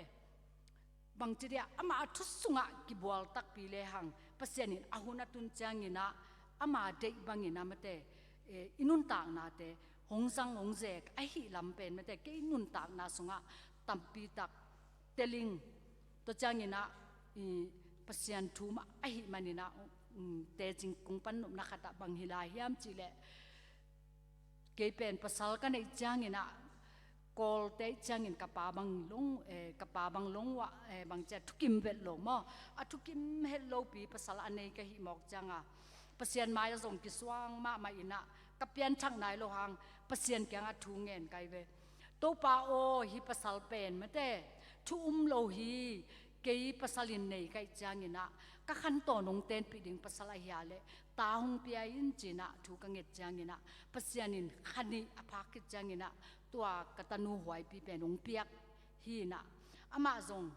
bang chi dia ama thu sunga ki bol tak pi le hang pasianin ahuna tun changina ama dei bangina mate inun tak na te hong sang hong zek a hi lam pen mate ke inun tak na sunga tampi tak teling to changina pasian thuma a hi manina te jing kung pan num na khata bang hilai hiam chi le ke pen pasal ka nei changina kol te changin kapa bang long wa bang cha thukim vet lo mo a thukim het lo pi pasal anei ka hi mok changa pasian mai zong ki swang ma ina kapian thang nai lo hang pasian kyang a thu ngen kai ve to pa o hi pasal pen mate thu lo hi ke pasalin nei kai changina ka khan to nong ten pi ding pasal a ya le ta hung pia in china thu ka nget changina pasianin khani apha ki changina tua katanu huai pi pe nong piak hi na ama zong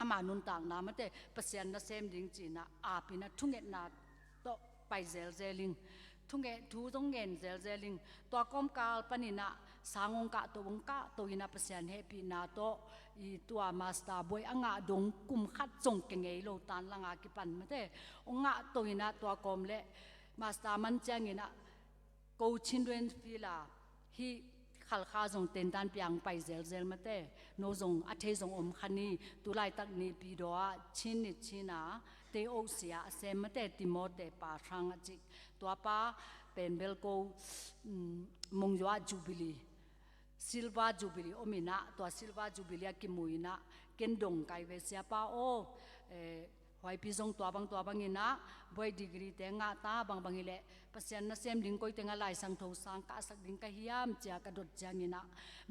ama nun tang na mate pasian na sem ding china a pi na thunget na to pai zel zeling thunge thu dong ngen zel zeling to kom kal panina sangong ka to bong ka to ina pasian he pi na to i tua master boy anga dong kum khat chong ke ngei lo tan langa ki pan mate onga to ina to kom le master man chang ina ko children fila hi khal kha zong ten tan piang pai zel zel mate no zong a the zong om khani tu lai tak ni pi do a chin ni china te o sia se mate timote pa thang a chi to pa pen bel ko mongjwa jubilee silva jubilee omina to silva jubilee ki muina ken dong kai ve sia pa o hoi pi zong to bang ina boy degree te nga ta bang ile pasian na sem ding koi te nga lai sang tho sang ka sak ding ka hiam cha ka dot jangina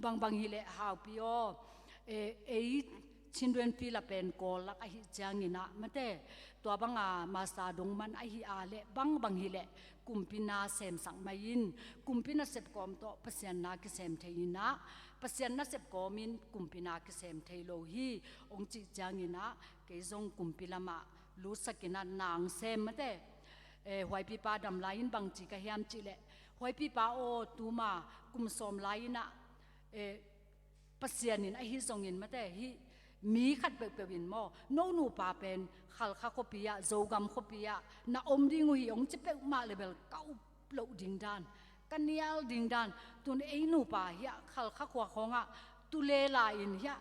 bang ile how pi o children feel a pen call la ka hi jangina mate to banga masa dong man a hi a le bang ile kumpina sem sang main kumpina sep kom to pasian na ki sem theina pasian na sep komin kumpina ki sem theilo hi ong chi jangina ke zong kumpilama lu sakina nang sem mate hoi pi pa dam lain bang chi ka hiam chi le hoi pi pa o tuma kum som laina pasianin a hi zongin mate hi mi khat pe win mo no nu pa pen khal kha khopia zogam khopia na om ding hi ong che pe ma level kau lo ding dan kanial ding dan tun ei nu pa ya khal kha khwa khonga tu le la in ya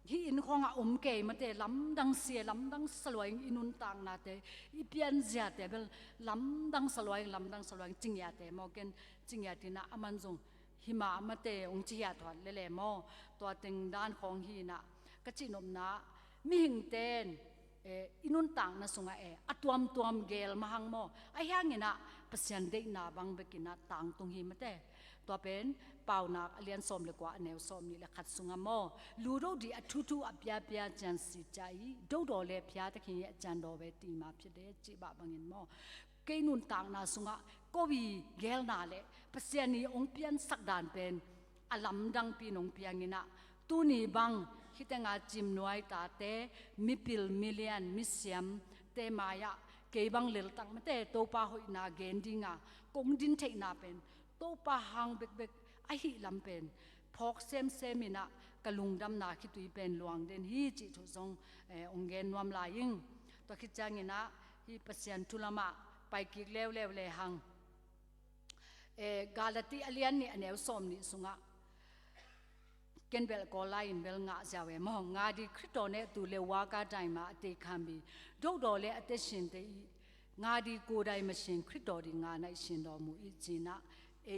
hi in khonga om ke mate lam dang se lam dang saloi inun tang na te i pian zia te bel lam dang saloi ching ya te mo ken ching ya tina aman jong hima mate ong chi ya thon le le mo to ting dan khong hi na ka chinom na mi hing ten inun tang na sunga atuam gel mahang mo ai hangina pasian de na bang bekina tang tung hi mate to pen pau nak alian som le kwa neu som ni le khat sunga mo lu ro di athu apya pya chan si chai do do le phya ta khin ye chan do be ti ma phit de chi ba bangin mo ke nun tang na sunga ko wi gel na le pasian ni ong pian sak dan pen alam dang pi nong piangina tu ni bang hitanga chim noi ta te mipil million misiam te maya ke bang lel tang mate to pa hoi na gendinga kong din thei na pen to pa hang bek a hi lam pen phok sem ina kalung dam na khi tui pen luang den hi chi thu zong ong gen nuam la ying to khi changina hi pasian tulama pai ki lew le hang galati alian ni anew som ni sunga ken bel ko lain bel nga jawe mo nga di krito ne tu le wa ka tai ma ate khan bi do do le ate shin te nga di ko dai ma shin krito di nga nai shin do mu i jina e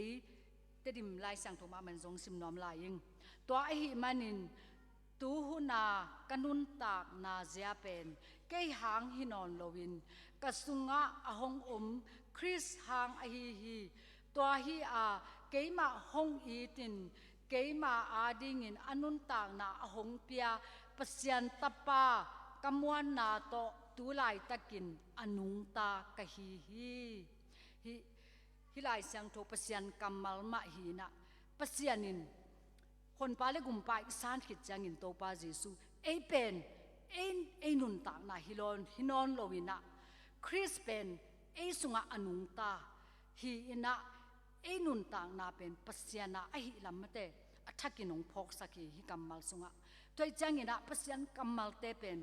te dim lai sang tho ma man jong sim nom lai ing to a hi manin tu hu na kanun tak na zia pen ke hang hi non lowin kasunga ahong Chris hang a hi to hi a keima hong i tin keima ading in anun tak na ahong pia pasyan tapa kamuan na to tulai takin anung ta ka hi lai sang tho pasyan kamal ma hi na pasyaninคนปาเลกุมปาอิสานขิดจังอินโตปาเจซูเอเป็นเอนุนตากนาฮินอนโลวินะคริสเป็นเอสุงะอนุงตาฮีอินะเอนุนตากนาเป็นปัสยานาไอฮิลามเตอัฐกินงพอกสักฮิกัมมัลสุงะตัวจังอินะปัสยันกัมมัลเตเป็น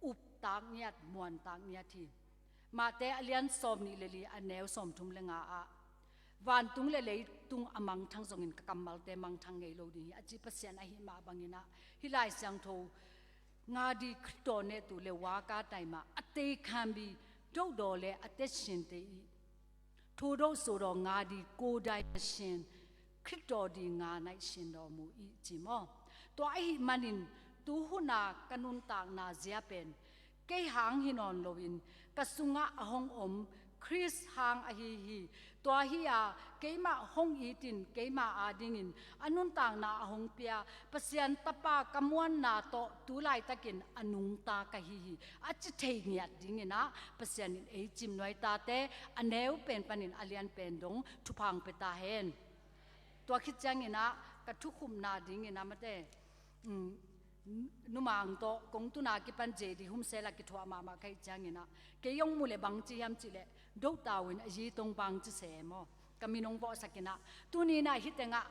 อุปตากเนียดมวนตากเนียทีมาเตอเลียนสอมนิเลลีอันแนวสอมทุมเลงอาวันตุงเลยตุงอมังทั้งสองอินกัมมัลเตมังทั้งไงโลดีอาจิปัสยานาฮิมาบังอินะฮิไลสังโทงาดีคริโตเนตุเลวากาไตมาอเตคัมบีดอกดอเลอเตชินเตอีทูโดโซโดงาดีโกไดชินคริโตดีงาไนชินดอมูอีจิมอตัวไอฮิมันินตูหุนากันุนตากนาเจียเป็นเกยหางฮินอนโลวินกสุงะอหงคริสหางอฮีตัวฮีอาเกยมาหงอีตินเกยมาอาดิงินอนุนต่างนาหงเปียปัสยันตปากมวนนาโตตูไลตะกินอนุงตากะฮีอาจิเทเงียดิงินะปัสยันเอจิมนวยตาเตอเนวเป็นปนินอเลียนเป็นดงทุพังเปตาเฮนตัวคิดจังงินะกะทุคุมนาดิงินะมะเตนุมังโตกงตุนากิปันเจดีหุมเซลากิทัวมาใครจังนะเกยงมูเลบังจียมจิเลดูตาวินอจีตงบังจิเสมอกามินงบ่สักนะตุนีนะฮิตงะ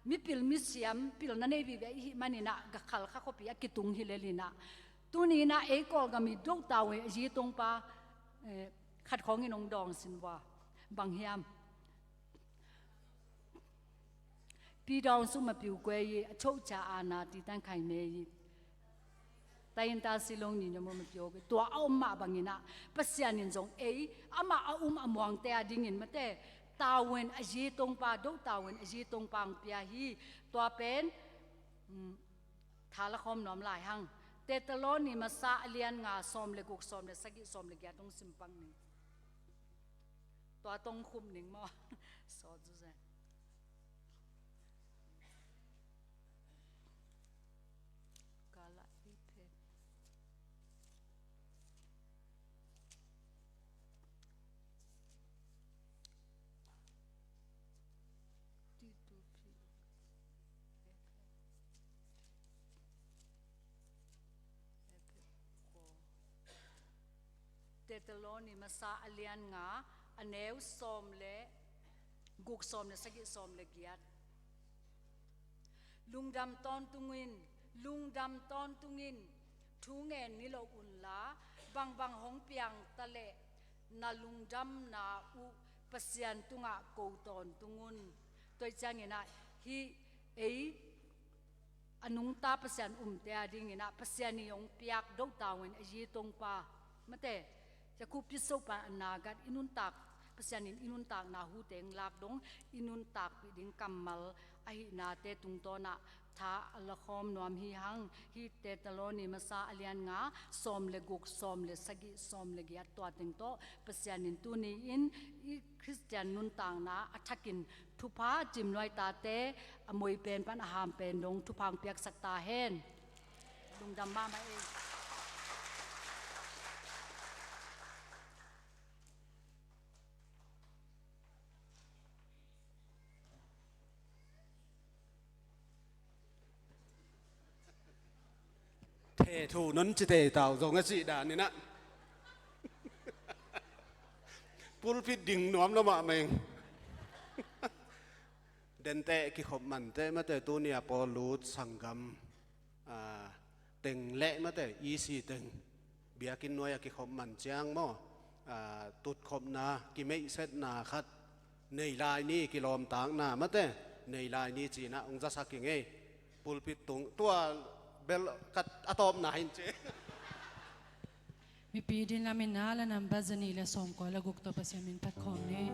มิปิลมิเซียมปิลนันเอบีเวฮิมันนะกะขัลขะคอปิยกิตุงฮิเลลินะตุนีนะเอกอลกามิดูตาวินอจีตงปาขัดของอินงดองสินว่าบังเฮียมปีดองสุมาปิวกวยอโชจาอานาติตันไข่เมยแต่ยินตาสิลงนี่ยมมันเปียวกตัวเอามาบังอินะปัสยานินจงอามาเอาอมวงเตอดิ่งินมาเตตาเวนอจีตงปาดูตาเวนอจีตงปังเปียฮีตัวเป็นทาละคอมน้อมลายหังเตตโลนี่มาซาเลียนงาซอมเลกุกซอมเลสกิซอมเลกยาตงซิมปังนี่ตัวตงคุมหนึ่งมั้งสอดจุเซเตตโลนี่มาซาอเลียนงาอเนวซอมเลกุกซอมเลสกิซอมเลกียดลุงดำตอนตุงินทุงเงินนิโลอุนลาบังหงเปียงตะเลนาลุงดำนาอุปัสยันตุงะโกตอนตุงุนตัวจังเงินะฮีอนุงตาปัสยันเตอดิ่งนะปัสยันนิยงเปียกดอกตาเวนอจีตงปามะเตจะคูพิสุปานากัดอินุนตักปัสยันอินุนตักนาหูเตงลากดงอินุนตักปิดิงกัมมัลไอนาเตตุงโตนะท้าอัลคอมนวมฮีหังฮีเตตโลนีมาซาอเลียนงาซอมเลกุกซอมเลสกิซอมเลกียตัวติงโตปัสยันินตุนีอินคริสเตียนนุนต่างนาอัฐกินทุพาจิมลอยตาเตอมวยเป็นปันอาหามเป็นดงทุพังเปียกสักตาเฮนลุงดำบ้ามาเองเททูนั้นจะเตะเต่าตรงนั้นสิด่านนี่นะปุลพิดดิ่งหนอมละมาเองเดินเตะกิขบมันเตะมาเตะตัวเนี่ยปอลูดสังกัมเต็งเละมาเตะอีซีเต็งเบียกินน้อยกิขบมันเจียงมั่วตุดขบนากิไม่เสร็จนาคัดในลายนี้กิลอมต่างนามาเตะในลายนี้จีนะองค์จะสักยังไง pulpit tung tua bel kat atom na hinche Mi pidin namin nala ng bazanila songko laguk to pa siya min patkone.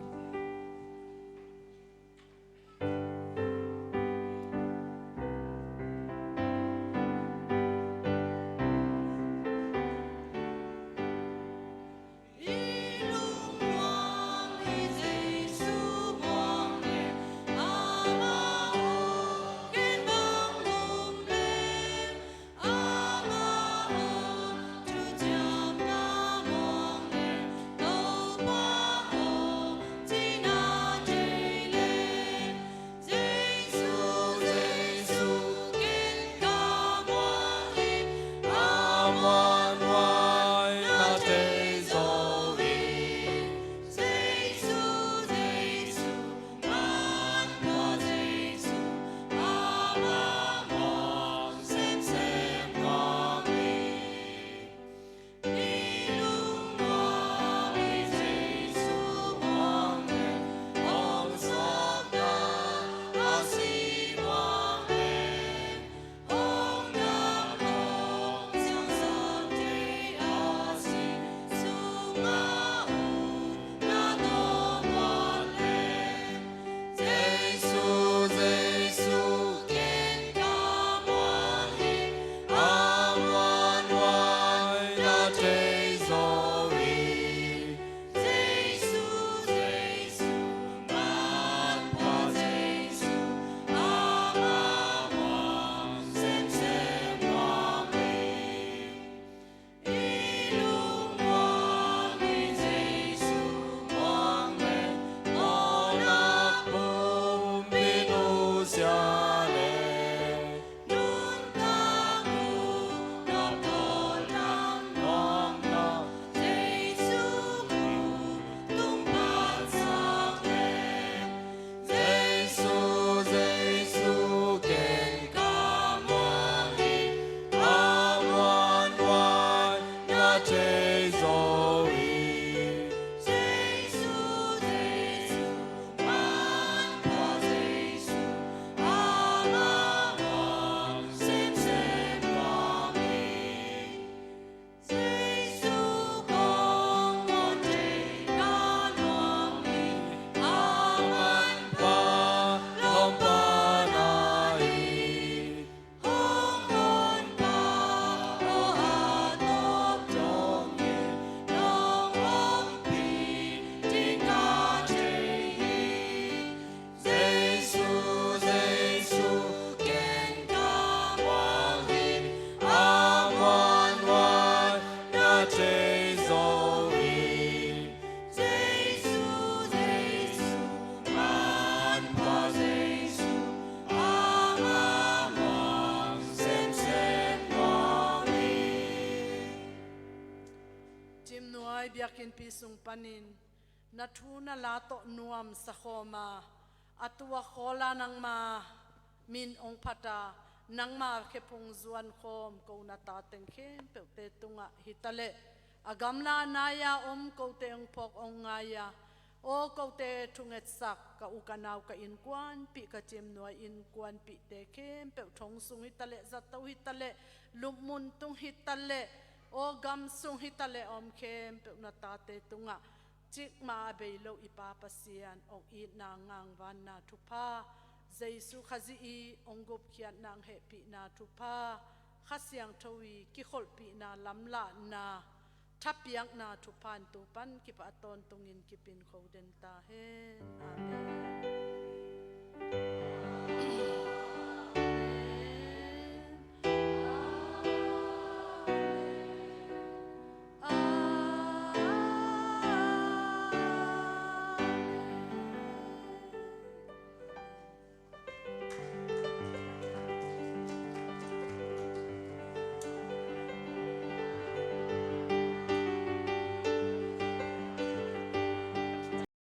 biakin pisung panin natuna lato nuam sa khoma atua khola nang ma min ong phata nang ma khepung zuan khom ko na ta teng khem pe te tunga hitale agamna naya ko te ong phok ong ngaya o ko te thunget sak ka ukanaw ka in kwan pi ka chem no in kwan pi te khem pe thong sung hitale zatau hitale lumun tung hitale o gam sung hitale om khem pe na ta te tunga chik ma beilo ipapasian ong I na ngang van na thupa Jesu khazi I ongop khian nang he pi na thupa khasyang thawi ki khol pi na lamla na thapiang na thupan tu pan ki pa ton tungin ki pin khoden ta hen amen